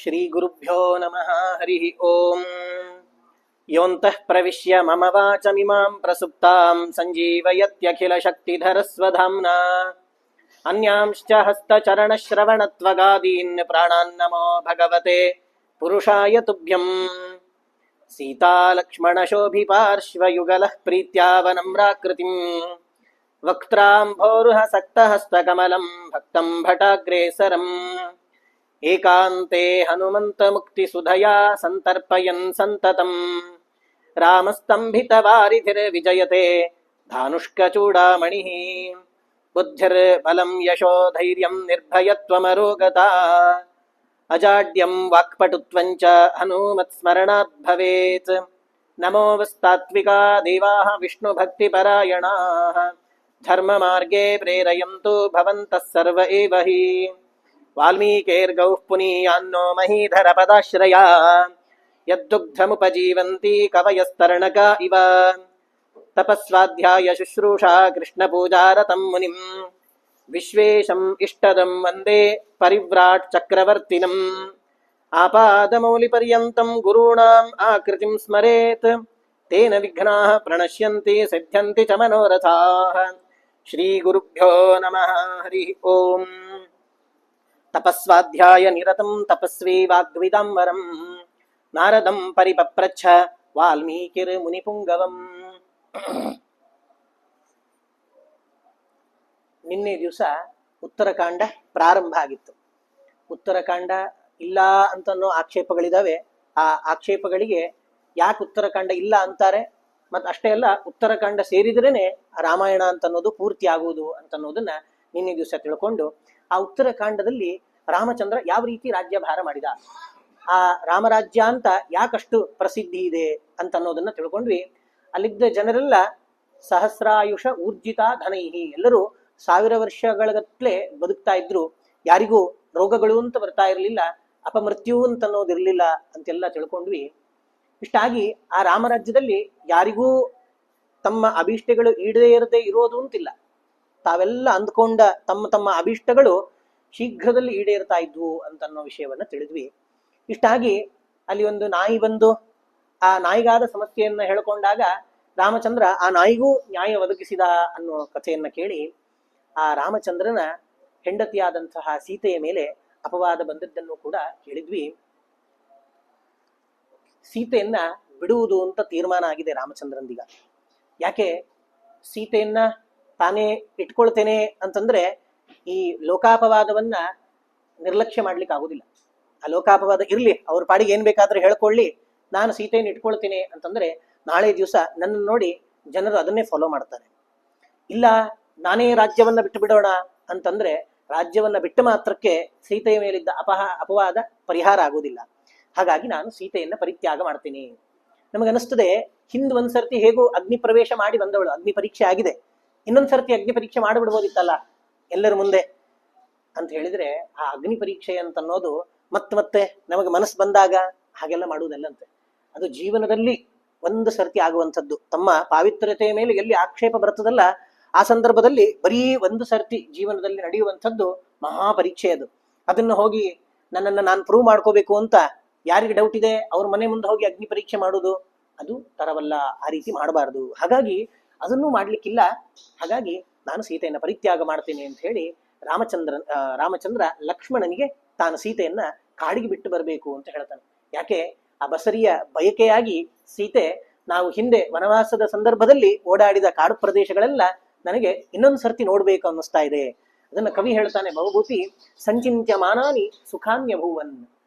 ಶ್ರೀ ಗುರುಭ್ಯೋ ನಮಃ ಹರಿ ಓಂ. ಯೋಂತಃ ಪ್ರವಿಶ್ಯ ಮಮ ವಾಚಮಿಮಾಂ ಪ್ರಸುಪ್ತಾಂ ಸಂಜೀವಯತ್ಯಖಿಲ ಶಕ್ತಿಧರಸ್ವಧಾಮ್ನಾ ಅನ್ಯಾಂಶ್ಚ ಹಸ್ತಚರಣಶ್ರವಣತ್ವಗಾದೀನ್ ಪ್ರಾಣಾನ್ನಮೋ ಭಗವತೆ ಪುರುಷಾಯ ತುಭ್ಯಂ. ಸೀತಾಲಕ್ಷ್ಮಣಶೋಭಿಪಾರ್ಶ್ವಯುಗಲಃ ಪ್ರೀತ್ಯಾವನಮ್ರಾಕೃತಿಂ ವಕ್ತ್ರಾಂಭೋರುಹ ಸಕ್ತಹಸ್ತಕಮಲಂ ಭಕ್ತಂ ಭಟಾಗ್ರೇಸರಂ ಏಕಾಂತೆ ಹನುಮಂತ ಮುಕ್ತಿ ಸುಧಯಾ ಸಂತರ್ಪಯನ್ ಸಂತತಂ ರಾಮಸ್ತಂಭಿತ ವಾರಿಧಿರ್ ವಿಜಯತೆ ಧಾನುಷ್ಕಚೂಡಾಮಣಿ ಬುದ್ಧಿರ್ ಬಲಂ ಯಶೋ ಧೈರ್ಯಂ ನಿರ್ಭಯತ್ವಮರೋಗತಾ ಅಜಾಡ್ಯಂ ವಾಕ್ಪಟುತ್ವಂಚ ಹನುಮತ್ಸ್ಮರಣಾತ್ ಭವೇತ್. ನಮೋವಸ್ತಾತ್ವಿಕಾ ದೇವಾಃ ವಿಷ್ಣುಭಕ್ತಿಪರಾಯಣಾಃ ಧರ್ಮ ಮಾರ್ಗೇ ಪ್ರೇರಯಂತು ಭವಂತಃ ಸರ್ವ ಏವ ಹಿ. ವಾಲ್ಮೀಕೇರ್ಗೌಃ ಪುನೀಯಾನ್ನೋ ಮಹೀಧರ ಪದಾಶ್ರಯಾ ಯದ್ದುಗ್ಧಮುಪಜೀವಂತಿ ಕವಯಸ್ತರಣಕ ಇವ. ತಪಸ್ವಾಧ್ಯಾಯ ಶುಶ್ರೂಷಾ ಕೃಷ್ಣಪೂಜಾರತಂ ಮುನಿಂ ವಿಶ್ವೇಶಂ ಇಷ್ಟದಂ ವಂದೇ ಪರಿವ್ರಾಟ್ ಚಕ್ರವರ್ತಿನಂ. ಆಪಾದಮೌಲಿಪರ್ಯಂತಂ ಗುರುಣಾಂ ಆಕೃತಿಂ ಸ್ಮರೇತ್ ತೇನ ವಿಘ್ನಾಃ ಪ್ರಣಶ್ಯಂತಿ ಸಿದ್ಧ್ಯಂತಿ ಚ ಮನೋರಥಾಃ. ಶ್ರೀ ಗುರುಭ್ಯೋ ನಮಃ ಹರಿ ಓಂ. ತಪಸ್ವಾಧ್ಯಾಯ ನಿರತಂ ತಪಸ್ವಿ ವಾಗ್ವಿದಾಂಬರಂ ನಾರದಂ ಪರಿಪಪ್ರಚ್ಛ ವಾಲ್ಮೀಕಿರ್ ಮುನಿಪುಂಗವಂ. ನಿನ್ನೆ ದಿವಸ ಉತ್ತರಕಾಂಡ ಪ್ರಾರಂಭ ಆಗಿತ್ತು. ಉತ್ತರಕಾಂಡ ಇಲ್ಲ ಅಂತನೋ ಆಕ್ಷೇಪಗಳಿದಾವೆ. ಆ ಆಕ್ಷೇಪಗಳಿಗೆ ಯಾಕೆ ಉತ್ತರಕಾಂಡ ಇಲ್ಲ ಅಂತಾರೆ, ಮತ್ತು ಅಷ್ಟೇ ಅಲ್ಲ, ಉತ್ತರಕಾಂಡ ಸೇರಿದ್ರೇನೆ ರಾಮಾಯಣ ಅಂತನ್ನೋದು ಪೂರ್ತಿ ಆಗುವುದು ಅಂತನ್ನೋದನ್ನ ನಿನ್ನೆ ದಿವಸ ತಿಳ್ಕೊಂಡು, ಆ ಉತ್ತರಕಾಂಡದಲ್ಲಿ ರಾಮಚಂದ್ರ ಯಾವ ರೀತಿ ರಾಜ್ಯಭಾರ ಮಾಡಿದ, ಆ ರಾಮರಾಜ್ಯ ಅಂತ ಯಾಕಷ್ಟು ಪ್ರಸಿದ್ಧಿ ಇದೆ ಅಂತ ಅನ್ನೋದನ್ನ ತಿಳ್ಕೊಂಡ್ವಿ. ಅಲ್ಲಿದ್ದ ಜನರೆಲ್ಲ ಸಹಸ್ರಾಯುಷ ಊರ್ಜಿತ ಧನೈಹಿ, ಎಲ್ಲರೂ 1000 ವರ್ಷಗಳಗಟ್ಲೆ ಬದುಕ್ತಾ ಇದ್ರು. ಯಾರಿಗೂ ರೋಗಗಳು ಅಂತ ಬರ್ತಾ ಇರಲಿಲ್ಲ, ಅಪಮೃತ್ಯು ಅಂತ ಅನ್ನೋದಿರ್ಲಿಲ್ಲ ಅಂತೆಲ್ಲ ತಿಳ್ಕೊಂಡ್ವಿ. ಇಷ್ಟಾಗಿ ಆ ರಾಮರಾಜ್ಯದಲ್ಲಿ ಯಾರಿಗೂ ತಮ್ಮ ಅಭೀಷ್ಟಗಳು ಈಡೇರದೆ ಇರೋದು ಅಂತಿಲ್ಲ. ತಾವೆಲ್ಲ ಅಂದ್ಕೊಂಡ ತಮ್ಮ ತಮ್ಮ ಅಭೀಷ್ಟಗಳು ಶೀಘ್ರದಲ್ಲಿ ಈಡೇರ್ತಾ ಇದ್ವು ಅಂತನ್ನೋ ವಿಷಯವನ್ನ ತಿಳಿದ್ವಿ. ಇಷ್ಟಾಗಿ ಅಲ್ಲಿ ಒಂದು ನಾಯಿ ಬಂದು ಆ ನಾಯಿಗಾದ ಸಮಸ್ಯೆಯನ್ನ ಹೇಳ್ಕೊಂಡಾಗ ರಾಮಚಂದ್ರ ಆ ನಾಯಿಗೂ ನ್ಯಾಯ ಒದಗಿಸಿದ ಅನ್ನೋ ಕಥೆಯನ್ನ ಕೇಳಿ, ಆ ರಾಮಚಂದ್ರನ ಹೆಂಡತಿಯಾದಂತಹ ಸೀತೆಯ ಮೇಲೆ ಅಪವಾದ ಬಂದದ್ದನ್ನು ಕೂಡ ಹೇಳಿದ್ವಿ. ಸೀತೆಯನ್ನ ಬಿಡುವುದು ಅಂತ ತೀರ್ಮಾನ ಆಗಿದೆ ರಾಮಚಂದ್ರನಿಗ. ಯಾಕೆ ಸೀತೆಯನ್ನ ತಾನೇ ಇಟ್ಕೊಳ್ತೇನೆ ಅಂತಂದ್ರೆ ಈ ಲೋಕಾಪವಾದವನ್ನ ನಿರ್ಲಕ್ಷ್ಯ ಮಾಡ್ಲಿಕ್ಕೆ ಆಗುದಿಲ್ಲ. ಆ ಲೋಕಾಪವಾದ ಇರ್ಲಿ, ಅವ್ರ ಪಾಡಿಗೆ ಏನ್ ಬೇಕಾದ್ರೂ ಹೇಳ್ಕೊಳ್ಳಿ, ನಾನು ಸೀತೆಯನ್ನು ಇಟ್ಕೊಳ್ತೇನೆ ಅಂತಂದ್ರೆ ನಾಳೆ ದಿವಸ ನನ್ನ ನೋಡಿ ಜನರು ಅದನ್ನೇ ಫಾಲೋ ಮಾಡ್ತಾರೆ. ಇಲ್ಲ, ನಾನೇ ರಾಜ್ಯವನ್ನ ಬಿಟ್ಟು ಬಿಡೋಣ ಅಂತಂದ್ರೆ ರಾಜ್ಯವನ್ನ ಬಿಟ್ಟ ಮಾತ್ರಕ್ಕೆ ಸೀತೆಯ ಮೇಲಿದ್ದ ಅಪವಾದ ಪರಿಹಾರ ಆಗುವುದಿಲ್ಲ. ಹಾಗಾಗಿ ನಾನು ಸೀತೆಯನ್ನ ಪರಿತ್ಯಾಗ ಮಾಡ್ತೀನಿ. ನಮಗನಿಸ್ತದೆ, ಹಿಂದ್ ಒಂದ್ಸರ್ತಿ ಹೇಗೂ ಅಗ್ನಿ ಪ್ರವೇಶ ಮಾಡಿ ಬಂದವಳು, ಅಗ್ನಿ ಪರೀಕ್ಷೆ ಆಗಿದೆ, ಇನ್ನೊಂದ್ಸರ್ತಿ ಅಗ್ನಿ ಪರೀಕ್ಷೆ ಮಾಡಿಬಿಡ್ಬೋದಿತ್ತಲ್ಲ ಎಲ್ಲರ ಮುಂದೆ ಅಂತ ಹೇಳಿದ್ರೆ, ಆ ಅಗ್ನಿ ಪರೀಕ್ಷೆ ಅಂತನ್ನೋದು ಮತ್ತೆ ನಮಗೆ ಮನಸ್ಸು ಬಂದಾಗ ಹಾಗೆಲ್ಲ ಮಾಡುವುದಲ್ಲಂತೆ. ಅದು ಜೀವನದಲ್ಲಿ ಒಂದು ಸರ್ತಿ ಆಗುವಂಥದ್ದು. ತಮ್ಮ ಪಾವಿತ್ರ್ಯತೆಯ ಮೇಲೆ ಎಲ್ಲಿ ಆಕ್ಷೇಪ ಬರ್ತದಲ್ಲ, ಆ ಸಂದರ್ಭದಲ್ಲಿ ಬರೀ ಒಂದು ಸರ್ತಿ ಜೀವನದಲ್ಲಿ ನಡೆಯುವಂಥದ್ದು ಮಹಾಪರೀಕ್ಷೆ ಅದು. ಅದನ್ನು ಹೋಗಿ ನನ್ನನ್ನು ನಾನು ಪ್ರೂವ್ ಮಾಡ್ಕೋಬೇಕು ಅಂತ ಯಾರಿಗೆ ಡೌಟ್ ಇದೆ ಅವ್ರ ಮನೆ ಮುಂದೆ ಹೋಗಿ ಅಗ್ನಿ ಪರೀಕ್ಷೆ ಮಾಡುವುದು ಅದು ತರವಲ್ಲ. ಆ ರೀತಿ ಮಾಡಬಾರದು. ಹಾಗಾಗಿ ಅದನ್ನೂ ಮಾಡ್ಲಿಕ್ಕಿಲ್ಲ. ಹಾಗಾಗಿ ನಾನು ಸೀತೆಯನ್ನ ಪರಿತ್ಯಾಗ ಮಾಡ್ತೇನೆ ಅಂತ ಹೇಳಿ ರಾಮಚಂದ್ರ ಲಕ್ಷ್ಮಣನಿಗೆ ತಾನು ಸೀತೆಯನ್ನ ಕಾಡಿಗೆ ಬಿಟ್ಟು ಬರಬೇಕು ಅಂತ ಹೇಳ್ತಾನೆ. ಯಾಕೆ ಆ ಬಸರಿಯ ಬಯಕೆಯಾಗಿ ಸೀತೆ ನಾವು ಹಿಂದೆ ವನವಾಸದ ಸಂದರ್ಭದಲ್ಲಿ ಓಡಾಡಿದ ಕಾಡು ಪ್ರದೇಶಗಳೆಲ್ಲ ನನಗೆ ಇನ್ನೊಂದು ಸರ್ತಿ ನೋಡ್ಬೇಕು ಅನ್ನಿಸ್ತಾ ಇದೆ. ಅದನ್ನ ಕವಿ ಹೇಳ್ತಾನೆ, ಬಹುಭೂತಿ ಸಂಚಿಂತ್ಯ ಮಾನಾನಿ ಸುಖಾನ್ಯ ಭೂವನ್.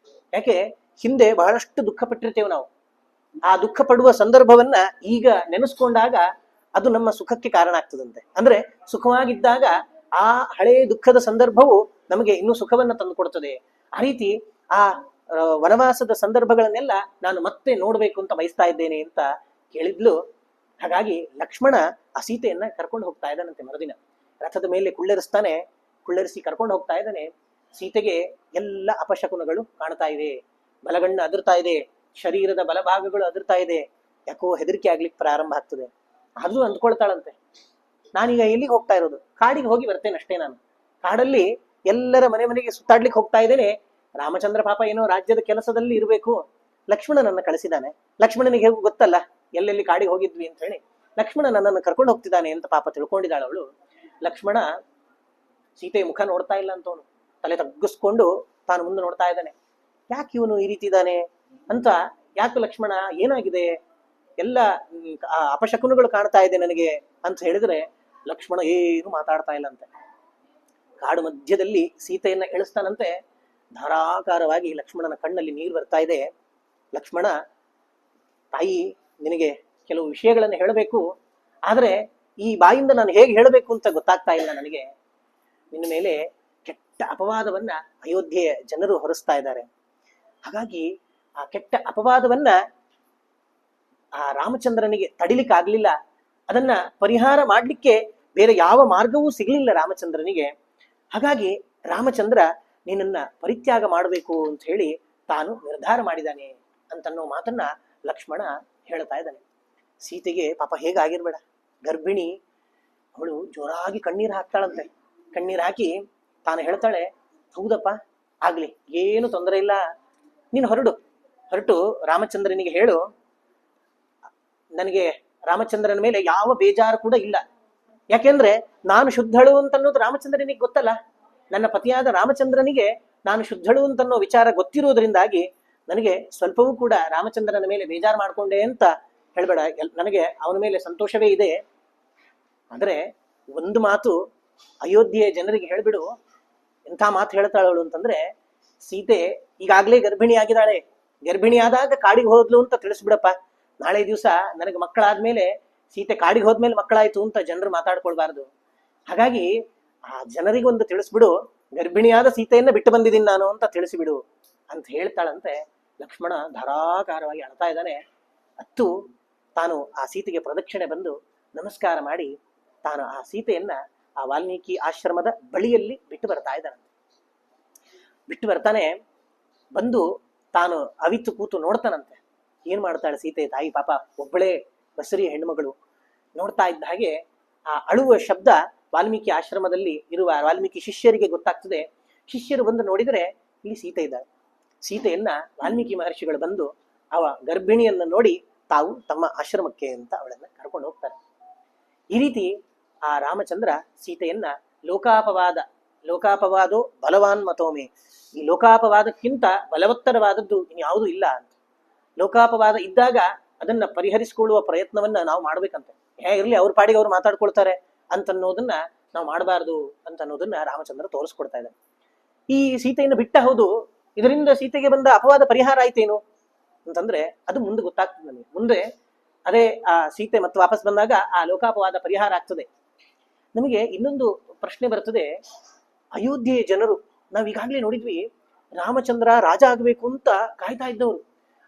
ಯಾಕೆ ಹಿಂದೆ ಬಹಳಷ್ಟು ದುಃಖ ಪಟ್ಟಿರ್ತೇವೆ ನಾವು. ಆ ದುಃಖ ಪಡುವ ಸಂದರ್ಭವನ್ನ ಈಗ ನೆನೆಸ್ಕೊಂಡಾಗ ಅದು ನಮ್ಮ ಸುಖಕ್ಕೆ ಕಾರಣ ಆಗ್ತದಂತೆ. ಅಂದ್ರೆ ಸುಖವಾಗಿದ್ದಾಗ ಆ ಹಳೆಯ ದುಃಖದ ಸಂದರ್ಭವು ನಮಗೆ ಇನ್ನೂ ಸುಖವನ್ನ ತಂದು ಕೊಡ್ತದೆ. ಆ ರೀತಿ ಆ ವನವಾಸದ ಸಂದರ್ಭಗಳನ್ನೆಲ್ಲ ನಾನು ಮತ್ತೆ ನೋಡ್ಬೇಕು ಅಂತ ಬಯಸ್ತಾ ಇದ್ದೇನೆ ಅಂತ ಹೇಳಿದ್ಲು. ಹಾಗಾಗಿ ಲಕ್ಷ್ಮಣ ಆ ಸೀತೆಯನ್ನ ಕರ್ಕೊಂಡು ಹೋಗ್ತಾ ಇದ್ದಾನಂತೆ. ಮರುದಿನ ರಥದ ಮೇಲೆ ಕುಳ್ಳೆರಿಸಿ ಕರ್ಕೊಂಡು ಹೋಗ್ತಾ ಇದ್ದಾನೆ. ಸೀತೆಗೆ ಎಲ್ಲ ಅಪಶಕುನಗಳು ಕಾಣ್ತಾ ಇವೆ. ಬಲಗಣ್ಣ ಅದರ್ತಾ ಇದೆ, ಶರೀರದ ಬಲಭಾಗಗಳು ಅದರ್ತಾ ಇದೆ. ಯಾಕೋ ಹೆದರಿಕೆ ಆಗ್ಲಿಕ್ಕೆ ಪ್ರಾರಂಭ ಆಗ್ತದೆ. ಅದು ಅಂದ್ಕೊಳ್ತಾಳಂತೆ, ನಾನೀಗ ಎಲ್ಲಿಗೆ ಹೋಗ್ತಾ ಇರೋದು? ಕಾಡಿಗೆ ಹೋಗಿ ಬರ್ತೇನೆ ಅಷ್ಟೇ. ನಾನು ಕಾಡಲ್ಲಿ ಎಲ್ಲರ ಮನೆಗೆ ಸುತ್ತಾಡ್ಲಿಕ್ಕೆ ಹೋಗ್ತಾ ಇದ್ದೇನೆ. ರಾಮಚಂದ್ರ ಪಾಪ ಏನೋ ರಾಜ್ಯದ ಕೆಲಸದಲ್ಲಿ ಇರಬೇಕು, ಲಕ್ಷ್ಮಣನನ್ನ ಕಳಿಸಿದ್ದಾನೆ. ಲಕ್ಷ್ಮಣನಿಗೆ ಹೇಗೂ ಗೊತ್ತಲ್ಲ ಎಲ್ಲೆಲ್ಲಿ ಕಾಡಿಗೆ ಹೋಗಿದ್ವಿ ಅಂತ ಹೇಳಿ. ಲಕ್ಷ್ಮಣ ನನ್ನನ್ನು ಕರ್ಕೊಂಡು ಹೋಗ್ತಿದ್ದಾನೆ ಅಂತ ಪಾಪ ತಿಳ್ಕೊಂಡಿದ್ದಾಳೆ ಅವಳು. ಲಕ್ಷ್ಮಣ ಸೀತೆಯ ಮುಖ ನೋಡ್ತಾ ಇಲ್ಲ ಅಂತವನು ತಲೆ ತಗ್ಗಿಸ್ಕೊಂಡು ತಾನು ಮುಂದೆ ನೋಡ್ತಾ ಇದ್ದಾನೆ. ಯಾಕೆ ಇವನು ಈ ರೀತಿ ಇದ್ದಾನೆ ಅಂತ, ಯಾಕೆ ಲಕ್ಷ್ಮಣ ಏನಾಗಿದೆ, ಎಲ್ಲ ಅಪಶಕುನಗಳು ಕಾಣ್ತಾ ಇದೆ ನನಗೆ ಅಂತ ಹೇಳಿದ್ರೆ ಲಕ್ಷ್ಮಣ ಏನು ಮಾತಾಡ್ತಾ ಇಲ್ಲ ಅಂತೆ. ಕಾಡು ಮಧ್ಯದಲ್ಲಿ ಸೀತೆಯನ್ನ ಇಳಿಸ್ತಾನಂತೆ. ಧಾರಾಕಾರವಾಗಿ ಲಕ್ಷ್ಮಣನ ಕಣ್ಣಲ್ಲಿ ನೀರು ಬರ್ತಾ ಇದೆ. ಲಕ್ಷ್ಮಣ, ತಾಯಿ ನಿನಗೆ ಕೆಲವು ವಿಷಯಗಳನ್ನು ಹೇಳಬೇಕು, ಆದ್ರೆ ಈ ಬಾಯಿಂದ ನಾನು ಹೇಗೆ ಹೇಳಬೇಕು ಅಂತ ಗೊತ್ತಾಗ್ತಾ ಇಲ್ಲ ನನಗೆ. ನಿನ್ನ ಮೇಲೆ ಕೆಟ್ಟ ಅಪವಾದವನ್ನ ಅಯೋಧ್ಯೆಯ ಜನರು ಹೊರಿಸ್ತಾ ಇದ್ದಾರೆ. ಹಾಗಾಗಿ ಆ ಕೆಟ್ಟ ಅಪವಾದವನ್ನ ಆ ರಾಮಚಂದ್ರನಿಗೆ ತಡಿಲಿಕ್ಕಾಗ್ಲಿಲ್ಲ. ಅದನ್ನ ಪರಿಹಾರ ಮಾಡ್ಲಿಕ್ಕೆ ಬೇರೆ ಯಾವ ಮಾರ್ಗವೂ ಸಿಗ್ಲಿಲ್ಲ ರಾಮಚಂದ್ರನಿಗೆ. ಹಾಗಾಗಿ ರಾಮಚಂದ್ರ ನಿನ್ನನ್ನ ಪರಿತ್ಯಾಗ ಮಾಡಬೇಕು ಅಂತ ಹೇಳಿ ತಾನು ನಿರ್ಧಾರ ಮಾಡಿದ್ದಾನೆ ಅಂತನ್ನೋ ಮಾತನ್ನ ಲಕ್ಷ್ಮಣ ಹೇಳ್ತಾ ಇದ್ದಾನೆ. ಸೀತೆಗೆ ಪಾಪ ಹೇಗಾಗಿರ್ಬೇಡ, ಗರ್ಭಿಣಿ, ಅವಳು ಜೋರಾಗಿ ಕಣ್ಣೀರು ಹಾಕ್ತಾಳಂತೆ. ಕಣ್ಣೀರು ಹಾಕಿ ತಾನು ಹೇಳ್ತಾಳೆ, ಹೌದಪ್ಪ ಆಗ್ಲಿ, ಏನು ತೊಂದರೆ ಇಲ್ಲ, ನೀನು ಹೊರಟು ರಾಮಚಂದ್ರನಿಗೆ ಹೇಳು, ನನಗೆ ರಾಮಚಂದ್ರನ ಮೇಲೆ ಯಾವ ಬೇಜಾರು ಕೂಡ ಇಲ್ಲ. ಯಾಕೆಂದ್ರೆ ನಾನು ಶುದ್ಧಳು ಅಂತನ್ನೋದು ರಾಮಚಂದ್ರನಿಗೆ ಗೊತ್ತಲ್ಲ. ನನ್ನ ಪತಿಯಾದ ರಾಮಚಂದ್ರನಿಗೆ ನಾನು ಶುದ್ಧಳು ಅಂತನ್ನೋ ವಿಚಾರ ಗೊತ್ತಿರುವುದರಿಂದಾಗಿ ನನಗೆ ಸ್ವಲ್ಪವೂ ಕೂಡ ರಾಮಚಂದ್ರನ ಮೇಲೆ ಬೇಜಾರು ಮಾಡ್ಕೊಂಡೆ ಅಂತ ಹೇಳ್ಬೇಡ. ನನಗೆ ಅವನ ಮೇಲೆ ಸಂತೋಷವೇ ಇದೆ. ಆದ್ರೆ ಒಂದು ಮಾತು ಅಯೋಧ್ಯೆಯ ಜನರಿಗೆ ಹೇಳ್ಬಿಡು. ಎಂಥ ಮಾತು ಹೇಳ್ತಾಳವಳು ಅಂತಂದ್ರೆ, ಸೀತೆ ಈಗಾಗ್ಲೇ ಗರ್ಭಿಣಿ ಆಗಿದ್ದಾಳೆ, ಗರ್ಭಿಣಿ ಆದಾಗ ಕಾಡಿಗೆ ಹೋದ್ಲು ಅಂತ ತಿಳಿಸ್ಬಿಡಪ್ಪ. ನಾಳೆ ದಿವಸ ನನಗೆ ಮಕ್ಕಳಾದ್ಮೇಲೆ ಸೀತೆ ಕಾಡಿಗೆ ಹೋದ್ಮೇಲೆ ಮಕ್ಕಳಾಯ್ತು ಅಂತ ಜನರು ಮಾತಾಡ್ಕೊಳ್ಬಾರ್ದು. ಹಾಗಾಗಿ ಆ ಜನರಿಗೊಂದು ತಿಳಿಸ್ಬಿಡು, ಗರ್ಭಿಣಿಯಾದ ಸೀತೆಯನ್ನ ಬಿಟ್ಟು ಬಂದಿದ್ದೀನಿ ನಾನು ಅಂತ ತಿಳಿಸಿಬಿಡು ಅಂತ ಹೇಳ್ತಾಳಂತೆ. ಲಕ್ಷ್ಮಣ ಧಾರಾಕಾರವಾಗಿ ಅಳ್ತಾ ಇದ್ದಾನೆ. ಅತ್ತು ತಾನು ಆ ಸೀತೆಗೆ ಪ್ರದಕ್ಷಿಣೆ ಬಂದು ನಮಸ್ಕಾರ ಮಾಡಿ ತಾನು ಆ ಸೀತೆಯನ್ನ ಆ ವಾಲ್ಮೀಕಿ ಆಶ್ರಮದ ಬಳಿಯಲ್ಲಿ ಬಿಟ್ಟು ಬರ್ತಾ ಇದ್ದಾನಂತೆ. ಬಿಟ್ಟು ಬರ್ತಾನೆ. ಬಂದು ತಾನು ಅವಿತು ಕೂತು ನೋಡ್ತಾನಂತೆ. ಏನ್ ಮಾಡ್ತಾಳೆ ಸೀತೆ ತಾಯಿ, ಪಾಪ ಒಬ್ಬಳೇ ಬಸರಿಯ ಹೆಣ್ಣುಮಗಳು. ನೋಡ್ತಾ ಇದ್ದ ಹಾಗೆ ಆ ಅಳುವ ಶಬ್ದ ವಾಲ್ಮೀಕಿ ಆಶ್ರಮದಲ್ಲಿ ಇರುವ ವಾಲ್ಮೀಕಿ ಶಿಷ್ಯರಿಗೆ ಗೊತ್ತಾಗ್ತದೆ. ಶಿಷ್ಯರು ಬಂದು ನೋಡಿದರೆ ಇಲ್ಲಿ ಸೀತೆ ಇದ್ದಾಳೆ. ಸೀತೆಯನ್ನ ವಾಲ್ಮೀಕಿ ಮಹರ್ಷಿಗಳು ಬಂದು ಅವ ಗರ್ಭಿಣಿಯನ್ನ ನೋಡಿ ತಾವು ತಮ್ಮ ಆಶ್ರಮಕ್ಕೆ ಅಂತ ಅವಳನ್ನ ಕರ್ಕೊಂಡು ಹೋಗ್ತಾರೆ. ಈ ರೀತಿ ಆ ರಾಮಚಂದ್ರ ಸೀತೆಯನ್ನ ಲೋಕಾಪವಾದೋ ಬಲವಾನ್ ಮತೋಮೆ, ಈ ಲೋಕಾಪವಾದಕ್ಕಿಂತ ಬಲವತ್ತರವಾದದ್ದು ಇನ್ಯಾವುದೂ ಇಲ್ಲ ಅಂತ. ಲೋಕಾಪವಾದ ಇದ್ದಾಗ ಅದನ್ನ ಪರಿಹರಿಸಿಕೊಳ್ಳುವ ಪ್ರಯತ್ನವನ್ನ ನಾವು ಮಾಡ್ಬೇಕಂತೆ. ಇರ್ಲಿ ಅವ್ರ ಪಾಡಿಗೆ ಅವ್ರು ಮಾತಾಡ್ಕೊಳ್ತಾರೆ ಅಂತನ್ನೋದನ್ನ ನಾವು ಮಾಡಬಾರ್ದು ಅಂತ ಅನ್ನೋದನ್ನ ರಾಮಚಂದ್ರ ತೋರಿಸ್ಕೊಡ್ತಾ ಇದ್ದಾನೆ. ಈ ಸೀತೆಯನ್ನು ಬಿಟ್ಟ ಹೌದು, ಇದರಿಂದ ಸೀತೆಗೆ ಬಂದ ಅಪವಾದ ಪರಿಹಾರ ಆಯ್ತೇನು ಅಂತಂದ್ರೆ ಅದು ಮುಂದೆ ಗೊತ್ತಾಗ್ತದೆ ನಮಗೆ. ಮುಂದೆ ಅದೇ ಆ ಸೀತೆ ಮತ್ತೆ ವಾಪಸ್ ಬಂದಾಗ ಆ ಲೋಕಾಪವಾದ ಪರಿಹಾರ ಆಗ್ತದೆ. ನಮಗೆ ಇನ್ನೊಂದು ಪ್ರಶ್ನೆ ಬರ್ತದೆ. ಅಯೋಧ್ಯೆಯ ಜನರು ನಾವ್ ಈಗಾಗ್ಲೇ ನೋಡಿದ್ವಿ, ರಾಮಚಂದ್ರ ರಾಜ ಆಗ್ಬೇಕು ಅಂತ ಕಾಯ್ತಾ ಇದ್ದವರು.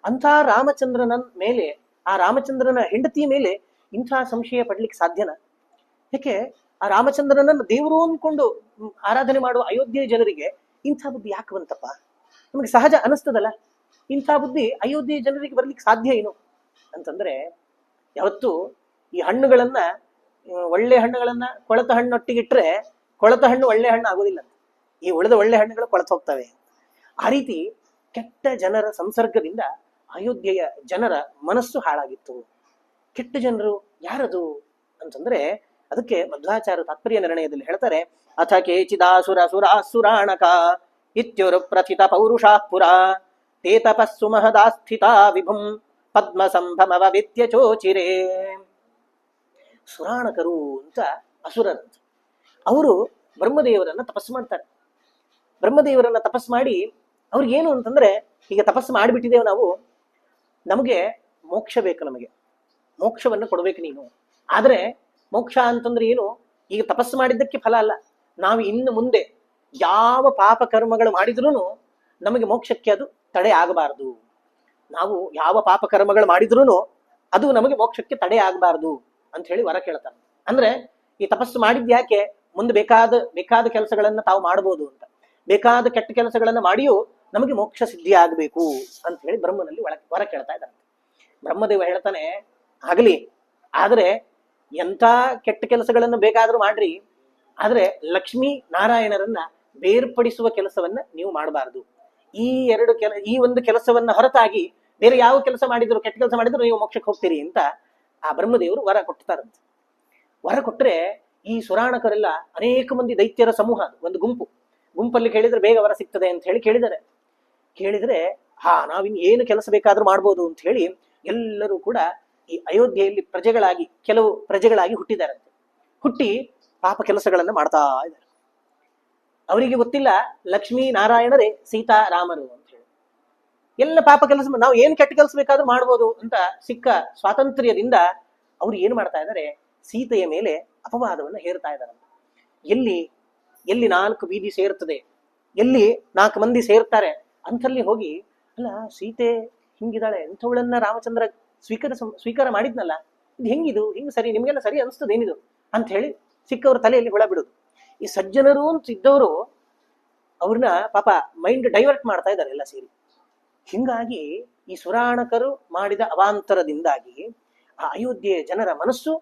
ಅಂಥ ರಾಮಚಂದ್ರನ ಮೇಲೆ, ಆ ರಾಮಚಂದ್ರನ ಹೆಂಡತಿಯ ಮೇಲೆ ಇಂಥ ಸಂಶಯ ಪಡ್ಲಿಕ್ಕೆ ಸಾಧ್ಯನಾ? ಯಾಕೆ ಆ ರಾಮಚಂದ್ರನನ್ನು ದೇವರು ಅಂದ್ಕೊಂಡು ಆರಾಧನೆ ಮಾಡುವ ಅಯೋಧ್ಯೆಯ ಜನರಿಗೆ ಇಂಥ ಬುದ್ಧಿ ಯಾಕೆ ಬಂತಪ್ಪ? ನಮಗೆ ಸಹಜ ಅನಿಸ್ತದಲ್ಲ. ಇಂಥ ಬುದ್ಧಿ ಅಯೋಧ್ಯೆಯ ಜನರಿಗೆ ಬರ್ಲಿಕ್ಕೆ ಸಾಧ್ಯ ಏನು ಅಂತಂದ್ರೆ, ಯಾವತ್ತು ಈ ಹಣ್ಣುಗಳನ್ನ, ಒಳ್ಳೆ ಹಣ್ಣುಗಳನ್ನ ಕೊಳತ ಹಣ್ಣೊಟ್ಟಿಗಿಟ್ರೆ ಕೊಳತ ಹಣ್ಣು ಒಳ್ಳೆ ಹಣ್ಣು ಆಗೋದಿಲ್ಲ. ಈ ಉಳಿದ ಒಳ್ಳೆ ಹಣ್ಣುಗಳು ಕೊಳತು ಹೋಗ್ತವೆ. ಆ ರೀತಿ ಕೆಟ್ಟ ಜನರ ಸಂಸರ್ಗದಿಂದ ಅಯೋಧ್ಯೆಯ ಜನರ ಮನಸ್ಸು ಹಾಳಾಗಿತ್ತು. ಕೆಟ್ಟ ಜನರು ಯಾರದು ಅಂತಂದ್ರೆ, ಅದಕ್ಕೆ ಮಧ್ವಾಚಾರ್ಯ ತಾತ್ಪರ್ಯ ನಿರ್ಣಯದಲ್ಲಿ ಹೇಳ್ತಾರೆ, ಅಥ ಕೇಚಿದಾಸುರ ಸುರಾಸುರಾಣಕ ಇತ್ಯುರು ಪ್ರಥಿತ ಪೌರುಷಾ ಪುರ ತೇ ತಪಸ್ಸು ಮಹದಾಸ್ಥಿತಾ ವಿಭುಂ ಪದ್ಮ ಸಂಭಮವ ವಿದ್ಯಚೋಚಿರೇ. ಸುರಾಣಕರು ಅಂತ ಅಸುರರಂತ. ಅವರು ಬ್ರಹ್ಮದೇವರನ್ನ ತಪಸ್ಸು ಮಾಡ್ತಾರೆ. ಬ್ರಹ್ಮದೇವರನ್ನ ತಪಸ್ಸು ಮಾಡಿ ಅವ್ರಿಗೇನು ಅಂತಂದ್ರೆ, ಈಗ ತಪಸ್ಸು ಮಾಡಿಬಿಟ್ಟಿದ್ದೇವೆ ನಾವು, ನಮಗೆ ಮೋಕ್ಷ ಬೇಕು, ನಮಗೆ ಮೋಕ್ಷವನ್ನು ಕೊಡ್ಬೇಕು ನೀನು. ಆದ್ರೆ ಮೋಕ್ಷ ಅಂತಂದ್ರೆ ಏನು? ಈಗ ತಪಸ್ಸು ಮಾಡಿದ್ದಕ್ಕೆ ಫಲ ಅಲ್ಲ. ನಾವು ಇನ್ನು ಮುಂದೆ ಯಾವ ಪಾಪ ಕರ್ಮಗಳು ಮಾಡಿದ್ರೂ ನಮಗೆ ಮೋಕ್ಷಕ್ಕೆ ಅದು ತಡೆ ಆಗಬಾರದು. ನಾವು ಯಾವ ಪಾಪ ಕರ್ಮಗಳು ಮಾಡಿದ್ರೂ ಅದು ನಮಗೆ ಮೋಕ್ಷಕ್ಕೆ ತಡೆ ಆಗಬಾರದು ಅಂತ ಹೇಳಿ ವರ ಕೇಳ್ತಾರೆ. ಅಂದ್ರೆ ಈ ತಪಸ್ಸು ಮಾಡಿದ್ಯಾಕೆ? ಮುಂದೆ ಬೇಕಾದ ಕೆಲಸಗಳನ್ನ ತಾವು ಮಾಡಬಹುದು ಅಂತ. ಬೇಕಾದ ಕೆಟ್ಟ ಕೆಲಸಗಳನ್ನ ಮಾಡಿಯೂ ನಮಗೆ ಮೋಕ್ಷ ಸಿದ್ಧಿ ಆಗಬೇಕು ಅಂತ ಹೇಳಿ ಬ್ರಹ್ಮನಲ್ಲಿ ವರ ಕೇಳ್ತಾ ಇದ್ದಾರೆ. ಬ್ರಹ್ಮದೇವ ಹೇಳ್ತಾನೆ, ಆಗಲಿ, ಆದ್ರೆ ಎಂಥ ಕೆಟ್ಟ ಕೆಲಸಗಳನ್ನು ಬೇಕಾದ್ರೂ ಮಾಡ್ರಿ, ಆದ್ರೆ ಲಕ್ಷ್ಮೀ ನಾರಾಯಣರನ್ನ ಬೇರ್ಪಡಿಸುವ ಕೆಲಸವನ್ನ ನೀವು ಮಾಡಬಾರದು. ಈ ಈ ಒಂದು ಕೆಲಸವನ್ನ ಹೊರತಾಗಿ ಬೇರೆ ಯಾವ ಕೆಲಸ ಮಾಡಿದ್ರು, ಕೆಟ್ಟ ಕೆಲಸ ಮಾಡಿದ್ರು ನೀವು ಮೋಕ್ಷಕ್ಕೆ ಹೋಗ್ತೀರಿ ಅಂತ ಆ ಬ್ರಹ್ಮದೇವರು ವರ ಕೊಡ್ತಾರಂತೆ. ವರ ಕೊಟ್ರೆ ಈ ಸುರಾಣಕರೆಲ್ಲ ಅನೇಕ ಮಂದಿ ದೈತ್ಯರ ಸಮೂಹ, ಒಂದು ಗುಂಪಲ್ಲಿ ಕೇಳಿದ್ರೆ ಬೇಗ ವರ ಸಿಗ್ತದೆ ಅಂತ ಹೇಳಿ ಕೇಳಿದ್ರೆ ನಾವಿನ್ ಏನು ಕೆಲಸ ಬೇಕಾದ್ರೂ ಮಾಡ್ಬೋದು ಅಂತ ಹೇಳಿ ಎಲ್ಲರೂ ಕೂಡ ಈ ಅಯೋಧ್ಯೆಯಲ್ಲಿ ಕೆಲವು ಪ್ರಜೆಗಳಾಗಿ ಹುಟ್ಟಿದಾರಂತೆ. ಹುಟ್ಟಿ ಪಾಪ ಕೆಲಸಗಳನ್ನ ಮಾಡ್ತಾ ಇದ್ದಾರೆ. ಅವರಿಗೆ ಗೊತ್ತಿಲ್ಲ ಲಕ್ಷ್ಮೀ ನಾರಾಯಣರೇ ಸೀತಾರಾಮರು ಅಂತ ಹೇಳಿ. ಎಲ್ಲ ಪಾಪ ಕೆಲಸ, ನಾವು ಏನು ಕೆಟ್ಟ ಕೆಲಸ ಬೇಕಾದ್ರೂ ಮಾಡ್ಬೋದು ಅಂತ ಸಿಕ್ಕ ಸ್ವಾತಂತ್ರ್ಯದಿಂದ ಅವ್ರು ಏನು ಮಾಡ್ತಾ ಇದ್ದಾರೆ, ಸೀತೆಯ ಮೇಲೆ ಅಪವಾದವನ್ನು ಹೇರ್ತಾ ಇದ್ದಾರೆ. ಎಲ್ಲಿ 4 ಬೀದಿ ಸೇರ್ತದೆ, ಎಲ್ಲಿ 4 ಮಂದಿ ಸೇರ್ತಾರೆ ಅಂತಲ್ಲಿ ಹೋಗಿ, ಅಲ್ಲ ಸೀತೆ ಹಿಂಗಿದ್ದಾಳೆ, ಎಂಥವಳನ್ನ ರಾಮಚಂದ್ರ ಸ್ವೀಕಾರ ಮಾಡಿದ್ನಲ್ಲ, ಇದು ಹಿಂಗ್ ಸರಿ, ನಿಮ್ಗೆಲ್ಲ ಸರಿ ಅನಿಸ್ತದೆ ಏನಿದು ಅಂತ ಹೇಳಿ ಸಿಕ್ಕವ್ರ ತಲೆಯಲ್ಲಿ ಹುಳ ಬಿಡುದು. ಈ ಸಜ್ಜನರು ಅಂತ ಇದ್ದವರು ಅವ್ರನ್ನ ಪಾಪ ಮೈಂಡ್ ಡೈವರ್ಟ್ ಮಾಡ್ತಾ ಇದ್ದಾರೆ ಎಲ್ಲ ಸೇರಿ. ಹಿಂಗಾಗಿ ಈ ಸುರಾಣಕರು ಮಾಡಿದ ಅವಾಂತರದಿಂದಾಗಿ ಆ ಅಯೋಧ್ಯೆಯ ಜನರ ಮನಸ್ಸು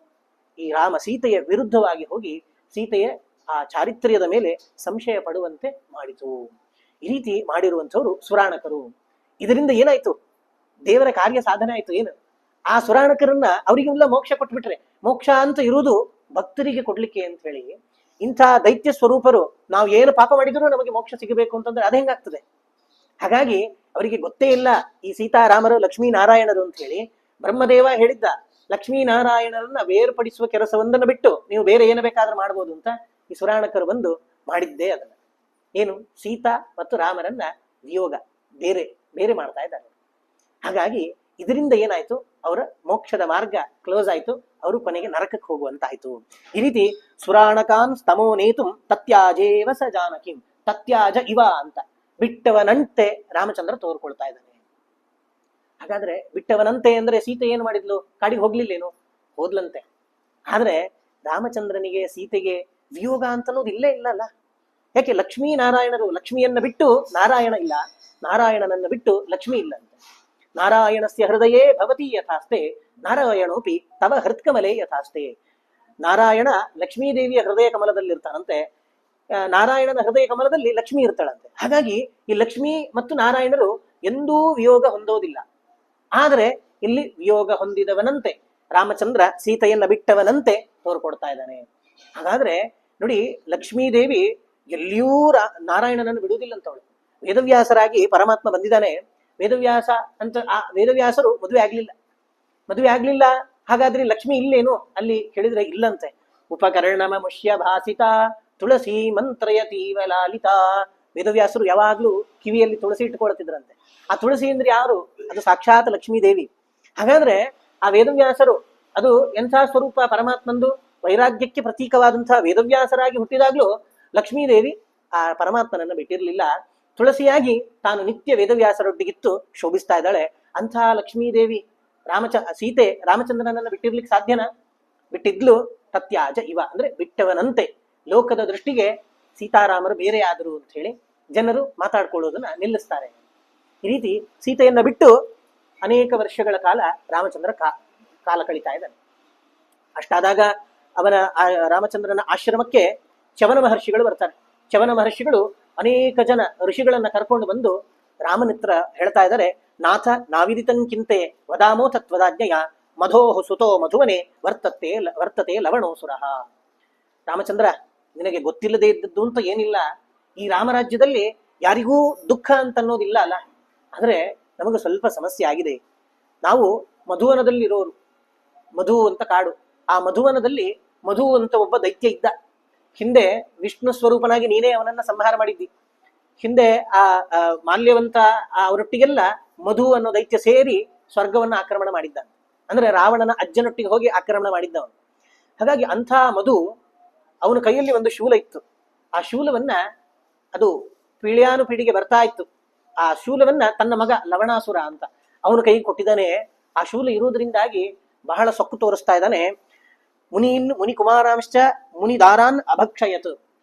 ಈ ರಾಮ ಸೀತೆಯ ವಿರುದ್ಧವಾಗಿ ಹೋಗಿ ಸೀತೆಯ ಆ ಚಾರಿತ್ರ್ಯದ ಮೇಲೆ ಸಂಶಯ ಪಡುವಂತೆ ಮಾಡಿತು. ಈ ರೀತಿ ಮಾಡಿರುವಂಥವ್ರು ಸುರಾಣಕರು. ಇದರಿಂದ ಏನಾಯ್ತು, ದೇವರ ಕಾರ್ಯ ಸಾಧನೆ ಆಯ್ತು. ಏನು, ಆ ಸುರಾಣಕರನ್ನ ಅವರಿಗೆಲ್ಲ ಮೋಕ್ಷ ಕೊಟ್ಬಿಟ್ರೆ, ಮೋಕ್ಷ ಅಂತ ಇರುವುದು ಭಕ್ತರಿಗೆ ಕೊಡ್ಲಿಕ್ಕೆ ಅಂತ ಹೇಳಿ ಇಂಥ ದೈತ್ಯ ಸ್ವರೂಪರು ನಾವು ಏನು ಪಾಪ ಮಾಡಿದ್ರು ನಮಗೆ ಮೋಕ್ಷ ಸಿಗಬೇಕು ಅಂತಂದ್ರೆ ಅದು ಹೆಂಗಾಗ್ತದೆ? ಹಾಗಾಗಿ ಅವರಿಗೆ ಗೊತ್ತೇ ಇಲ್ಲ ಈ ಸೀತಾರಾಮರು ಲಕ್ಷ್ಮೀ ನಾರಾಯಣರು ಅಂತ ಹೇಳಿ. ಬ್ರಹ್ಮದೇವ ಹೇಳಿದ್ದ, ಲಕ್ಷ್ಮೀನಾರಾಯಣರನ್ನ ಬೇರ್ಪಡಿಸುವ ಕೆಲಸವೊಂದನ್ನು ಬಿಟ್ಟು ನೀವು ಬೇರೆ ಏನು ಬೇಕಾದ್ರೂ ಮಾಡ್ಬೋದು ಅಂತ ಈ ಸುರಾಣಕರು ಬಂದು ಮಾಡಿದ್ದೇ ಅದನ್ನ. ಏನು, ಸೀತಾ ಮತ್ತು ರಾಮರನ್ನ ವಿಯೋಗ ಬೇರೆ ಬೇರೆ ಮಾಡ್ತಾ ಇದ್ದಾರೆ. ಹಾಗಾಗಿ ಇದರಿಂದ ಏನಾಯ್ತು, ಅವರ ಮೋಕ್ಷದ ಮಾರ್ಗ ಕ್ಲೋಸ್ ಆಯ್ತು, ಅವರು ಕೊನೆಗೆ ನರಕಕ್ಕೆ ಹೋಗುವಂತಾಯ್ತು. ಈ ರೀತಿ ಸುರಾಣಕಾನ್ ಸ್ತಮೋ ನೇತುಂ ತತ್ಯಾಜೇವ ಸ ಜಾನಕಿಂ, ತತ್ಯಾಜ ಇವ ಅಂತ ಬಿಟ್ಟವನಂತೆ ರಾಮಚಂದ್ರ ತೋರ್ಕೊಳ್ತಾ ಇದ್ದಾನೆ. ಹಾಗಾದ್ರೆ ಬಿಟ್ಟವನಂತೆ ಅಂದ್ರೆ ಸೀತೆ ಏನ್ ಮಾಡಿದ್ಲು, ಕಾಡಿಗೆ ಹೋಗ್ಲಿಲ್ಲೇನು, ಹೋದ್ಲಂತೆ. ಆದ್ರೆ ರಾಮಚಂದ್ರನಿಗೆ ಸೀತೆಗೆ ವಿಯೋಗ ಅಂತ ಅನ್ನೋದು ಇಲ್ಲೇ ಇಲ್ಲಲ್ಲ. ಯಾಕೆ, ಲಕ್ಷ್ಮೀ ನಾರಾಯಣರು, ಲಕ್ಷ್ಮಿಯನ್ನ ಬಿಟ್ಟು ನಾರಾಯಣ ಇಲ್ಲ, ನಾರಾಯಣನನ್ನ ಬಿಟ್ಟು ಲಕ್ಷ್ಮಿ ಇಲ್ಲ ಅಂತ. ನಾರಾಯಣಸ್ಯ ಹೃದಯೇ ಭವತಿ ಯಥಾಸ್ತೆ ನಾರಾಯಣೋಪಿ ತವ ಹೃತ್ಕಮಲೆ ಯಥಾಸ್ತೆ. ನಾರಾಯಣ ಲಕ್ಷ್ಮೀದೇವಿಯ ಹೃದಯ ಕಮಲದಲ್ಲಿರ್ತಾನಂತೆ, ನಾರಾಯಣನ ಹೃದಯ ಕಮಲದಲ್ಲಿ ಲಕ್ಷ್ಮಿ ಇರ್ತಾಳಂತೆ. ಹಾಗಾಗಿ ಈ ಲಕ್ಷ್ಮಿ ಮತ್ತು ನಾರಾಯಣರು ಎಂದೂ ವಿಯೋಗ ಹೊಂದೋದಿಲ್ಲ. ಆದರೆ ಇಲ್ಲಿ ವಿಯೋಗ ಹೊಂದಿದವನಂತೆ ರಾಮಚಂದ್ರ ಸೀತೆಯನ್ನ ಬಿಟ್ಟವನಂತೆ ತೋರ್ಕೊಡ್ತಾ ಇದ್ದಾನೆ. ಹಾಗಾದ್ರೆ ನೋಡಿ, ಲಕ್ಷ್ಮೀದೇವಿ ಎಲ್ಲಿಯೂ ನಾರಾಯಣನನ್ನು ಬಿಡುವುದಿಲ್ಲ ಅಂತವಳು. ವೇದವ್ಯಾಸರಾಗಿ ಪರಮಾತ್ಮ ಬಂದಿದ್ದಾನೆ. ವೇದವ್ಯಾಸರು ಮದುವೆ ಆಗ್ಲಿಲ್ಲ. ಹಾಗಾದ್ರೆ ಲಕ್ಷ್ಮಿ ಇಲ್ಲೇನು ಅಲ್ಲಿ ಕೇಳಿದ್ರೆ ಇಲ್ಲಂತೆ. ಉಪಕರಣಮ ಮುಷ್ಯ ಭಾಸಿತ ತುಳಸಿ ಮಂತ್ರಯತೀವ ಲಾಲಿತಾ. ವೇದವ್ಯಾಸರು ಯಾವಾಗ್ಲೂ ಕಿವಿಯಲ್ಲಿ ತುಳಸಿ ಇಟ್ಕೊಳ್ತಿದ್ರಂತೆ. ಆ ತುಳಸಿ ಅಂದ್ರೆ ಯಾರು, ಅದು ಸಾಕ್ಷಾತ್ ಲಕ್ಷ್ಮೀದೇವಿ. ಹಾಗಾದ್ರೆ ಆ ವೇದವ್ಯಾಸರು ಅದು ಎಂಥ ಸ್ವರೂಪ ಪರಮಾತ್ಮಂದು, ವೈರಾಗ್ಯಕ್ಕೆ ಪ್ರತೀಕವಾದಂತಹ ವೇದವ್ಯಾಸರಾಗಿ ಹುಟ್ಟಿದಾಗ್ಲೂ ಲಕ್ಷ್ಮೀದೇವಿ ಆ ಪರಮಾತ್ಮನನ್ನ ಬಿಟ್ಟಿರ್ಲಿಲ್ಲ. ತುಳಸಿಯಾಗಿ ತಾನು ನಿತ್ಯ ವೇದವ್ಯಾಸರೊಟ್ಟಿಗಿತ್ತು ಶೋಭಿಸ್ತಾ ಇದ್ದಾಳೆ. ಅಂಥ ಲಕ್ಷ್ಮೀದೇವಿ ಸೀತೆ ರಾಮಚಂದ್ರನನ್ನ ಬಿಟ್ಟಿರ್ಲಿಕ್ಕೆ ಸಾಧ್ಯನಾ? ಬಿಟ್ಟಿದ್ಲು. ತತ್ಯಾಜ ಇವ ಅಂದ್ರೆ ಬಿಟ್ಟವನಂತೆ. ಲೋಕದ ದೃಷ್ಟಿಗೆ ಸೀತಾರಾಮರು ಬೇರೆ ಆದರು ಅಂತ ಹೇಳಿ ಜನರು ಮಾತಾಡ್ಕೊಳ್ಳೋದನ್ನ ನಿಲ್ಲಿಸ್ತಾರೆ. ಈ ರೀತಿ ಸೀತೆಯನ್ನ ಬಿಟ್ಟು ಅನೇಕ ವರ್ಷಗಳ ಕಾಲ ರಾಮಚಂದ್ರ ಕಾಲ ಕಳೀತಾ ಇದ್ದಾನೆ. ಅಷ್ಟಾದಾಗ ಅವನ ರಾಮಚಂದ್ರನ ಆಶ್ರಮಕ್ಕೆ ಚವನ ಮಹರ್ಷಿಗಳು ಬರ್ತಾರೆ. ಚವನ ಮಹರ್ಷಿಗಳು ಅನೇಕ ಜನ ಋಷಿಗಳನ್ನ ಕರ್ಕೊಂಡು ಬಂದು ರಾಮನಿತ್ರ ಹೇಳ್ತಾ ಇದ್ದಾರೆ, ನಾಥ ನಾವಿದಿತಂಕಿಂತೆ ವದಾಮೋ ತತ್ವದಾಜ್ಞೆಯ ಮಧೋಹು ಸುತೋ ಮಧುವನೆ ವರ್ತತೆ ಲವಣೋಸುರಃ. ರಾಮಚಂದ್ರ, ನಿನಗೆ ಗೊತ್ತಿಲ್ಲದೆ ಇದ್ದದ್ದು ಅಂತ ಏನಿಲ್ಲ. ಈ ರಾಮರಾಜ್ಯದಲ್ಲಿ ಯಾರಿಗೂ ದುಃಖ ಅಂತ ಅನ್ನೋದಿಲ್ಲ ಅಲ್ಲ. ಆದ್ರೆ ನಮಗೆ ಸ್ವಲ್ಪ ಸಮಸ್ಯೆ ಆಗಿದೆ. ನಾವು ಮಧುವನದಲ್ಲಿರೋರು, ಮಧು ಅಂತ ಕಾಡು. ಆ ಮಧುವನದಲ್ಲಿ ಮಧು ಅಂತ ಒಬ್ಬ ದೈತ್ಯ ಇದ್ದ. ಹಿಂದೆ ವಿಷ್ಣು ಸ್ವರೂಪನಾಗಿ ನೀನೇ ಅವನನ್ನ ಸಂಹಾರ ಮಾಡಿದ್ದಿ. ಹಿಂದೆ ಆ ಮಾಲ್ಯವಂತ ಅವರೊಟ್ಟಿಗೆಲ್ಲ ಮಧು ಅನ್ನೋ ದೈತ್ಯ ಸೇರಿ ಸ್ವರ್ಗವನ್ನ ಆಕ್ರಮಣ ಮಾಡಿದ್ದ. ಅಂದ್ರೆ ರಾವಣನ ಅಜ್ಜನೊಟ್ಟಿಗೆ ಹೋಗಿ ಆಕ್ರಮಣ ಮಾಡಿದ್ದವನು. ಹಾಗಾಗಿ ಅಂಥ ಮಧು, ಅವನ ಕೈಯಲ್ಲಿ ಒಂದು ಶೂಲ ಇತ್ತು. ಆ ಶೂಲವನ್ನ ಅದು ಪೀಳಿಗೆ ಬರ್ತಾ ಇತ್ತು. ಆ ಶೂಲವನ್ನ ತನ್ನ ಮಗ ಲವಣಾಸುರ ಅಂತ ಅವನ ಕೈಗೆ ಕೊಟ್ಟಿದ್ದಾನೆ. ಆ ಶೂಲ ಇರುವುದರಿಂದಾಗಿ ಬಹಳ ಸೊಕ್ಕು ತೋರಿಸ್ತಾ ಇದ್ದಾನೆ. ಮುನಿ ಕುಮಾರಾಂಶ್ಚ ಮುನಿದಾರಾನ್ ಅಭಕ್ಷಯತ್.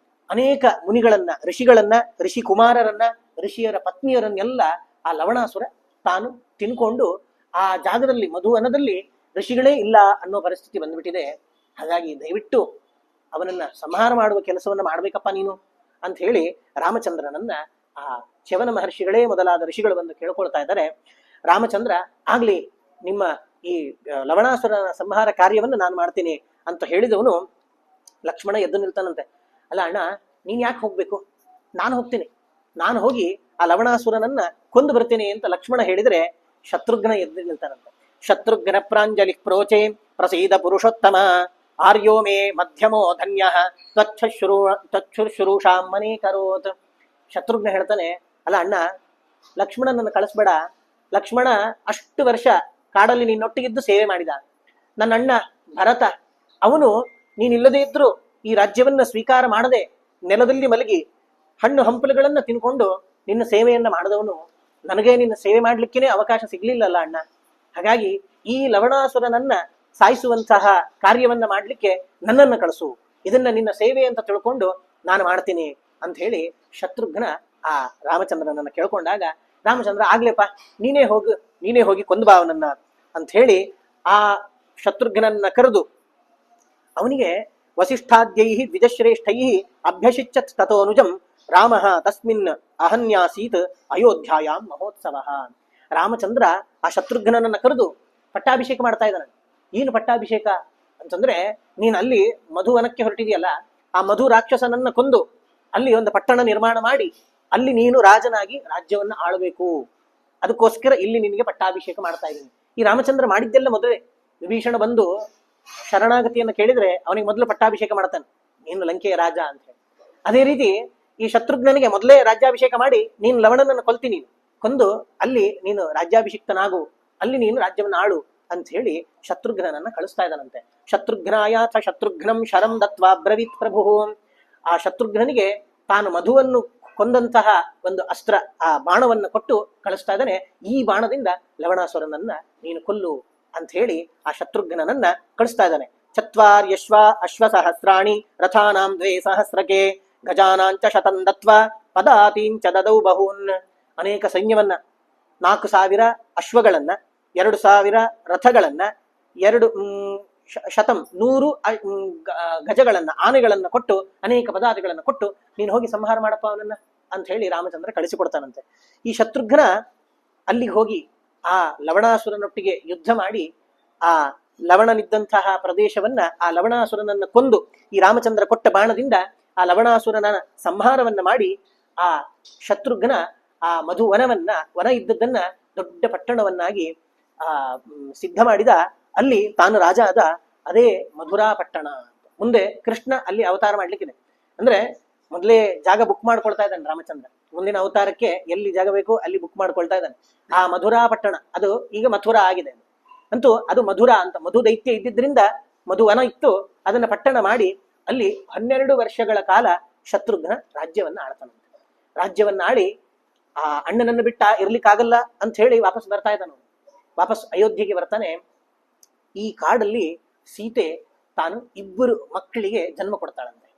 ಅನೇಕ ಮುನಿಗಳನ್ನ, ಋಷಿ ಕುಮಾರರನ್ನ, ಋಷಿಯರ ಪತ್ನಿಯರನ್ನೆಲ್ಲ ಆ ಲವಣಾಸುರ ತಾನು ತಿನ್ಕೊಂಡು ಆ ಜಾಗದಲ್ಲಿ ಮಧುವನದಲ್ಲಿ ಋಷಿಗಳೇ ಇಲ್ಲ ಅನ್ನೋ ಪರಿಸ್ಥಿತಿ ಬಂದ್ಬಿಟ್ಟಿದೆ. ಹಾಗಾಗಿ ದಯವಿಟ್ಟು ಅವನನ್ನ ಸಂಹಾರ ಮಾಡುವ ಕೆಲಸವನ್ನ ಮಾಡ್ಬೇಕಪ್ಪ ನೀನು ಅಂತ ಹೇಳಿ ರಾಮಚಂದ್ರನನ್ನ ಆ ಚ್ಯವನ ಮಹರ್ಷಿಗಳೇ ಮೊದಲಾದ ಋಷಿಗಳು ಬಂದು ಕೇಳ್ಕೊಳ್ತಾ ಇದ್ದಾರೆ, ರಾಮಚಂದ್ರ ಆಗ್ಲಿ ನಿಮ್ಮ ಈ ಲವಣಾಸುರನ ಸಂಹಾರ ಕಾರ್ಯವನ್ನು ನಾನು ಮಾಡ್ತೀನಿ ಅಂತ ಹೇಳಿದವನು ಲಕ್ಷ್ಮಣ ಎದ್ದು ನಿಲ್ತಾನಂತೆ. ಅಲ್ಲ ಅಣ್ಣ, ನೀನ್ ಯಾಕೆ ಹೋಗ್ಬೇಕು, ನಾನು ಹೋಗ್ತೀನಿ, ನಾನು ಹೋಗಿ ಆ ಲವಣಾಸುರನನ್ನ ಕೊಂದು ಬರ್ತೀನಿ ಅಂತ ಲಕ್ಷ್ಮಣ ಹೇಳಿದ್ರೆ ಶತ್ರುಘ್ನ ಎದ್ದು ನಿಲ್ತಾನಂತೆ. ಶತ್ರುಘ್ನ ಪ್ರಾಂಜಲಿ ಪ್ರೋಚೆ ಪ್ರಸೀದ ಪುರುಷೋತ್ತಮ ಆರ್ಯೋ ಮೇ ಮಧ್ಯಮೋ ಧನ್ಯ ತಚ್ಛುಶ್ರೂಷಾಂ ಮನೇ ಕರೋತ್. ಶತ್ರುಘ್ನ ಹೇಳ್ತಾನೆ, ಅಲ್ಲ ಅಣ್ಣ, ಲಕ್ಷ್ಮಣನನ್ನು ಕಳಿಸ್ಬೇಡ. ಲಕ್ಷ್ಮಣ ಅಷ್ಟು ವರ್ಷ ಕಾಡಲ್ಲಿ ನಿನ್ನೊಟ್ಟಿಗಿದ್ದು ಸೇವೆ ಮಾಡಿದ. ನನ್ನ ಅಣ್ಣ ಭರತ, ಅವನು ನೀನಿಲ್ಲದೇ ಇದ್ರು ಈ ರಾಜ್ಯವನ್ನ ಸ್ವೀಕಾರ ಮಾಡದೆ ನೆಲದಲ್ಲಿ ಮಲಗಿ ಹಣ್ಣು ಹಂಪಲುಗಳನ್ನ ತಿನ್ಕೊಂಡು ನಿನ್ನ ಸೇವೆಯನ್ನ ಮಾಡಿದವನು. ನನಗೆ ನಿನ್ನ ಸೇವೆ ಮಾಡ್ಲಿಕ್ಕೇನೆ ಅವಕಾಶ ಸಿಗ್ಲಿಲ್ಲಲ್ಲ ಅಣ್ಣ. ಹಾಗಾಗಿ ಈ ಲವಣಾಸುರನನ್ನ ಸಾಯಿಸುವಂತಹ ಕಾರ್ಯವನ್ನ ಮಾಡ್ಲಿಕ್ಕೆ ನನ್ನನ್ನು ಕಳಿಸು, ಇದನ್ನ ನಿನ್ನ ಸೇವೆ ಅಂತ ತಿಳ್ಕೊಂಡು ನಾನು ಮಾಡ್ತೀನಿ ಅಂತ ಹೇಳಿ ಶತ್ರುಘ್ನ ಆ ರಾಮಚಂದ್ರನನ್ನ ಕೇಳ್ಕೊಂಡಾಗ ರಾಮಚಂದ್ರ ಆಗ್ಲೇಪ್ಪ, ನೀನೇ ಹೋಗಿ ಕೊಂದ್ಬಾ ಅವನನ್ನ ಅಂತ ಹೇಳಿ ಆ ಶತ್ರುಘ್ನನ್ನ ಕರೆದು ಅವನಿಗೆ ವಸಿಷ್ಠಾದ್ಯೈ ದ್ವಿಜಶ್ರೇಷ್ಠೈ ಅಭ್ಯಸಿಚ್ಚತ್ ತಥೋನುಜಂ ರಾಮ ತಸ್ಮಿನ್ ಅಹನ್ಯಾಸೀತ್ ಅಯೋಧ್ಯಾಯಾಂ ಮಹೋತ್ಸವ. ರಾಮಚಂದ್ರ ಆ ಶತ್ರುಘ್ನನನ್ನ ಕರೆದು ಪಟ್ಟಾಭಿಷೇಕ ಮಾಡ್ತಾ ಇದ್ದಾನೆ. ಏನು ಪಟ್ಟಾಭಿಷೇಕ ಅಂತಂದ್ರೆ, ನೀನ್ ಅಲ್ಲಿ ಮಧುವನಕ್ಕೆ ಹೊರಟಿದೆಯಲ್ಲ, ಆ ಮಧು ರಾಕ್ಷಸನನ್ನ ಕೊಂದು ಅಲ್ಲಿ ಒಂದು ಪಟ್ಟಣ ನಿರ್ಮಾಣ ಮಾಡಿ ಅಲ್ಲಿ ನೀನು ರಾಜನಾಗಿ ರಾಜ್ಯವನ್ನ ಆಳಬೇಕು, ಅದಕ್ಕೋಸ್ಕರ ಇಲ್ಲಿ ನಿನಗೆ ಪಟ್ಟಾಭಿಷೇಕ ಮಾಡ್ತಾ ಇದ್ದೀನಿ. ಈ ರಾಮಚಂದ್ರ ಮಾಡಿದ್ದೆಲ್ಲ ಮೊದಲೇ. ವಿಭೀಷಣ ಬಂದು ಶರಣಾಗತಿಯನ್ನು ಕೇಳಿದ್ರೆ ಅವನಿಗೆ ಮೊದಲು ಪಟ್ಟಾಭಿಷೇಕ ಮಾಡ್ತಾನೆ, ನೀನು ಲಂಕೆಯ ರಾಜ ಅಂತ ಹೇಳಿ. ಅದೇ ರೀತಿ ಈ ಶತ್ರುಘ್ನನಿಗೆ ಮೊದಲೇ ರಾಜ್ಯಾಭಿಷೇಕ ಮಾಡಿ, ನೀನು ಲವಣನನ್ನು ಕೊಲ್ತೀನಿ, ಕೊಂದು ಅಲ್ಲಿ ನೀನು ರಾಜ್ಯಾಭಿಷಿಕ್ತನಾಗು, ಅಲ್ಲಿ ನೀನು ರಾಜ್ಯವನ್ನು ಆಳು ಅಂತ ಹೇಳಿ ಶತ್ರುಘ್ನನನ್ನ ಕಳಿಸ್ತಾ ಇದ್ದಾನಂತೆ. ಶತ್ರುಘ್ನಾಯಾಥ ಶತ್ರುಘ್ನಂ ಶರಂ ದತ್ವಾ ಬ್ರವೀತ್ ಪ್ರಭು. ಆ ಶತ್ರುಘ್ನನಿಗೆ ತಾನು ಮಧುವನ್ನು ಕೊಂದಂತಹ ಒಂದು ಅಸ್ತ್ರ, ಆ ಬಾಣವನ್ನ ಕೊಟ್ಟು ಕಳಿಸ್ತಾ ಇದ್ದಾನೆ. ಈ ಬಾಣದಿಂದ ಲವಣಾಸುರನನ್ನ ನೀನು ಕೊಲ್ಲು ಅಂತ ಹೇಳಿ ಆ ಶತ್ರುಘ್ನನನ್ನ ಕಳಿಸ್ತಾ ಇದ್ದಾನೆ. ಚತ್ವಾರ್ಯಶ್ವ ಅಶ್ವಸಹಸ್ರಾಣಿ ರಥಾನಾಂ ದ್ವೇ ಸಹಸ್ರಕೆ ಗಜಾನಾಂಚ ಶತಂ ದತ್ವ ಪದಾತೀಂಚ ದದೌ ಬಹೂನ್. ಅನೇಕ ಸೈನ್ಯವನ್ನ, 4,000 ಅಶ್ವಗಳನ್ನ, 2,000 ರಥಗಳನ್ನ, 100 ಗಜಗಳನ್ನ, ಆನೆಗಳನ್ನ ಕೊಟ್ಟು, ಅನೇಕ ಪದಾರ್ಥಗಳನ್ನ ಕೊಟ್ಟು ನೀನು ಹೋಗಿ ಸಂಹಾರ ಮಾಡಪ್ಪ ಅವನನ್ನ ಅಂತ ಹೇಳಿ ರಾಮಚಂದ್ರ ಕಳಿಸಿಕೊಡ್ತಾನಂತೆ. ಈ ಶತ್ರುಘ್ನ ಅಲ್ಲಿಗೆ ಹೋಗಿ ಆ ಲವಣಾಸುರನೊಟ್ಟಿಗೆ ಯುದ್ಧ ಮಾಡಿ ಆ ಲವಣನಿದ್ದಂತಹ ಪ್ರದೇಶವನ್ನ, ಆ ಲವಣಾಸುರನನ್ನ ಕೊಂದು ಈ ರಾಮಚಂದ್ರ ಕೊಟ್ಟ ಬಾಣದಿಂದ ಆ ಲವಣಾಸುರನ ಸಂಹಾರವನ್ನ ಮಾಡಿ ಆ ಶತ್ರುಘ್ನ ಆ ವನ ಇದ್ದದ್ದನ್ನ ದೊಡ್ಡ ಪಟ್ಟಣವನ್ನಾಗಿ ಸಿದ್ಧ ಮಾಡಿದ. ಅಲ್ಲಿ ತಾನು ರಾಜ ಆದ. ಅದೇ ಮಧುರಾ ಪಟ್ಟಣ. ಮುಂದೆ ಕೃಷ್ಣ ಅಲ್ಲಿ ಅವತಾರ ಮಾಡ್ಲಿಕ್ಕಿದೆ. ಅಂದ್ರೆ ಮೊದಲೇ ಜಾಗ ಬುಕ್ ಮಾಡ್ಕೊಳ್ತಾ ಇದ್ದಾನೆ ರಾಮಚಂದ್ರ. ಮುಂದಿನ ಅವತಾರಕ್ಕೆ ಎಲ್ಲಿ ಜಾಗ ಬೇಕೋ ಅಲ್ಲಿ ಬುಕ್ ಮಾಡ್ಕೊಳ್ತಾ ಇದ್ದಾನೆ. ಆ ಮಧುರಾ ಪಟ್ಟಣ ಅದು ಈಗ ಮಥುರಾ ಆಗಿದೆ. ಅಂತೂ ಅದು ಮಧುರಾ ಅಂತ, ಮಧು ದೈತ್ಯ ಇದ್ದಿದ್ರಿಂದ ಮಧುವನ ಇತ್ತು, ಅದನ್ನ ಪಟ್ಟಣ ಮಾಡಿ ಅಲ್ಲಿ 12 ವರ್ಷಗಳ ಕಾಲ ಶತ್ರುಘ್ನ ರಾಜ್ಯವನ್ನ ಆಳ್ತಾನಂತೆ. ರಾಜ್ಯವನ್ನ ಆಳಿ ಆ ಅಣ್ಣನನ್ನು ಬಿಟ್ಟ ಇರ್ಲಿಕ್ಕಾಗಲ್ಲ ಅಂತ ಹೇಳಿ ವಾಪಸ್ ಬರ್ತಾ ಇದ್ದಾನ. ವಾಪಸ್ ಅಯೋಧ್ಯೆಗೆ ಬರ್ತಾನೆ. ಈ ಕಾಡಲ್ಲಿ ಸೀತೆ ತಾನು 2 ಮಕ್ಕಳಿಗೆ ಜನ್ಮ ಕೊಡ್ತಾಳಂತೆ.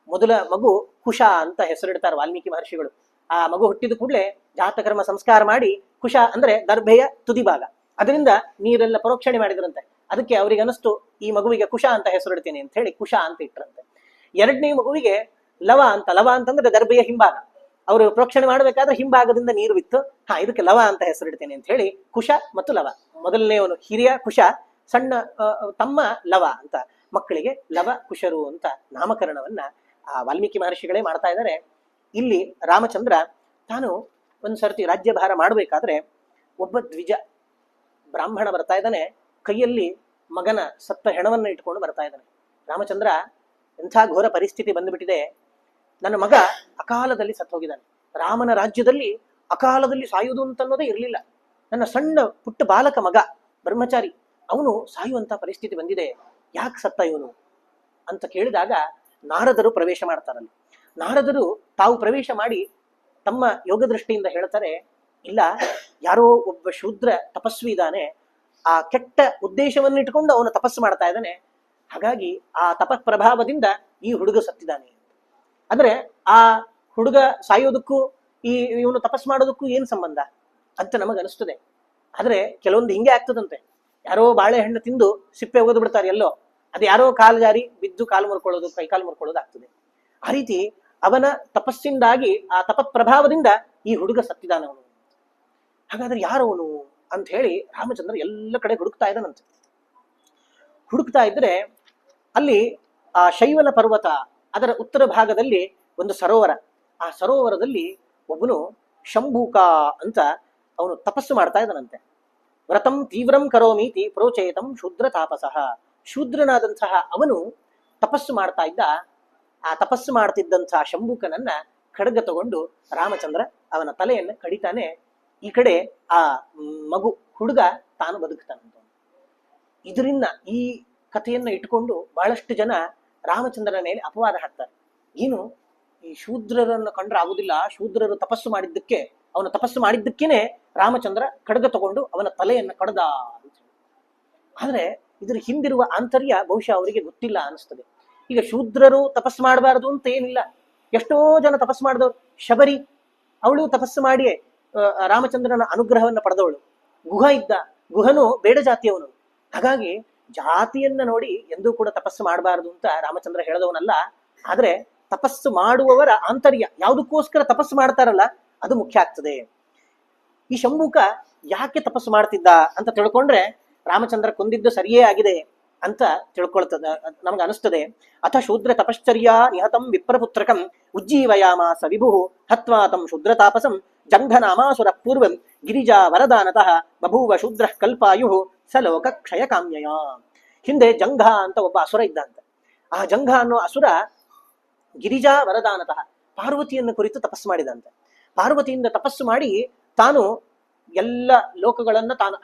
ಮೊದಲ ಮಗು ಕುಶ ಅಂತ ಹೆಸರಿಡ್ತಾರೆ ವಾಲ್ಮೀಕಿ ಮಹರ್ಷಿಗಳು. ಆ ಮಗು ಹುಟ್ಟಿದ ಕೂಡಲೇ ಜಾತಕರ್ಮ ಸಂಸ್ಕಾರ ಮಾಡಿ, ಕುಶ ಅಂದ್ರೆ ದರ್ಭೆಯ ತುದಿ ಭಾಗ, ಅದರಿಂದ ನೀರೆಲ್ಲ ಪರೋಕ್ಷಣೆ ಮಾಡಿದ್ರಂತೆ. ಅದಕ್ಕೆ ಅವರಿಗೆ ಅನಿಸ್ತು ಈ ಮಗುವಿಗೆ ಕುಶ ಅಂತ ಹೆಸರಿಡ್ತೀನಿ ಅಂತ ಹೇಳಿ ಕುಶ ಅಂತ ಇಟ್ಟರಂತೆ. 2ನೇ ಮಗುವಿಗೆ ಲವ ಅಂತಂದ್ರೆ ದರ್ಭೆಯ ಹಿಂಭಾಗ, ಅವರು ಪ್ರೋಕ್ಷಣೆ ಮಾಡಬೇಕಾದ್ರೆ ಹಿಂಭಾಗದಿಂದ ನೀರು ಬಿತ್ತು, ಇದಕ್ಕೆ ಲವ ಅಂತ ಹೆಸರಿಡ್ತೇನೆ ಅಂತ ಹೇಳಿ ಕುಶ ಮತ್ತು ಲವ. ಮೊದಲನೇವನು ಹಿರಿಯ ಕುಶ, ಸಣ್ಣ ತಮ್ಮ ಲವ ಅಂತ ಮಕ್ಕಳಿಗೆ ಲವ ಕುಶರು ಅಂತ ನಾಮಕರಣವನ್ನ ಆ ವಾಲ್ಮೀಕಿ ಮಹರ್ಷಿಗಳೇ ಮಾಡ್ತಾ ಇದ್ದಾರೆ. ಇಲ್ಲಿ ರಾಮಚಂದ್ರ ತಾನು ಒಂದ್ಸರ್ತಿ ರಾಜ್ಯಭಾರ ಮಾಡಬೇಕಾದ್ರೆ ಒಬ್ಬ ದ್ವಿಜ ಬ್ರಾಹ್ಮಣ ಬರ್ತಾ ಇದ್ದಾನೆ. ಕೈಯಲ್ಲಿ ಮಗನ ಸತ್ತ ಹೆಣವನ್ನ ಇಟ್ಕೊಂಡು ಬರ್ತಾ ಇದ್ದಾನೆ. ರಾಮಚಂದ್ರ, ಎಂಥ ಘೋರ ಪರಿಸ್ಥಿತಿ ಬಂದುಬಿಟ್ಟಿದೆ, ನನ್ನ ಮಗ ಅಕಾಲದಲ್ಲಿ ಸತ್ತು ಹೋಗಿದ್ದಾನೆ. ರಾಮನ ರಾಜ್ಯದಲ್ಲಿ ಅಕಾಲದಲ್ಲಿ ಸಾಯುವುದು ಅಂತನ್ನೋದೇ ಇರಲಿಲ್ಲ. ನನ್ನ ಸಣ್ಣ ಪುಟ್ಟ ಬಾಲಕ ಮಗ ಬ್ರಹ್ಮಚಾರಿ, ಅವನು ಸಾಯುವಂತ ಪರಿಸ್ಥಿತಿ ಬಂದಿದೆ, ಯಾಕೆ ಸತ್ತ ಇವನು ಅಂತ ಕೇಳಿದಾಗ ನಾರದರು ಪ್ರವೇಶ ಮಾಡ್ತಾರಲ್ಲಿ. ನಾರದರು ತಾವು ಪ್ರವೇಶ ಮಾಡಿ ತಮ್ಮ ಯೋಗ ದೃಷ್ಟಿಯಿಂದ ಹೇಳ್ತಾರೆ, ಇಲ್ಲ, ಯಾರೋ ಒಬ್ಬ ಶೂದ್ರ ತಪಸ್ವಿ ಇದ್ದಾನೆ, ಆ ಕೆಟ್ಟ ಉದ್ದೇಶವನ್ನು ಇಟ್ಕೊಂಡು ಅವನು ತಪಸ್ಸು ಮಾಡ್ತಾ ಇದ್ದಾನೆ, ಹಾಗಾಗಿ ಆ ತಪಸ್ ಪ್ರಭಾವದಿಂದ ಈ ಹುಡುಗ ಸತ್ತಿದ್ದಾನೆ. ಅಂದ್ರೆ ಆ ಹುಡುಗ ಸಾಯೋದಕ್ಕೂ ಇವನು ತಪಸ್ ಮಾಡೋದಕ್ಕೂ ಏನ್ ಸಂಬಂಧ ಅಂತ ನಮಗನಿಸ್ತದೆ. ಆದ್ರೆ ಕೆಲವೊಂದು ಹಿಂಗೆ ಆಗ್ತದಂತೆ, ಯಾರೋ ಬಾಳೆಹಣ್ಣು ತಿಂದು ಸಿಪ್ಪೆ ಒಗೆದು ಬಿಡ್ತಾರೆ ಎಲ್ಲೋ, ಅದು ಯಾರೋ ಕಾಲು ಜಾರಿ ಬಿದ್ದು ಕಾಲು ಮುರ್ಕೊಳ್ಳೋದು, ಕೈ ಕಾಲು ಮುರ್ಕೊಳ್ಳೋದು ಆಗ್ತದೆ. ಆ ರೀತಿ ಅವನ ತಪಸ್ಸಿಂದಾಗಿ ಆ ತಪಪ್ರಭಾವದಿಂದ ಈ ಹುಡುಗ ಸತ್ತಿದಾನವನು. ಹಾಗಾದ್ರೆ ಯಾರವನು ಅಂತ ಹೇಳಿ ರಾಮಚಂದ್ರ ಎಲ್ಲ ಕಡೆ ಹುಡುಕ್ತಾ ಇದ್ದಾನಂತೆ. ಹುಡುಕ್ತಾ ಇದ್ರೆ ಅಲ್ಲಿ ಆ ಶೈವನ ಪರ್ವತ ಅದರ ಉತ್ತರ ಭಾಗದಲ್ಲಿ ಒಂದು ಸರೋವರ, ಆ ಸರೋವರದಲ್ಲಿ ಒಬ್ಬನು ಶಂಭೂಕ ಅಂತ ಅವನು ತಪಸ್ಸು ಮಾಡ್ತಾ ಇದ್ದಾನಂತೆ. ವ್ರತಂ ತೀವ್ರಂ ಕರೋಮೀತಿ ಪ್ರೋಚೇತಂ ಶೂದ್ರ ತಾಪಸಃ. ಶೂದ್ರನಾದಂತಹ ಅವನು ತಪಸ್ಸು ಮಾಡ್ತಾ ಇದ್ದ. ಆ ತಪಸ್ಸು ಮಾಡ್ತಿದ್ದಂತಹ ಶಂಭೂಕನನ್ನ ಖಡ್ಗ ತಗೊಂಡು ರಾಮಚಂದ್ರ ಅವನ ತಲೆಯನ್ನು ಕಡಿತಾನೆ. ಈ ಕಡೆ ಆ ಮಗು ಹುಡುಗ ತಾನು ಬದುಕ್ತಾನಂತ. ಇದರಿಂದ ಈ ಕಥೆಯನ್ನ ಇಟ್ಕೊಂಡು ಬಹಳಷ್ಟು ಜನ ರಾಮಚಂದ್ರನ ಮೇಲೆ ಅಪವಾದ ಹಾಕ್ತಾರೆ. ಏನು ಈ ಶೂದ್ರರನ್ನು ಕಂಡ್ರೆ ಆಗುದಿಲ್ಲ, ಶೂದ್ರರು ತಪಸ್ಸು ಮಾಡಿದ್ದಕ್ಕೆ, ಅವನು ತಪಸ್ಸು ಮಾಡಿದ್ದಕ್ಕೇನೆ ರಾಮಚಂದ್ರ ಖಡ್ಗ ತಗೊಂಡು ಅವನ ತಲೆಯನ್ನು ಕಡ್ದ ಅಂತ. ಆದ್ರೆ ಇದರ ಹಿಂದಿರುವ ಆಂತರ್ಯ ಬಹುಶಃ ಅವರಿಗೆ ಗೊತ್ತಿಲ್ಲ ಅನಿಸ್ತದೆ. ಈಗ ಶೂದ್ರರು ತಪಸ್ಸು ಮಾಡಬಾರದು ಅಂತ ಏನಿಲ್ಲ. ಎಷ್ಟೋ ಜನ ತಪಸ್ಸು ಮಾಡಿದವರು. ಶಬರಿ ಅವಳು ತಪಸ್ಸು ಮಾಡಿಯೇ ರಾಮಚಂದ್ರನ ಅನುಗ್ರಹವನ್ನು ಪಡೆದವಳು. ಗುಹ ಇದ್ದ, ಗುಹನು ಬೇಡ ಜಾತಿಯವನು. ಹಾಗಾಗಿ ಜಾತಿಯನ್ನ ನೋಡಿ ಎಂದೂ ಕೂಡ ತಪಸ್ಸು ಮಾಡಬಾರದು ಅಂತ ರಾಮಚಂದ್ರ ಹೇಳದವನಲ್ಲ. ಆದ್ರೆ ತಪಸ್ಸು ಮಾಡುವವರ ಆಂತರ್ಯ, ಯಾವುದಕ್ಕೋಸ್ಕರ ತಪಸ್ಸು ಮಾಡ್ತಾರಲ್ಲ ಅದು ಮುಖ್ಯ ಆಗ್ತದೆ. ಈ ಶಂಭೂಕ ಯಾಕೆ ತಪಸ್ಸು ಮಾಡ್ತಿದ್ದ ಅಂತ ತಿಳ್ಕೊಂಡ್ರೆ ರಾಮಚಂದ್ರ ಕೊಂದಿದ್ದು ಸರಿಯೇ ಆಗಿದೆ ಅಂತ ತಿಳ್ಕೊಳ್ತದ ನಮ್ಗೆ ಅನಿಸ್ತದೆ. ಅಥ ಶೂದ್ರ ತಪಶ್ಚರ್ಯಾ ನಿಹತಂ ವಿಪ್ರಪುತ್ರಕಂ ಉಜ್ಜೀವಯಾಮಾಸ ವಿಭು ಹತ್ವಾತಂ ಶೂದ್ರ ತಾಪಸಂ ಜಂಘನಾಮಾಸುರ ಪೂರ್ವಂ ಗಿರಿಜಾ ವರದಾನತಃ ಬಭೂವ ಶೂದ್ರ ಕಲ್ಪಾಯು ಸಲೋಕ ಕ್ಷಯ ಕಾಮ್ಯಯ. ಹಿಂದೆ ಜಂಘ ಅಂತ ಒಬ್ಬ ಅಸುರ ಇದ್ದಂತ. ಆ ಜಂಘ ಅನ್ನೋ ಅಸುರ ಗಿರಿಜಾ ವರದಾನತಃ ಪಾರ್ವತಿಯನ್ನು ಕುರಿತು ತಪಸ್ಸು ಮಾಡಿದಂತೆ. ಪಾರ್ವತಿಯಿಂದ ತಪಸ್ಸು ಮಾಡಿ ತಾನು ಎಲ್ಲ ಲೋಕಗಳನ್ನ ತಾನು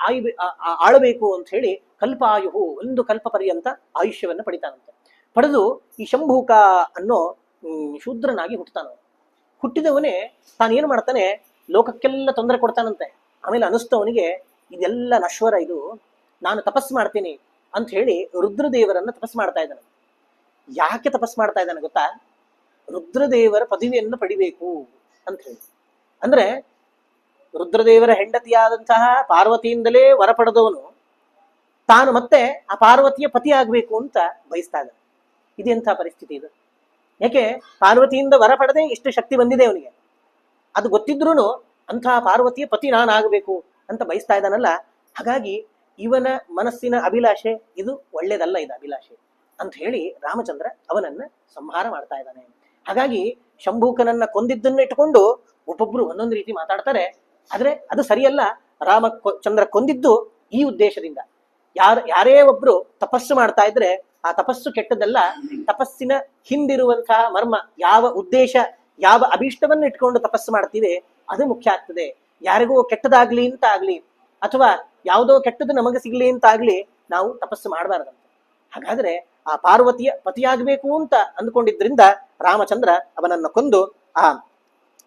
ಆಳಬೇಕು ಅಂತ ಹೇಳಿ ಕಲ್ಪಾಯುಹು ಒಂದು ಕಲ್ಪ ಪರ್ಯಂತ ಆಯುಷ್ಯವನ್ನು ಪಡಿತಾನಂತೆ. ಪಡೆದು ಈ ಶಂಭೂಕ ಅನ್ನೋ ಶೂದ್ರನಾಗಿ ಹುಟ್ಟುತ್ತಾನ. ಹುಟ್ಟಿದವನೇ ತಾನೇನು ಮಾಡ್ತಾನೆ, ಲೋಕಕ್ಕೆಲ್ಲ ತೊಂದರೆ ಕೊಡ್ತಾನಂತೆ. ಆಮೇಲೆ ಅನಿಸ್ತವನಿಗೆ ಇದೆಲ್ಲ ನಶ್ವರ, ಇದು ನಾನು ತಪಸ್ಸು ಮಾಡ್ತೀನಿ ಅಂತ ಹೇಳಿ ರುದ್ರದೇವರನ್ನ ತಪಸ್ಸು ಮಾಡ್ತಾ ಇದ್ದಾನೆ. ಯಾಕೆ ತಪಸ್ಸು ಮಾಡ್ತಾ ಇದ್ದಾನೆ ಗೊತ್ತಾ? ರುದ್ರದೇವರ ಪದವಿಯನ್ನು ಪಡಿಬೇಕು ಅಂತ ಹೇಳಿ. ಅಂದ್ರೆ ರುದ್ರದೇವರ ಹೆಂಡತಿಯಾದಂತಹ ಪಾರ್ವತಿಯಿಂದಲೇ ವರ ಪಡೆದವನು ತಾನು ಮತ್ತೆ ಆ ಪಾರ್ವತಿಯ ಪತಿ ಆಗ್ಬೇಕು ಅಂತ ಬಯಸ್ತಾ ಇದ್ದಾನೆ. ಇದೆಂಥ ಪರಿಸ್ಥಿತಿ ಇದು? ಯಾಕೆ ಪಾರ್ವತಿಯಿಂದ ವರ ಪಡೆದೇ ಇಷ್ಟು ಶಕ್ತಿ ಬಂದಿದೆ ಅವನಿಗೆ. ಅದು ಗೊತ್ತಿದ್ರೂ ಅಂತಹ ಪಾರ್ವತಿಯ ಪತಿ ನಾನಾಗಬೇಕು ಅಂತ ಬಯಸ್ತಾ ಇದ್ದಾನಲ್ಲ. ಹಾಗಾಗಿ ಇವನ ಮನಸ್ಸಿನ ಅಭಿಲಾಷೆ ಇದು ಒಳ್ಳೇದಲ್ಲ, ಇದು ಅಭಿಲಾಷೆ ಅಂತ ಹೇಳಿ ರಾಮಚಂದ್ರ ಅವನನ್ನ ಸಂಹಾರ ಮಾಡ್ತಾ ಇದ್ದಾನೆ. ಹಾಗಾಗಿ ಶಂಭೂಕನನ್ನ ಕೊಂದಿದ್ದನ್ನ ಇಟ್ಕೊಂಡು ಒಬ್ಬೊಬ್ರು ಒಂದೊಂದು ರೀತಿ ಮಾತಾಡ್ತಾರೆ. ಆದ್ರೆ ಅದು ಸರಿಯಲ್ಲ. ರಾಮಚಂದ್ರ ಕೊಂದಿದ್ದು ಈ ಉದ್ದೇಶದಿಂದ. ಯಾರೇ ಒಬ್ರು ತಪಸ್ಸು ಮಾಡ್ತಾ ಇದ್ರೆ ಆ ತಪಸ್ಸು ಕೆಟ್ಟದಲ್ಲ. ತಪಸ್ಸಿನ ಹಿಂದಿರುವಂತಹ ಮರ್ಮ, ಯಾವ ಉದ್ದೇಶ, ಯಾವ ಅಭೀಷ್ಟವನ್ನು ಇಟ್ಕೊಂಡು ತಪಸ್ಸು ಮಾಡ್ತೀವಿ ಅದು ಮುಖ್ಯ ಆಗ್ತದೆ. ಯಾರಿಗೂ ಕೆಟ್ಟದಾಗ್ಲಿ ಅಂತ ಆಗ್ಲಿ ಅಥವಾ ಯಾವುದೋ ಕೆಟ್ಟದ್ದು ನಮಗೆ ಸಿಗ್ಲಿ ಅಂತ ಆಗ್ಲಿ ನಾವು ತಪಸ್ಸು ಮಾಡಬಾರ್ದಂತೆ. ಹಾಗಾದ್ರೆ ಆ ಪಾರ್ವತಿಯ ಪತಿಯಾಗಬೇಕು ಅಂತ ಅಂದ್ಕೊಂಡಿದ್ರಿಂದ ರಾಮಚಂದ್ರ ಅವನನ್ನ ಕೊಂದು ಆ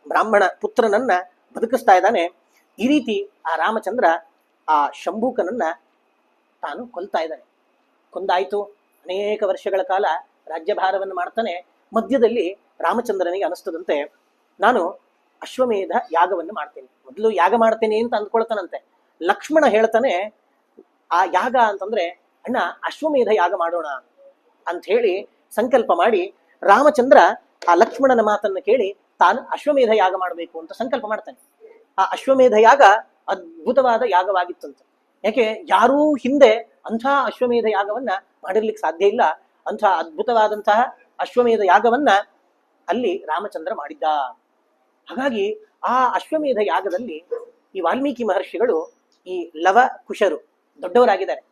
ಬ್ರಾಹ್ಮಣ ಪುತ್ರನನ್ನ ಬದುಕಿಸ್ತಾ ಇದ್ದಾನೆ. ಈ ರೀತಿ ಆ ರಾಮಚಂದ್ರ ಆ ಶಂಭೂಕನನ್ನ ತಾನು ಕೊಲ್ತಾ ಇದ್ದಾನೆ. ಕೊಂದಾಯ್ತು, ಅನೇಕ ವರ್ಷಗಳ ಕಾಲ ರಾಜ್ಯಭಾರವನ್ನು ಮಾಡ್ತಾನೆ. ಮಧ್ಯದಲ್ಲಿ ರಾಮಚಂದ್ರನಿಗೆ ಅನಿಸ್ತದಂತೆ, ನಾನು ಅಶ್ವಮೇಧ ಯಾಗವನ್ನು ಮಾಡ್ತೇನೆ. ಮೊದಲು ಯಾಗ ಮಾಡ್ತೇನೆ ಅಂತ ಅಂದ್ಕೊಳ್ತಾನಂತೆ. ಲಕ್ಷ್ಮಣ ಹೇಳ್ತಾನೆ, ಆ ಯಾಗ ಅಂತಂದ್ರೆ ಅಣ್ಣ ಅಶ್ವಮೇಧ ಯಾಗ ಮಾಡೋಣ ಅಂತ ಹೇಳಿ ಸಂಕಲ್ಪ ಮಾಡಿ ರಾಮಚಂದ್ರ ಆ ಲಕ್ಷ್ಮಣನ ಮಾತನ್ನು ಕೇಳಿ ತಾನು ಅಶ್ವಮೇಧ ಯಾಗ ಮಾಡಬೇಕು ಅಂತ ಸಂಕಲ್ಪ ಮಾಡ್ತಾನೆ. ಆ ಅಶ್ವಮೇಧ ಯಾಗ ಅದ್ಭುತವಾದ ಯಾಗವಾಗಿತ್ತಂತೆ. ಯಾಕೆ ಯಾರೂ ಹಿಂದೆ ಅಂಥ ಅಶ್ವಮೇಧ ಯಾಗವನ್ನ ಮಾಡಿರ್ಲಿಕ್ಕೆ ಸಾಧ್ಯ ಇಲ್ಲ. ಅಂಥ ಅದ್ಭುತವಾದಂತಹ ಅಶ್ವಮೇಧ ಯಾಗವನ್ನ ಅಲ್ಲಿ ರಾಮಚಂದ್ರ ಮಾಡಿದ್ದ. ಹಾಗಾಗಿ ಆ ಅಶ್ವಮೇಧ ಯಾಗದಲ್ಲಿ ಈ ವಾಲ್ಮೀಕಿ ಮಹರ್ಷಿಗಳು ಈ ಲವಕುಶರು ದೊಡ್ಡವರಾಗಿದ್ದಾರೆ.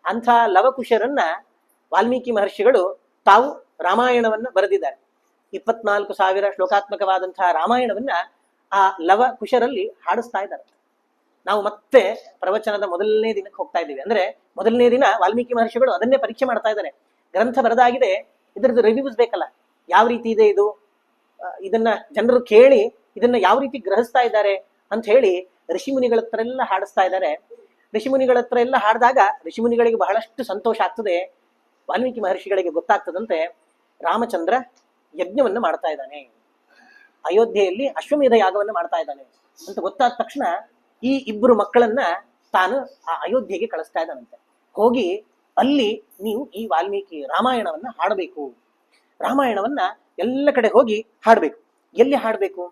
ಅಂಥ ಲವಕುಶರನ್ನ ವಾಲ್ಮೀಕಿ ಮಹರ್ಷಿಗಳು ತಾವು ರಾಮಾಯಣವನ್ನ ಬರೆದಿದ್ದಾರೆ. 24,000 ಶ್ಲೋಕಾತ್ಮಕವಾದಂತಹ ರಾಮಾಯಣವನ್ನ ಆ ಲವಕುಶರಲ್ಲಿ ಹಾಡಿಸ್ತಾ ಇದ್ದಾರೆ. ನಾವು ಮತ್ತೆ ಪ್ರವಚನದ ಮೊದಲನೇ ದಿನಕ್ಕೆ ಹೋಗ್ತಾ ಇದ್ದೀವಿ. ಅಂದ್ರೆ ಮೊದಲನೇ ದಿನ ವಾಲ್ಮೀಕಿ ಮಹರ್ಷಿಗಳು ಅದನ್ನೇ ಪರೀಕ್ಷೆ ಮಾಡ್ತಾ ಇದ್ದಾರೆ. ಗ್ರಂಥ ಬರೆದಾಗಿದೆ, ಇದರದ್ದು ರಿವ್ಯೂಸ್ ಬೇಕಲ್ಲ, ಯಾವ ರೀತಿ ಇದೆ ಇದು, ಇದನ್ನ ಜನರು ಕೇಳಿ ಇದನ್ನ ಯಾವ ರೀತಿ ಗ್ರಹಿಸ್ತಾ ಇದ್ದಾರೆ ಅಂತ ಹೇಳಿ ಋಷಿಮುನಿಗಳ ಹತ್ರ ಎಲ್ಲ ಹಾಡಿಸ್ತಾ ಇದ್ದಾರೆ. ಋಷಿಮುನಿಗಳ ಹತ್ರ ಎಲ್ಲ ಹಾಡಿದಾಗ ಋಷಿಮುನಿಗಳಿಗೆ ಬಹಳಷ್ಟು ಸಂತೋಷ ಆಗ್ತದೆ. ವಾಲ್ಮೀಕಿ ಮಹರ್ಷಿಗಳಿಗೆ ಗೊತ್ತಾಗ್ತದಂತೆ ರಾಮಚಂದ್ರ ಯಜ್ಞವನ್ನು ಮಾಡ್ತಾ ಇದ್ದಾನೆ, ಅಯೋಧ್ಯೆಯಲ್ಲಿ ಅಶ್ವಮೇಧ ಯಾಗವನ್ನು ಮಾಡ್ತಾ ಇದ್ದಾನೆ ಅಂತ ಗೊತ್ತಾದ ತಕ್ಷಣ ಈ ಇಬ್ಬರು ಮಕ್ಕಳನ್ನ ತಾನು ಆ ಅಯೋಧ್ಯೆಗೆ ಕಳಿಸ್ತಾ ಇದ್ದಾನಂತೆ. ಹೋಗಿ ಅಲ್ಲಿ ನೀವು ಈ ವಾಲ್ಮೀಕಿ ರಾಮಾಯಣವನ್ನ ಹಾಡಬೇಕು, ರಾಮಾಯಣವನ್ನ ಎಲ್ಲ ಕಡೆ ಹೋಗಿ ಹಾಡಬೇಕು. ಎಲ್ಲಿ ಹಾಡಬೇಕು?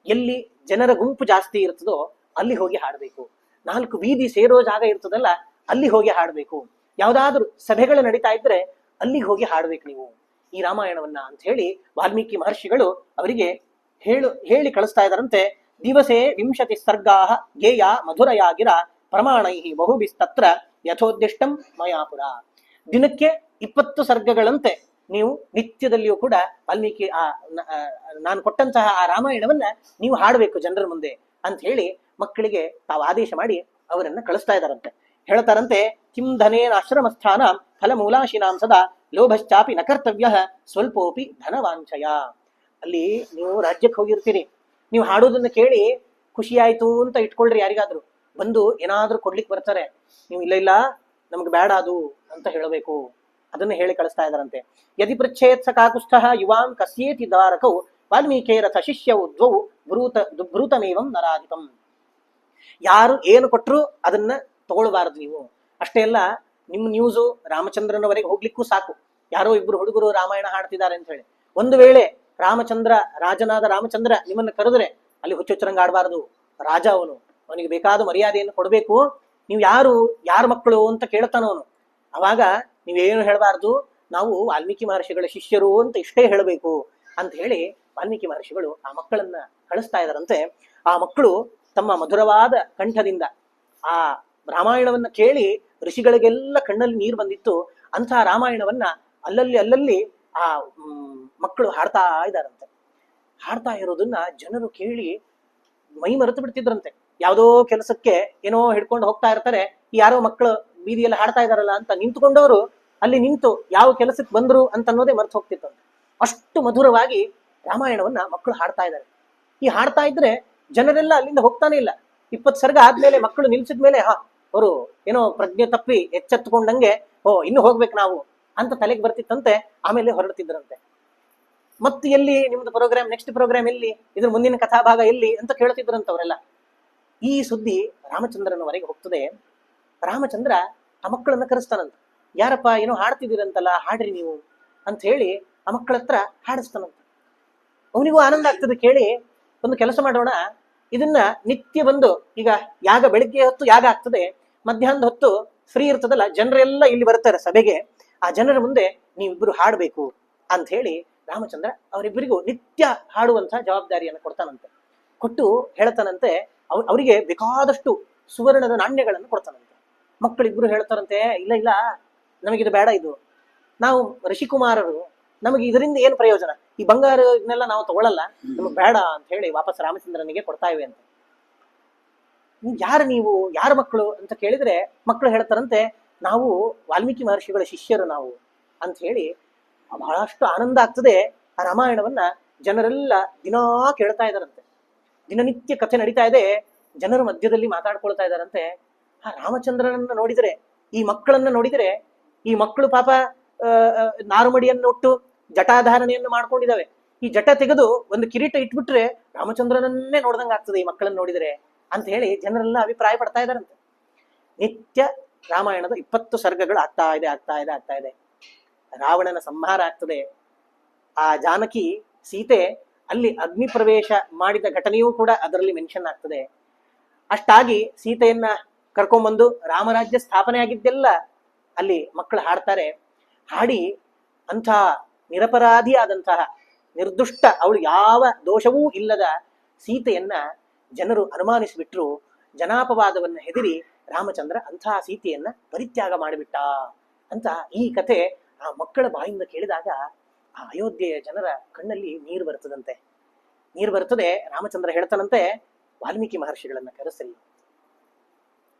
ಎಲ್ಲಿ ಜನರ ಗುಂಪು ಜಾಸ್ತಿ ಇರ್ತದೋ ಅಲ್ಲಿ ಹೋಗಿ ಹಾಡಬೇಕು. 4 ಬೀದಿ ಸೇರೋ ಜಾಗ ಇರ್ತದಲ್ಲ, ಅಲ್ಲಿ ಹೋಗಿ ಹಾಡಬೇಕು. ಯಾವ್ದಾದ್ರು ಸಭೆಗಳು ನಡೀತಾ ಇದ್ರೆ ಅಲ್ಲಿಗೆ ಹೋಗಿ ಹಾಡ್ಬೇಕು ನೀವು ಈ ರಾಮಾಯಣವನ್ನ ಅಂತ ಹೇಳಿ ವಾಲ್ಮೀಕಿ ಮಹರ್ಷಿಗಳು ಅವರಿಗೆ ಹೇಳಿ ಕಳಿಸ್ತಾ ಇದ್ದಾರಂತೆ. ದಿವಸೇ 20 ಸರ್ಗಾಹ ಗೇಯ ಮಧುರಯಾಗಿರ ಪ್ರಮಾಣೈ ಬಹುಬಿಸ್ತತ್ರ ಯಥೋದ್ದಿಷ್ಟಂ ಮಯಾಪುರ. ದಿನಕ್ಕೆ 20 ಸರ್ಗಗಳಂತೆ ನೀವು ನಿತ್ಯದಲ್ಲಿಯೂ ಕೂಡ ವಾಲ್ಮೀಕಿ ನಾನು ಕೊಟ್ಟಂತಹ ಆ ರಾಮಾಯಣವನ್ನ ನೀವು ಹಾಡಬೇಕು ಜನರ ಮುಂದೆ ಅಂತ ಹೇಳಿ ಮಕ್ಕಳಿಗೆ ತಾವು ಆದೇಶ ಮಾಡಿ ಅವರನ್ನ ಕಳಿಸ್ತಾ ಇದ್ದಾರಂತೆ. ಹೇಳ್ತಾರಂತೆ, ಕಿಂ ಧನೇನ ಆಶ್ರಮಸ್ಥಾನ ಫಲಮೂಲಾಶಿನಾಂ ಸದಾ ಲೋಭಶ್ಚಾಪಿ ನ ಕರ್ತವ್ಯ ಸ್ವಲ್ಪೋಪಿ ಧನವಾಂಛಯ. ಅಲ್ಲಿ ನೀವು ರಾಜ್ಯಕ್ಕೆ ಹೋಗಿರ್ತೀರಿ, ನೀವು ಹಾಡೋದನ್ನ ಕೇಳಿ ಖುಷಿ ಆಯ್ತು ಅಂತ ಇಟ್ಕೊಳ್ರಿ. ಯಾರಿಗಾದ್ರು ಬಂದು ಏನಾದ್ರೂ ಕೊಡ್ಲಿಕ್ಕೆ ಬರ್ತಾರೆ, ನೀವು ಇಲ್ಲ ಇಲ್ಲ ನಮ್ಗೆ ಬೇಡ ಅದು ಅಂತ ಹೇಳಬೇಕು. ಅದನ್ನ ಹೇಳಿ ಕಳಿಸ್ತಾ ಇದ್ದಾರಂತೆ. ಯದಿ ಪೃಚ್ಛೇತ್ ಸ ಕಾಕುಸ್ಥಃ ಯುವಾಂ ಕಸ್ಯೇತಿ ದಾರಕೌ ವಾಲ್ಮೀಕೇ ರಥ ಶಿಷ್ಯೌ ದ್ವೌ ಭ್ರೂತಮೇವಂ ನರಾಧಿಪಂ. ಯಾರು ಏನು ಕೊಟ್ಟರು ಅದನ್ನ ತಗೊಳ್ಬಾರದು ನೀವು. ಅಷ್ಟೇ ಅಲ್ಲ, ನಿಮ್ಮ ನ್ಯೂಸು ರಾಮಚಂದ್ರನವರೆಗೆ ಹೋಗ್ಲಿಕ್ಕೂ ಸಾಕು. ಯಾರೋ ಇಬ್ರು ಹುಡುಗರು ರಾಮಾಯಣ ಹಾಡ್ತಿದ್ದಾರೆ ಅಂತ ಹೇಳಿ ಒಂದು ವೇಳೆ ರಾಜನಾದ ರಾಮಚಂದ್ರ ನಿಮ್ಮನ್ನ ಕರೆದ್ರೆ ಅಲ್ಲಿ ಹುಚ್ಚುಚ್ಚರಂಗ ಆಡಬಾರದು. ರಾಜ ಅವನಿಗೆ ಬೇಕಾದ ಮರ್ಯಾದೆಯನ್ನು ಕೊಡಬೇಕು. ನೀವು ಯಾರ ಮಕ್ಕಳು ಅಂತ ಕೇಳ್ತಾನವನು. ಅವಾಗ ನೀವೇನು ಹೇಳಬಾರ್ದು, ನಾವು ವಾಲ್ಮೀಕಿ ಮಹರ್ಷಿಗಳ ಶಿಷ್ಯರು ಅಂತ ಇಷ್ಟೇ ಹೇಳಬೇಕು ಅಂತ ಹೇಳಿ ವಾಲ್ಮೀಕಿ ಮಹರ್ಷಿಗಳು ಆ ಮಕ್ಕಳನ್ನ ಕಳಿಸ್ತಾ ಇದ್ದಾರಂತೆ. ಆ ಮಕ್ಕಳು ತಮ್ಮ ಮಧುರವಾದ ಕಂಠದಿಂದ ಆ ರಾಮಾಯಣವನ್ನ ಕೇಳಿ ಋಷಿಗಳಿಗೆಲ್ಲ ಕಣ್ಣಲ್ಲಿ ನೀರು ಬಂದಿತ್ತು. ಅಂತಹ ರಾಮಾಯಣವನ್ನ ಅಲ್ಲಲ್ಲಿ ಆ ಮಕ್ಕಳು ಹಾಡ್ತಾ ಇದ್ದಾರಂತೆ. ಹಾಡ್ತಾ ಇರೋದನ್ನ ಜನರು ಕೇಳಿ ಮೈ ಮರೆತು ಬಿಡ್ತಿದ್ರಂತೆ. ಯಾವುದೋ ಕೆಲಸಕ್ಕೆ ಏನೋ ಹಿಡ್ಕೊಂಡು ಹೋಗ್ತಾ ಇರ್ತಾರೆ, ಯಾರೋ ಮಕ್ಕಳು ಬೀದಿಯಲ್ಲಿ ಹಾಡ್ತಾ ಇದಾರಲ್ಲ ಅಂತ ನಿಂತುಕೊಂಡವರು ಅಲ್ಲಿ ನಿಂತು ಯಾವ ಕೆಲಸಕ್ಕೆ ಬಂದ್ರು ಅಂತ ಅನ್ನೋದೇ ಮರ್ತು ಹೋಗ್ತಿತ್ತಂತೆ. ಅಷ್ಟು ಮಧುರವಾಗಿ ರಾಮಾಯಣವನ್ನ ಮಕ್ಕಳು ಹಾಡ್ತಾ ಇದ್ದಾರೆ. ಈ ಹಾಡ್ತಾ ಇದ್ರೆ ಜನರೆಲ್ಲ ಅಲ್ಲಿಂದ ಹೋಗ್ತಾನೆ ಇಲ್ಲ. 20 ಸರ್ಗ ಆದ್ಮೇಲೆ ಮಕ್ಕಳು ನಿಲ್ಸಿದ್ಮೇಲೆ ಅವರು ಏನೋ ಪ್ರಜ್ಞೆ ತಪ್ಪಿ ಎಚ್ಚೆತ್ತುಕೊಂಡಂಗೆ ಇನ್ನು ಹೋಗ್ಬೇಕು ನಾವು ಅಂತ ತಲೆಗೆ ಬರ್ತಿತ್ತಂತೆ. ಆಮೇಲೆ ಹೊರಡ್ತಿದ್ರಂತೆ. ಮತ್ತೆ ಎಲ್ಲಿ ನಿಮ್ದು ಪ್ರೋಗ್ರಾಮ್, ನೆಕ್ಸ್ಟ್ ಪ್ರೋಗ್ರಾಮ್ ಎಲ್ಲಿ, ಇದ್ರ ಮುಂದಿನ ಕಥಾಭಾಗ ಎಲ್ಲಿ ಅಂತ ಕೇಳ್ತಿದ್ರಂತವರೆಲ್ಲ. ಈ ಸುದ್ದಿ ರಾಮಚಂದ್ರನವರೆಗೆ ಹೋಗ್ತದೆ. ರಾಮಚಂದ್ರ ಆ ಮಕ್ಕಳನ್ನ ಕರೆಸ್ತಾನಂತ. ಯಾರಪ್ಪ ಏನೋ ಹಾಡ್ತಿದ್ದೀರಂತಲ್ಲ, ಹಾಡ್ರಿ ನೀವು ಅಂತ ಹೇಳಿ ಆ ಮಕ್ಕಳ ಹತ್ರ ಹಾಡಿಸ್ತಾನಂತ. ಅವನಿಗೂ ಆನಂದ ಆಗ್ತದೆ ಕೇಳಿ. ಒಂದು ಕೆಲಸ ಮಾಡೋಣ, ಇದನ್ನ ನಿತ್ಯ ಬಂದು, ಈಗ ಬೆಳಿಗ್ಗೆ ಹೊತ್ತು ಯಾಗ ಆಗ್ತದೆ, ಮಧ್ಯಾಹ್ನದ ಹೊತ್ತು ಫ್ರೀ ಇರ್ತದಲ್ಲ, ಜನರೆಲ್ಲ ಇಲ್ಲಿ ಬರ್ತಾರೆ ಸಭೆಗೆ. ಆ ಜನರ ಮುಂದೆ ನೀವಿಬ್ರು ಹಾಡ್ಬೇಕು ಅಂತ ಹೇಳಿ ರಾಮಚಂದ್ರ ಅವರಿಬ್ಬರಿಗೂ ನಿತ್ಯ ಹಾಡುವಂತಹ ಜವಾಬ್ದಾರಿಯನ್ನು ಕೊಡ್ತಾನಂತೆ. ಕೊಟ್ಟು ಹೇಳ್ತಾನಂತೆ, ಅವರಿಗೆ ಬೇಕಾದಷ್ಟು ಸುವರ್ಣದ ನಾಣ್ಯಗಳನ್ನು ಕೊಡ್ತಾನಂತೆ. ಮಕ್ಕಳಿಬ್ರು ಹೇಳ್ತಾರಂತೆ, ಇಲ್ಲ ಇಲ್ಲ ನಮಗಿದು ಬೇಡ, ಇದು ನಾವು ಋಷಿಕುಮಾರರು, ನಮಗೆ ಇದರಿಂದ ಏನು ಪ್ರಯೋಜನ, ಈ ಬಂಗಾರ ಇದನ್ನೆಲ್ಲ ನಾವು ತಗೊಳ್ಳಲ್ಲ, ನಮಗ್ ಬೇಡ ಅಂತ ಹೇಳಿ ವಾಪಸ್ ರಾಮಚಂದ್ರನಿಗೆ ಕೊಡ್ತಾ ಇವೆ ಅಂತ. ನೀವು ಯಾರ ಮಕ್ಕಳು ಅಂತ ಕೇಳಿದ್ರೆ ಮಕ್ಕಳು ಹೇಳ್ತಾರಂತೆ, ನಾವು ವಾಲ್ಮೀಕಿ ಮಹರ್ಷಿಗಳ ಶಿಷ್ಯರು ನಾವು ಅಂತ ಹೇಳಿ. ಬಹಳಷ್ಟು ಆನಂದ ಆಗ್ತದೆ. ಆ ರಾಮಾಯಣವನ್ನ ಜನರೆಲ್ಲ ದಿನಾ ಕೇಳ್ತಾ ಇದ್ದಾರಂತೆ. ದಿನನಿತ್ಯ ಕಥೆ ನಡೀತಾ ಇದೆ. ಜನರ ಮಧ್ಯದಲ್ಲಿ ಮಾತಾಡ್ಕೊಳ್ತಾ ಇದ್ದಾರಂತೆ. ಆ ರಾಮಚಂದ್ರನನ್ನ ನೋಡಿದರೆ, ಈ ಮಕ್ಕಳನ್ನ ನೋಡಿದರೆ, ಈ ಮಕ್ಕಳು ಪಾಪ ನಾರುಮಡಿಯನ್ನು ಉಟ್ಟು ಜಟಾಧಾರಣೆಯನ್ನು ಮಾಡ್ಕೊಂಡಿದ್ದಾವೆ. ಈ ಜಟ ತೆಗೆದು ಒಂದು ಕಿರೀಟ ಇಟ್ಬಿಟ್ರೆ ರಾಮಚಂದ್ರನನ್ನೇ ನೋಡ್ದಂಗ ಆಗ್ತದೆ ಈ ಮಕ್ಕಳನ್ನ ನೋಡಿದರೆ ಅಂತ ಹೇಳಿ ಜನರೆಲ್ಲ ಅಭಿಪ್ರಾಯ ಪಡ್ತಾ ಇದ್ದಾರಂತೆ. ನಿತ್ಯ ರಾಮಾಯಣದ 20 ಸರ್ಗಗಳು ಆಗ್ತಾ ಇದೆ. ರಾವಣನ ಸಂಹಾರ ಆಗ್ತದೆ. ಆ ಜಾನಕಿ ಸೀತೆ ಅಲ್ಲಿ ಅಗ್ನಿ ಪ್ರವೇಶ ಮಾಡಿದ ಘಟನೆಯೂ ಕೂಡ ಅದರಲ್ಲಿ ಮೆನ್ಷನ್ ಆಗ್ತದೆ. ಅಷ್ಟಾಗಿ ಸೀತೆಯನ್ನ ಕರ್ಕೊಂಡ್ಬಂದು ರಾಮರಾಜ್ಯ ಸ್ಥಾಪನೆ ಆಗಿದ್ದೆಲ್ಲ ಅಲ್ಲಿ ಮಕ್ಕಳು ಹಾಡ್ತಾರೆ. ಹಾಡಿ ಅಂಥ ನಿರಪರಾಧಿ ಆದಂತಹ ನಿರ್ದುಷ್ಟ, ಅವಳು ಯಾವ ದೋಷವೂ ಇಲ್ಲದ ಸೀತೆಯನ್ನ ಜನರು ಅನುಮಾನಿಸಿಬಿಟ್ರು. ಜನಾಪವಾದವನ್ನ ಹೆದರಿ ರಾಮಚಂದ್ರ ಅಂತಹ ಸೀತೆಯನ್ನ ಪರಿತ್ಯಾಗ ಮಾಡಿಬಿಟ್ಟ ಅಂತ ಈ ಕಥೆ ಆ ಮಕ್ಕಳ ಬಾಯಿಂದ ಕೇಳಿದಾಗ ಆ ಅಯೋಧ್ಯೆಯ ಜನರ ಕಣ್ಣಲ್ಲಿ ನೀರು ಬರ್ತದೆ. ರಾಮಚಂದ್ರ ಹೇಳ್ತಾನಂತೆ, ವಾಲ್ಮೀಕಿ ಮಹರ್ಷಿಗಳನ್ನ ಕರೆಸ್ರಿ,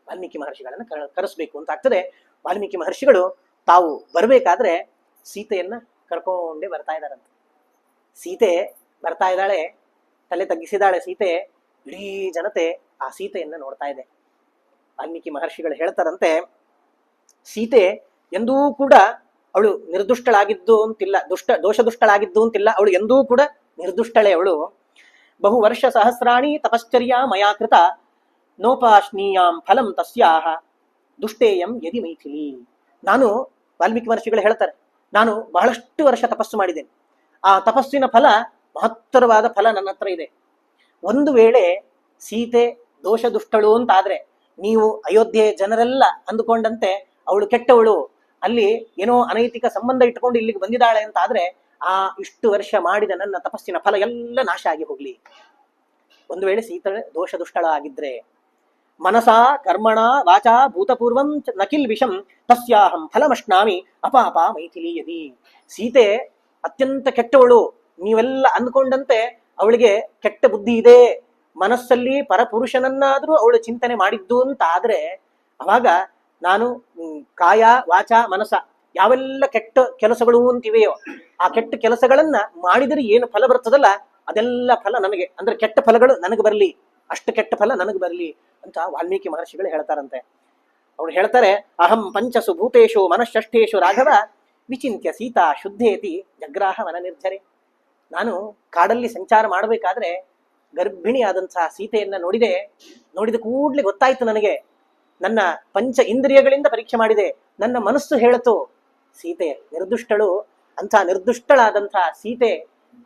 ವಾಲ್ಮೀಕಿ ಮಹರ್ಷಿಗಳನ್ನ ಕರೆಸ್ಬೇಕು ಅಂತ ಆಗ್ತದೆ. ವಾಲ್ಮೀಕಿ ಮಹರ್ಷಿಗಳು ತಾವು ಬರಬೇಕಾದ್ರೆ ಸೀತೆಯನ್ನ ಕರ್ಕೊಂಡೇ ಬರ್ತಾ ಇದ್ದಾರಂತೆ. ಸೀತೆ ಬರ್ತಾ ಇದ್ದಾಳೆ, ತಲೆ ತಗ್ಗಿಸಿದಾಳೆ ಸೀತೆ. ಇಡೀ ಜನತೆ ಆ ಸೀತೆಯನ್ನ ನೋಡ್ತಾ ಇದೆ. ವಾಲ್ಮೀಕಿ ಮಹರ್ಷಿಗಳು ಹೇಳ್ತಾರಂತೆ, ಸೀತೆ ಎಂದೂ ಕೂಡ ಅವಳು ನಿರ್ದುಷ್ಟಳಾಗಿದ್ದು ಅಂತಿಲ್ಲ, ದೋಷದುಷ್ಟಳಾಗಿದ್ದು ಅಂತಿಲ್ಲ, ಅವಳು ಎಂದೂ ಕೂಡ ನಿರ್ದುಷ್ಟಳೆ. ಅವಳು ಬಹು ವರ್ಷ ಸಹಸ್ರಾಣಿ ತಪಶ್ಚರ್ಯಾ ಮಯಾ ಕೃತ ನೋಪಾಶ್ನೀಯಾಂ ಫಲಂ ತಸ್ಯಾಹ ದುಷ್ಟೇಯಂ ಯದಿ ಮೈಥಿಲಿ. ನಾನು, ವಾಲ್ಮೀಕಿ ಮಹರ್ಷಿಗಳು ಹೇಳ್ತಾರೆ, ನಾನು ಬಹಳಷ್ಟು ವರ್ಷ ತಪಸ್ಸು ಮಾಡಿದ್ದೇನೆ. ಆ ತಪಸ್ಸಿನ ಫಲ ಮಹತ್ತರವಾದ ಫಲ ನನ್ನ ಹತ್ರ ಇದೆ. ಒಂದು ವೇಳೆ ಸೀತೆ ದೋಷ ದುಷ್ಟಳು ಅಂತಾದ್ರೆ, ನೀವು ಅಯೋಧ್ಯೆ ಜನರೆಲ್ಲ ಅಂದುಕೊಂಡಂತೆ ಅವಳು ಕೆಟ್ಟವಳು, ಅಲ್ಲಿ ಏನೋ ಅನೈತಿಕ ಸಂಬಂಧ ಇಟ್ಟುಕೊಂಡು ಇಲ್ಲಿಗೆ ಬಂದಿದ್ದಾಳೆ ಅಂತ ಆದ್ರೆ, ಆ ಇಷ್ಟು ವರ್ಷ ಮಾಡಿದ ನನ್ನ ತಪಸ್ಸಿನ ಫಲ ಎಲ್ಲ ನಾಶ ಆಗಿ ಹೋಗ್ಲಿ. ಒಂದು ವೇಳೆ ಸೀತೆ ದೋಷ ದುಷ್ಟಳ ಆಗಿದ್ರೆ, ಮನಸಾ ಕರ್ಮಣ ವಾಚಾ ಭೂತಪೂರ್ವಂ ನಕಿಲ್ ವಿಷಂ ತಸ್ಯಾಹಂ ಫಲಮಶ್ನಾಮಿ ಅಪಾಪ ಮೈಥಿಲಿ ಯದಿ. ಸೀತೆ ಅತ್ಯಂತ ಕೆಟ್ಟವಳು, ನೀವೆಲ್ಲ ಅಂದ್ಕೊಂಡಂತೆ ಅವಳಿಗೆ ಕೆಟ್ಟ ಬುದ್ಧಿ ಇದೆ, ಮನಸ್ಸಲ್ಲಿ ಪರಪುರುಷನನ್ನಾದ್ರೂ ಅವಳು ಚಿಂತನೆ ಮಾಡಿದ್ದು ಅಂತ ಆದ್ರೆ, ಅವಾಗ ನಾನು ಕಾಯ ವಾಚ ಮನಸ ಯಾವೆಲ್ಲ ಕೆಟ್ಟ ಕೆಲಸಗಳು ಅಂತಿವೆಯೋ ಆ ಕೆಟ್ಟ ಕೆಲಸಗಳನ್ನ ಮಾಡಿದರೆ ಏನು ಫಲ ಬರ್ತದಲ್ಲ ಅದೆಲ್ಲ ಫಲ ನನಗೆ, ಅಂದ್ರೆ ಕೆಟ್ಟ ಫಲಗಳು ನನಗೆ ಬರಲಿ, ಅಷ್ಟು ಕೆಟ್ಟ ಫಲ ನನಗೆ ಬರಲಿ ಅಂತ ವಾಲ್ಮೀಕಿ ಮಹರ್ಷಿಗಳು ಹೇಳ್ತಾರಂತೆ. ಅವ್ರು ಹೇಳ್ತಾರೆ, ಅಹಂ ಪಂಚಸು ಭೂತೇಶು ಮನಃಷ್ಠೇಶು ರಾಘವ ವಿಚಿಂತ್ಯ ಸೀತಾ ಶುದ್ಧೇತಿ ಜಗ್ರಾಹ ವನ ನಿರ್ಜರೆ. ನಾನು ಕಾಡಲ್ಲಿ ಸಂಚಾರ ಮಾಡಬೇಕಾದ್ರೆ ಗರ್ಭಿಣಿಯಾದಂತಹ ಸೀತೆಯನ್ನ ನೋಡಿದ ಕೂಡ್ಲೆ ಗೊತ್ತಾಯ್ತು ನನಗೆ, ನನ್ನ ಪಂಚ ಇಂದ್ರಿಯಗಳಿಂದ ಪರೀಕ್ಷೆ ಮಾಡಿದೆ, ನನ್ನ ಮನಸ್ಸು ಹೇಳತು ಸೀತೆ ನಿರ್ದುಷ್ಟಳು ಅಂತ. ನಿರ್ದುಷ್ಟಳಾದಂತಹ ಸೀತೆ,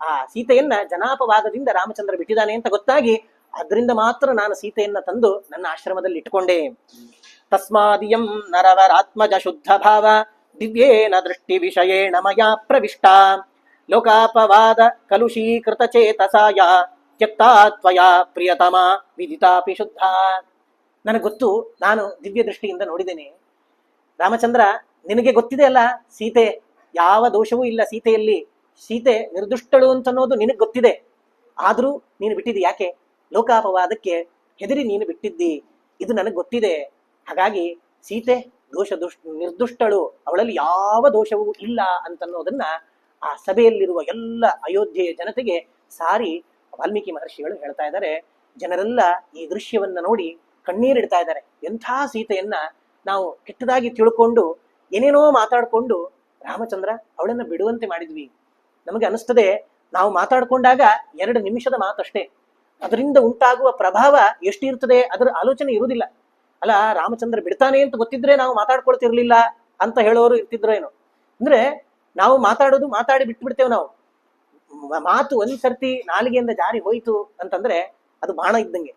ಆ ಸೀತೆಯನ್ನ ಜನಾಪವಾದದಿಂದ ರಾಮಚಂದ್ರ ಬಿಟ್ಟಿದ್ದಾನೆ ಅಂತ ಗೊತ್ತಾಗಿ, ಅದರಿಂದ ಮಾತ್ರ ನಾನು ಸೀತೆಯನ್ನ ತಂದು ನನ್ನ ಆಶ್ರಮದಲ್ಲಿ ಇಟ್ಕೊಂಡೆ. ತಸ್ಮಾದಿಯಂ ನರವರಾತ್ಮಜ ಶುದ್ಧ ಭಾವ ದಿವ್ಯೇನ ದೃಷ್ಟಿ ವಿಷಯೇಣ ಮಯಾ ಪ್ರವಿಷ್ಟ ಲೋಕಾಪವಾದ ಕಲುಷೀಕೃತ ಚೇತಸಾಯ ತ್ಯಕ್ತಾ ತ್ವಯಾ ಪ್ರಿಯತಮ ವಿದಿತಾಪಿ ಶುದ್ಧ. ನನಗೆ ಗೊತ್ತು, ನಾನು ದಿವ್ಯ ದೃಷ್ಟಿಯಿಂದ ನೋಡಿದ್ದೇನೆ. ರಾಮಚಂದ್ರ, ನಿನಗೆ ಗೊತ್ತಿದೆ ಅಲ್ಲ ಸೀತೆ ಯಾವ ದೋಷವೂ ಇಲ್ಲ ಸೀತೆಯಲ್ಲಿ, ಸೀತೆ ನಿರ್ದುಷ್ಟಳು ಅಂತನ್ನೋದು ನಿನಗೆ ಗೊತ್ತಿದೆ, ಆದ್ರೂ ನೀನು ಬಿಟ್ಟಿದ್ದಿ ಯಾಕೆ? ಲೋಕಾಪವಾದಕ್ಕೆ ಹೆದರಿ ನೀನು ಬಿಟ್ಟಿದ್ದಿ, ಇದು ನನಗೆ ಗೊತ್ತಿದೆ. ಹಾಗಾಗಿ ಸೀತೆ ನಿರ್ದುಷ್ಟಳು, ಅವಳಲ್ಲಿ ಯಾವ ದೋಷವೂ ಇಲ್ಲ ಅಂತನ್ನೋದನ್ನ ಆ ಸಭೆಯಲ್ಲಿರುವ ಎಲ್ಲ ಅಯೋಧ್ಯೆಯ ಜನತೆಗೆ ಸಾರಿ ವಾಲ್ಮೀಕಿ ಮಹರ್ಷಿಗಳು ಹೇಳ್ತಾ ಇದ್ದಾರೆ. ಜನರೆಲ್ಲ ಈ ದೃಶ್ಯವನ್ನ ನೋಡಿ ಕಣ್ಣೀರಿಡ್ತಾ ಇದ್ದಾರೆ. ಎಂಥ ಸೀತೆಯನ್ನ ನಾವು ಕೆಟ್ಟದಾಗಿ ತಿಳ್ಕೊಂಡು ಏನೇನೋ ಮಾತಾಡ್ಕೊಂಡು ರಾಮಚಂದ್ರ ಅವಳನ್ನ ಬಿಡುವಂತೆ ಮಾಡಿದ್ವಿ. ನಮಗೆ ಅನಿಸ್ತದೆ, ನಾವು ಮಾತಾಡ್ಕೊಂಡಾಗ 2 ನಿಮಿಷದ ಮಾತಷ್ಟೇ, ಅದರಿಂದ ಉಂಟಾಗುವ ಪ್ರಭಾವ ಎಷ್ಟಿರ್ತದೆ ಅದರ ಆಲೋಚನೆ ಇರುವುದಿಲ್ಲ. ಅಲ್ಲ, ರಾಮಚಂದ್ರ ಬಿಡ್ತಾನೆ ಅಂತ ಗೊತ್ತಿದ್ರೆ ನಾವು ಮಾತಾಡ್ಕೊಳ್ತಿರ್ಲಿಲ್ಲ ಅಂತ ಹೇಳೋರು ಇರ್ತಿದ್ರು ಏನೋ. ಅಂದ್ರೆ ನಾವು ಮಾತಾಡಿ ಬಿಟ್ಬಿಡ್ತೇವೆ. ನಾವು ಮಾತು ಒಂದ್ಸರ್ತಿ ನಾಲಿಗೆಯಿಂದ ಜಾರಿ ಹೋಯ್ತು ಅಂತಂದ್ರೆ ಅದು ಬಾಣ ಇದ್ದಂಗೆ.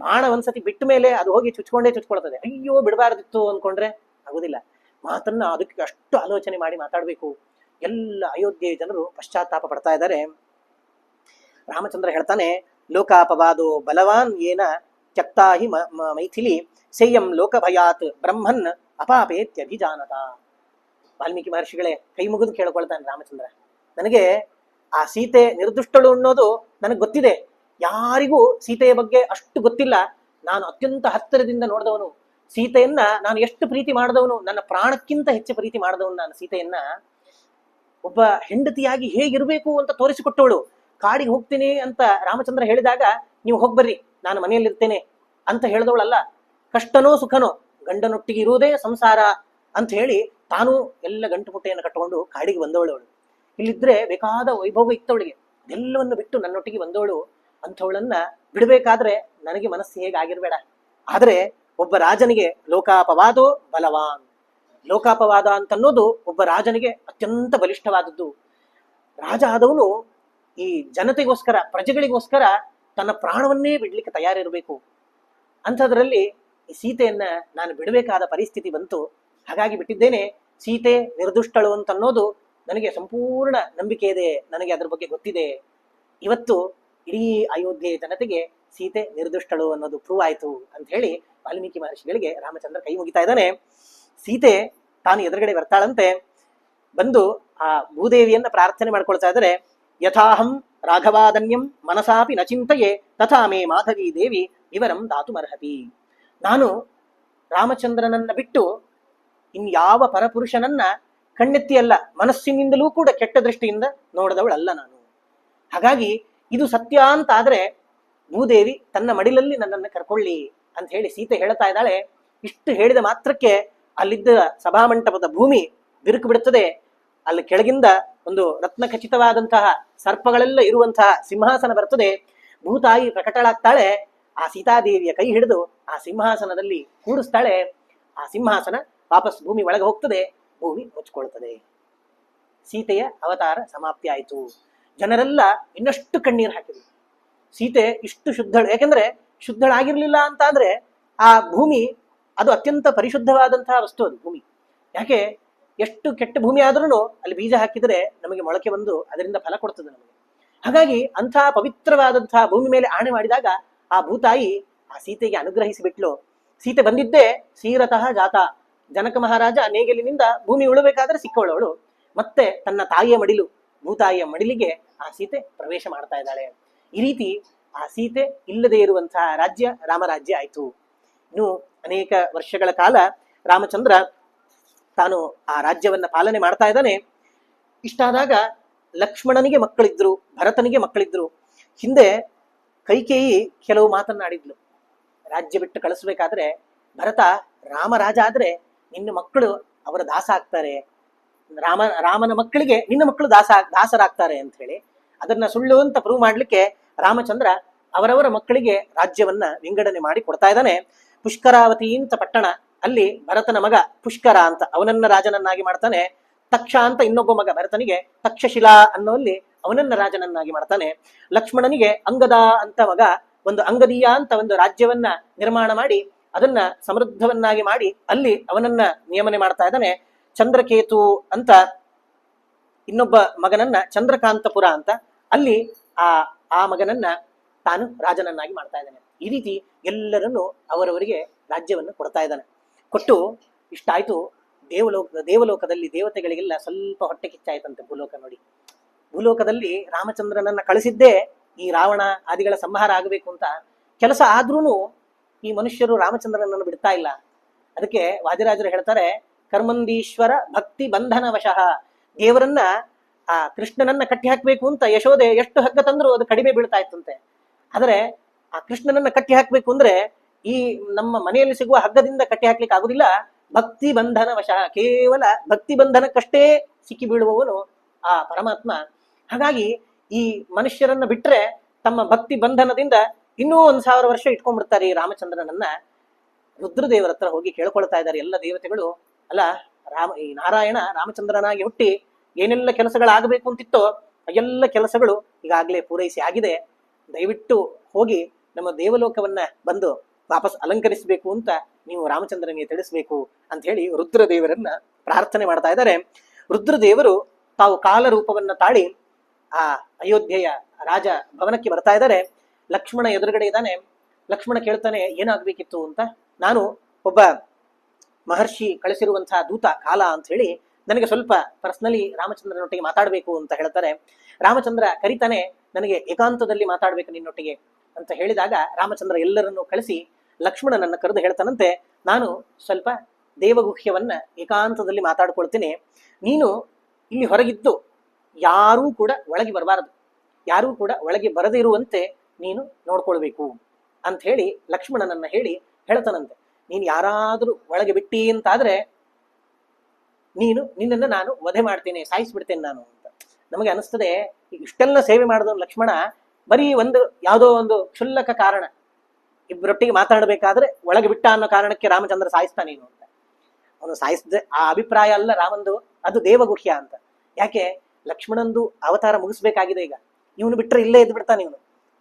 ಬಾಣ ಒಂದ್ಸತಿ ಬಿಟ್ಟ ಮೇಲೆ ಅದು ಹೋಗಿ ಚುಚ್ಕೊಳ್ತದೆ. ಅಯ್ಯೋ ಬಿಡಬಾರ್ದಿತ್ತು ಅನ್ಕೊಂಡ್ರೆ ಆಗುದಿಲ್ಲ. ಮಾತನ್ನ ಅದಕ್ಕೆ ಅಷ್ಟು ಆಲೋಚನೆ ಮಾಡಿ ಮಾತಾಡ್ಬೇಕು. ಎಲ್ಲ ಅಯೋಧ್ಯೆ ಜನರು ಪಶ್ಚಾತ್ತಾಪ ಪಡ್ತಾ ಇದ್ದಾರೆ. ರಾಮಚಂದ್ರ ಹೇಳ್ತಾನೆ, ಲೋಕಾಪವಾದೋ ಬಲವಾನ್ ಏನ ತ್ಯಕ್ತಾ ಹಿ ಮೈಥಿಲಿ ಸೇಯಂ ಲೋಕಭಯಾತ್ ಬ್ರಹ್ಮನ್ ಅಪಾಪೇತ್ಯಭಿಜಾನತ. ವಾಲ್ಮೀಕಿ ಮಹರ್ಷಿಗಳೇ, ಕೈ ಮುಗಿದು ಕೇಳ್ಕೊಳ್ತಾನೆ ರಾಮಚಂದ್ರ, ನನಗೆ ಆ ಸೀತೆ ನಿರ್ದುಷ್ಟಳು ಅನ್ನೋದು ನನಗೆ ಗೊತ್ತಿದೆ, ಯಾರಿಗೂ ಸೀತೆಯ ಬಗ್ಗೆ ಅಷ್ಟು ಗೊತ್ತಿಲ್ಲ. ನಾನು ಅತ್ಯಂತ ಹತ್ತಿರದಿಂದ ನೋಡಿದವನು ಸೀತೆಯನ್ನ, ನಾನು ಎಷ್ಟು ಪ್ರೀತಿ ಮಾಡಿದವನು, ನನ್ನ ಪ್ರಾಣಕ್ಕಿಂತ ಹೆಚ್ಚು ಪ್ರೀತಿ ಮಾಡಿದವನು ನಾನು ಸೀತೆಯನ್ನ. ಒಬ್ಬ ಹೆಂಡತಿಯಾಗಿ ಹೇಗಿರ್ಬೇಕು ಅಂತ ತೋರಿಸಿಕೊಟ್ಟವಳು. ಕಾಡಿಗೆ ಹೋಗ್ತೀನಿ ಅಂತ ರಾಮಚಂದ್ರ ಹೇಳಿದಾಗ, ನೀವು ಹೋಗ್ಬರ್ರಿ ನಾನು ಮನೆಯಲ್ಲಿರ್ತೇನೆ ಅಂತ ಹೇಳಿದವಳಲ್ಲ. ಕಷ್ಟನೋ ಸುಖನೋ ಗಂಡನೊಟ್ಟಿಗೆ ಇರುವುದೇ ಸಂಸಾರ ಅಂತ ಹೇಳಿ ತಾನು ಎಲ್ಲ ಗಂಟು ಮುಟ್ಟೆಯನ್ನು ಕಟ್ಟಿಕೊಂಡು ಕಾಡಿಗೆ ಬಂದವಳು. ಇಲ್ಲಿದ್ರೆ ಬೇಕಾದ ವೈಭೋಗ ಇತ್ತವಳಿಗೆ, ಎಲ್ಲವನ್ನು ಬಿಟ್ಟು ನನ್ನೊಟ್ಟಿಗೆ ಬಂದವಳು. ಅಂಥವಳನ್ನ ಬಿಡಬೇಕಾದ್ರೆ ನನಗೆ ಮನಸ್ಸು ಹೇಗಾಗಿರ್ಬೇಡ. ಆದ್ರೆ ಒಬ್ಬ ರಾಜನಿಗೆ ಲೋಕಾಪವಾದೋ ಬಲವಾನ್, ಲೋಕಾಪವಾದ ಅಂತನ್ನೋದು ಒಬ್ಬ ರಾಜನಿಗೆ ಅತ್ಯಂತ ಬಲಿಷ್ಠವಾದದ್ದು. ರಾಜ ಆದವನು ಈ ಜನತೆಗೋಸ್ಕರ, ಪ್ರಜೆಗಳಿಗೋಸ್ಕರ ತನ್ನ ಪ್ರಾಣವನ್ನೇ ಬಿಡ್ಲಿಕ್ಕೆ ತಯಾರಿರಬೇಕು. ಅಂಥದ್ರಲ್ಲಿ ಈ ಸೀತೆಯನ್ನ ನಾನು ಬಿಡಬೇಕಾದ ಪರಿಸ್ಥಿತಿ ಬಂತು. ಹಾಗಾಗಿ ಬಿಟ್ಟಿದ್ದೇನೆ. ಸೀತೆ ನಿರ್ದುಷ್ಟಳು ಅಂತನ್ನೋದು ನನಗೆ ಸಂಪೂರ್ಣ ನಂಬಿಕೆ ಇದೆ, ನನಗೆ ಅದ್ರ ಬಗ್ಗೆ ಗೊತ್ತಿದೆ. ಇವತ್ತು ಇಡೀ ಅಯೋಧ್ಯೆ ಜನತೆಗೆ ಸೀತೆ ನಿರ್ದುಷ್ಟಳು ಅನ್ನೋದು ಪ್ರೂವ್ ಆಯ್ತು ಅಂತ ಹೇಳಿ ವಾಲ್ಮೀಕಿ ಮಹರ್ಷಿಗಳಿಗೆ ರಾಮಚಂದ್ರ ಕೈ ಮುಗಿತಾ ಇದ್ದಾನೆ. ಸೀತೆ ತಾನು ಎದುರುಗಡೆ ಬರ್ತಾಳಂತೆ. ಬಂದು ಆ ಭೂದೇವಿಯನ್ನ ಪ್ರಾರ್ಥನೆ ಮಾಡ್ಕೊಳ್ತಾ ಇದ್ದಾರೆ. ಯಥಾಹಂ ರಾಘವಾದನ್ಯಂ ಮನಸಾಪಿ ನ ಚಿಂತೆಯೇ ತಥಾ ಮೇ ಮಾಧವಿ ದೇವಿ ವಿವರಂ ದಾತುಮರ್ಹತಿ. ನಾನು ರಾಮಚಂದ್ರನನ್ನ ಬಿಟ್ಟು ಇನ್ಯಾವ ಪರಪುರುಷನನ್ನ ಕಣ್ಣೆತ್ತಿ ಅಲ್ಲ, ಮನಸ್ಸಿನಿಂದಲೂ ಕೂಡ ಕೆಟ್ಟ ದೃಷ್ಟಿಯಿಂದ ನೋಡಿದವಳಲ್ಲ ನಾನು. ಹಾಗಾಗಿ ಇದು ಸತ್ಯ ಅಂತ ಆದ್ರೆ ಭೂದೇವಿ ತನ್ನ ಮಡಿಲಲ್ಲಿ ನನ್ನನ್ನು ಕರ್ಕೊಳ್ಳಿ ಅಂತ ಹೇಳಿ ಸೀತೆ ಹೇಳ್ತಾ ಇದ್ದಾಳೆ. ಇಷ್ಟು ಹೇಳಿದ ಮಾತ್ರಕ್ಕೆ ಅಲ್ಲಿದ್ದ ಸಭಾಮಂಟಪದ ಭೂಮಿ ಬಿರುಕು ಬಿಡುತ್ತದೆ. ಅಲ್ಲಿ ಕೆಳಗಿಂದ ಒಂದು ರತ್ನ ಖಚಿತವಾದಂತಹ ಸರ್ಪಗಳೆಲ್ಲ ಇರುವಂತಹ ಸಿಂಹಾಸನ ಬರ್ತದೆ. ಭೂತಾಯಿ ಪ್ರಕಟಳಾಗ್ತಾಳೆ. ಆ ಸೀತಾದೇವಿಯ ಕೈ ಹಿಡಿದು ಆ ಸಿಂಹಾಸನದಲ್ಲಿ ಕೂಡಿಸ್ತಾಳೆ. ಆ ಸಿಂಹಾಸನ ವಾಪಸ್ ಭೂಮಿ ಒಳಗೆ ಹೋಗ್ತದೆ, ಭೂಮಿ ಮುಚ್ಕೊಳ್ತದೆ. ಸೀತೆಯ ಅವತಾರ ಸಮಾಪ್ತಿ ಆಯಿತು. ಜನರೆಲ್ಲ ಇನ್ನಷ್ಟು ಕಣ್ಣೀರು ಹಾಕಿದ್ರು. ಸೀತೆ ಇಷ್ಟು ಶುದ್ಧಳು, ಯಾಕೆಂದ್ರೆ ಶುದ್ಧಳಾಗಿರ್ಲಿಲ್ಲ ಅಂತ ಅಂದ್ರೆ ಆ ಭೂಮಿ ಅದು ಅತ್ಯಂತ ಪರಿಶುದ್ಧವಾದಂತಹ ವಸ್ತು ಅದು ಭೂಮಿ. ಯಾಕೆ, ಎಷ್ಟು ಕೆಟ್ಟ ಭೂಮಿ ಆದ್ರೂ ಅಲ್ಲಿ ಬೀಜ ಹಾಕಿದ್ರೆ ನಮಗೆ ಮೊಳಕೆ ಬಂದು ಅದರಿಂದ ಫಲ ಕೊಡ್ತದೆ ನಮಗೆ. ಹಾಗಾಗಿ ಅಂಥ ಪವಿತ್ರವಾದಂತಹ ಭೂಮಿ ಮೇಲೆ ಆಣೆ ಮಾಡಿದಾಗ ಆ ಭೂತಾಯಿ ಆ ಸೀತೆಗೆ ಅನುಗ್ರಹಿಸಿಬಿಟ್ಲು. ಸೀತೆ ಬಂದಿದ್ದೇ ಕ್ಷೀರತಃ ಜಾತ. ಜನಕ ಮಹಾರಾಜ ನೇಗಿಲಿನಿಂದ ಭೂಮಿ ಉಳಬೇಕಾದ್ರೆ ಸಿಕ್ಕವಳವಳು. ಮತ್ತೆ ತನ್ನ ತಾಯಿಯ ಮಡಿಲು, ಭೂತಾಯಿಯ ಮಡಿಲಿಗೆ ಆ ಸೀತೆ ಪ್ರವೇಶ ಮಾಡ್ತಾ ಇದ್ದಾಳೆ. ಈ ರೀತಿ ಆ ಸೀತೆ ಇಲ್ಲದೆ ಇರುವಂತಹ ರಾಜ್ಯ ರಾಮರಾಜ್ಯ ಆಯ್ತು. ಇನ್ನು ಅನೇಕ ವರ್ಷಗಳ ಕಾಲ ರಾಮಚಂದ್ರ ತಾನು ಆ ರಾಜ್ಯವನ್ನ ಪಾಲನೆ ಮಾಡ್ತಾ ಇದ್ದಾನೆ. ಇಷ್ಟಾದಾಗ ಲಕ್ಷ್ಮಣನಿಗೆ ಮಕ್ಕಳಿದ್ರು, ಭರತನಿಗೆ ಮಕ್ಕಳಿದ್ರು. ಹಿಂದೆ ಕೈಕೇಯಿ ಕೆಲವು ಮಾತನ್ನಾಡಿದ್ಲು. ರಾಜ್ಯ ಬಿಟ್ಟು ಕಳಿಸ್ಬೇಕಾದ್ರೆ ಭರತ ರಾಮರಾಜ ಆದ್ರೆ ನಿನ್ನ ಮಕ್ಕಳು ಅವರ ದಾಸ ಆಗ್ತಾರೆ, ರಾಮನ ಮಕ್ಕಳಿಗೆ ನಿನ್ನ ಮಕ್ಕಳು ದಾಸರಾಗ್ತಾರೆ ಅಂತ ಹೇಳಿ ಅದನ್ನ ಸುಳ್ಳು ಅಂತ ಪ್ರೂವ್ ಮಾಡ್ಲಿಕ್ಕೆ ರಾಮಚಂದ್ರ ಅವರವರ ಮಕ್ಕಳಿಗೆ ರಾಜ್ಯವನ್ನ ವಿಂಗಡಣೆ ಮಾಡಿ ಕೊಡ್ತಾ ಇದ್ದಾನೆ. ಪುಷ್ಕರಾವತಿ ಅಂತ ಪಟ್ಟಣ, ಅಲ್ಲಿ ಭರತನ ಮಗ ಪುಷ್ಕರ ಅಂತ ಅವನನ್ನ ರಾಜನನ್ನಾಗಿ ಮಾಡ್ತಾನೆ. ತಕ್ಷ ಅಂತ ಇನ್ನೊಬ್ಬ ಮಗ ಭರತನಿಗೆ ತಕ್ಷಶಿಲಾ ಅನ್ನೋಲ್ಲಿ ಅವನನ್ನ ರಾಜನನ್ನಾಗಿ ಮಾಡ್ತಾನೆ. ಲಕ್ಷ್ಮಣನಿಗೆ ಅಂಗದ ಅಂತ ಮಗ ಒಂದು ಅಂಗದೀಯ ಅಂತ ಒಂದು ರಾಜ್ಯವನ್ನ ನಿರ್ಮಾಣ ಮಾಡಿ ಅದನ್ನ ಸಮೃದ್ಧವನ್ನಾಗಿ ಮಾಡಿ ಅಲ್ಲಿ ಅವನನ್ನ ನಿಯಮನೆ ಮಾಡ್ತಾ ಇದ್ದಾನೆ. ಚಂದ್ರಕೇತು ಅಂತ ಇನ್ನೊಬ್ಬ ಮಗನನ್ನ ಚಂದ್ರಕಾಂತಪುರ ಅಂತ ಅಲ್ಲಿ ಆ ಮಗನನ್ನ ತಾನು ರಾಜನನ್ನಾಗಿ ಮಾಡ್ತಾ ಇದ್ದಾನೆ. ಈ ರೀತಿ ಎಲ್ಲರನ್ನು ಅವರವರಿಗೆ ರಾಜ್ಯವನ್ನು ಕೊಡ್ತಾ ಇದ್ದಾನೆ. ಕೊಟ್ಟು ಇಷ್ಟಾಯ್ತು. ದೇವಲೋಕದಲ್ಲಿ ದೇವತೆಗಳಿಗೆಲ್ಲ ಸ್ವಲ್ಪ ಹೊಟ್ಟೆ ಕಿಚ್ಚಾಯ್ತಂತೆ. ಭೂಲೋಕ ನೋಡಿ, ಭೂಲೋಕದಲ್ಲಿ ರಾಮಚಂದ್ರನನ್ನ ಕಳಿಸಿದ್ದೇ ಈ ರಾವಣ ಆದಿಗಳ ಸಂಹಾರ ಆಗಬೇಕು ಅಂತ. ಕೆಲಸ ಆದ್ರೂ ಈ ಮನುಷ್ಯರು ರಾಮಚಂದ್ರನನ್ನು ಬಿಡ್ತಾ ಇಲ್ಲ. ಅದಕ್ಕೆ ವಾದಿರಾಜರು ಹೇಳ್ತಾರೆ, ಕರ್ಮಂದೀಶ್ವರ ಭಕ್ತಿ ಬಂಧನ ವಶಃ. ದೇವರನ್ನ ಆ ಕೃಷ್ಣನನ್ನ ಕಟ್ಟಿ ಹಾಕ್ಬೇಕು ಅಂತ ಯಶೋದೆ ಎಷ್ಟು ಹಗ್ಗ ತಂದ್ರು ಅದು ಕಡಿಮೆ ಬೀಳ್ತಾ ಇತ್ತಂತೆ. ಆದರೆ ಆ ಕೃಷ್ಣನನ್ನ ಕಟ್ಟಿ ಹಾಕ್ಬೇಕು ಅಂದ್ರೆ ಈ ನಮ್ಮ ಮನೆಯಲ್ಲಿ ಸಿಗುವ ಹಗ್ಗದಿಂದ ಕಟ್ಟಿ ಹಾಕ್ಲಿಕ್ಕೆ ಆಗುದಿಲ್ಲ. ಭಕ್ತಿ ಬಂಧನ ವಶಃ, ಕೇವಲ ಭಕ್ತಿ ಬಂಧನಕ್ಕಷ್ಟೇ ಸಿಕ್ಕಿ ಬೀಳುವವನು ಆ ಪರಮಾತ್ಮ. ಹಾಗಾಗಿ ಈ ಮನುಷ್ಯರನ್ನ ಬಿಟ್ರೆ ತಮ್ಮ ಭಕ್ತಿ ಬಂಧನದಿಂದ ಇನ್ನೂ 1000 ವರ್ಷ ಇಟ್ಕೊಂಡ್ಬಿಡ್ತಾರೆ ಈ ರಾಮಚಂದ್ರನನ್ನ. ರುದ್ರದೇವರ ಹತ್ರ ಹೋಗಿ ಕೇಳ್ಕೊಳ್ತಾ ಇದ್ದಾರೆ ಎಲ್ಲ ದೇವತೆಗಳು. ಅಲ್ಲ, ಈ ನಾರಾಯಣ ರಾಮಚಂದ್ರನಾಗಿ ಹುಟ್ಟಿ ಏನೆಲ್ಲ ಕೆಲಸಗಳಾಗಬೇಕು ಅಂತಿತ್ತೋ ಎಲ್ಲ ಕೆಲಸಗಳು ಈಗಾಗಲೇ ಪೂರೈಸಿ ಆಗಿದೆ. ದಯವಿಟ್ಟು ಹೋಗಿ ನಮ್ಮ ದೇವಲೋಕವನ್ನ ಬಂದು ವಾಪಸ್ ಅಲಂಕರಿಸಬೇಕು ಅಂತ ನೀವು ರಾಮಚಂದ್ರನಿಗೆ ತಿಳಿಸ್ಬೇಕು ಅಂತ ಹೇಳಿ ರುದ್ರದೇವರನ್ನ ಪ್ರಾರ್ಥನೆ ಮಾಡ್ತಾ ಇದ್ದಾರೆ. ರುದ್ರದೇವರು ತಾವು ಕಾಲರೂಪವನ್ನ ತಾಳಿ ಆ ಅಯೋಧ್ಯೆಯ ರಾಜ ಭವನಕ್ಕೆ ಬರ್ತಾ ಇದ್ದಾರೆ. ಲಕ್ಷ್ಮಣ ಎದುರುಗಡೆ ಇದ್ದಾನೆ. ಲಕ್ಷ್ಮಣ ಕೇಳ್ತಾನೆ, ಏನಾಗ್ಬೇಕಿತ್ತು ಅಂತ. ನಾನು ಒಬ್ಬ ಮಹರ್ಷಿ ಕಳಿಸಿರುವಂತಹ ದೂತ ಕಾಲ ಅಂತ ಹೇಳಿ ನನಗೆ ಸ್ವಲ್ಪ ಪರ್ಸನಲಿ ರಾಮಚಂದ್ರನೊಟ್ಟಿಗೆ ಮಾತಾಡ್ಬೇಕು ಅಂತ ಹೇಳ್ತಾರೆ. ರಾಮಚಂದ್ರ ಕರಿತಾನೆ, ನನಗೆ ಏಕಾಂತದಲ್ಲಿ ಮಾತಾಡ್ಬೇಕು ನಿನ್ನೊಟ್ಟಿಗೆ ಅಂತ ಹೇಳಿದಾಗ ರಾಮಚಂದ್ರ ಎಲ್ಲರನ್ನೂ ಕಳಿಸಿ ಲಕ್ಷ್ಮಣನನ್ನ ಕರೆದು ಹೇಳ್ತಾನಂತೆ, ನಾನು ಸ್ವಲ್ಪ ದೇವಗುಹ್ಯವನ್ನ ಏಕಾಂತದಲ್ಲಿ ಮಾತಾಡ್ಕೊಳ್ತೀನಿ. ನೀನು ಇಲ್ಲಿ ಹೊರಗಿದ್ದು ಯಾರೂ ಕೂಡ ಒಳಗೆ ಬರಬಾರದು, ಯಾರೂ ಕೂಡ ಒಳಗೆ ಬರದೇ ಇರುವಂತೆ ನೀನು ನೋಡ್ಕೊಳ್ಬೇಕು ಅಂತ ಹೇಳಿ ಲಕ್ಷ್ಮಣನನ್ನ ಹೇಳ್ತಾನಂತೆ. ನೀನು ಯಾರಾದ್ರೂ ಒಳಗೆ ಬಿಟ್ಟಿ ಅಂತಾದ್ರೆ ನಿನ್ನನ್ನು ನಾನು ವಧೆ ಮಾಡ್ತೇನೆ, ಸಾಯಿಸ್ಬಿಡ್ತೇನೆ ನಾನು ಅಂತ. ನಮಗೆ ಅನಿಸ್ತದೆ, ಇಷ್ಟೆಲ್ಲ ಸೇವೆ ಮಾಡಿದವನು ಲಕ್ಷ್ಮಣ ಬರೀ ಯಾವುದೋ ಒಂದು ಕ್ಷುಲ್ಲಕ ಕಾರಣ, ಇಬ್ಬರೊಟ್ಟಿಗೆ ಮಾತಾಡಬೇಕಾದ್ರೆ ಒಳಗೆ ಬಿಟ್ಟ ಅನ್ನೋ ಕಾರಣಕ್ಕೆ ರಾಮಚಂದ್ರ ಸಾಯಿಸ್ತಾನೇನು ಅಂತ. ಅವನು ಸಾಯಿಸಿದ್ರೆ ಆ ಅಭಿಪ್ರಾಯ ಅಲ್ಲ ರಾಮಂದು, ಅದು ದೇವಗುಹ್ಯ ಅಂತ. ಯಾಕೆ, ಲಕ್ಷ್ಮಣಂದು ಅವತಾರ ಮುಗಿಸ್ಬೇಕಾಗಿದೆ. ಈಗ ಇವನು ಬಿಟ್ಟರೆ ಇಲ್ಲೇ ಎದ್ದು ಬಿಡ್ತಾನೆ.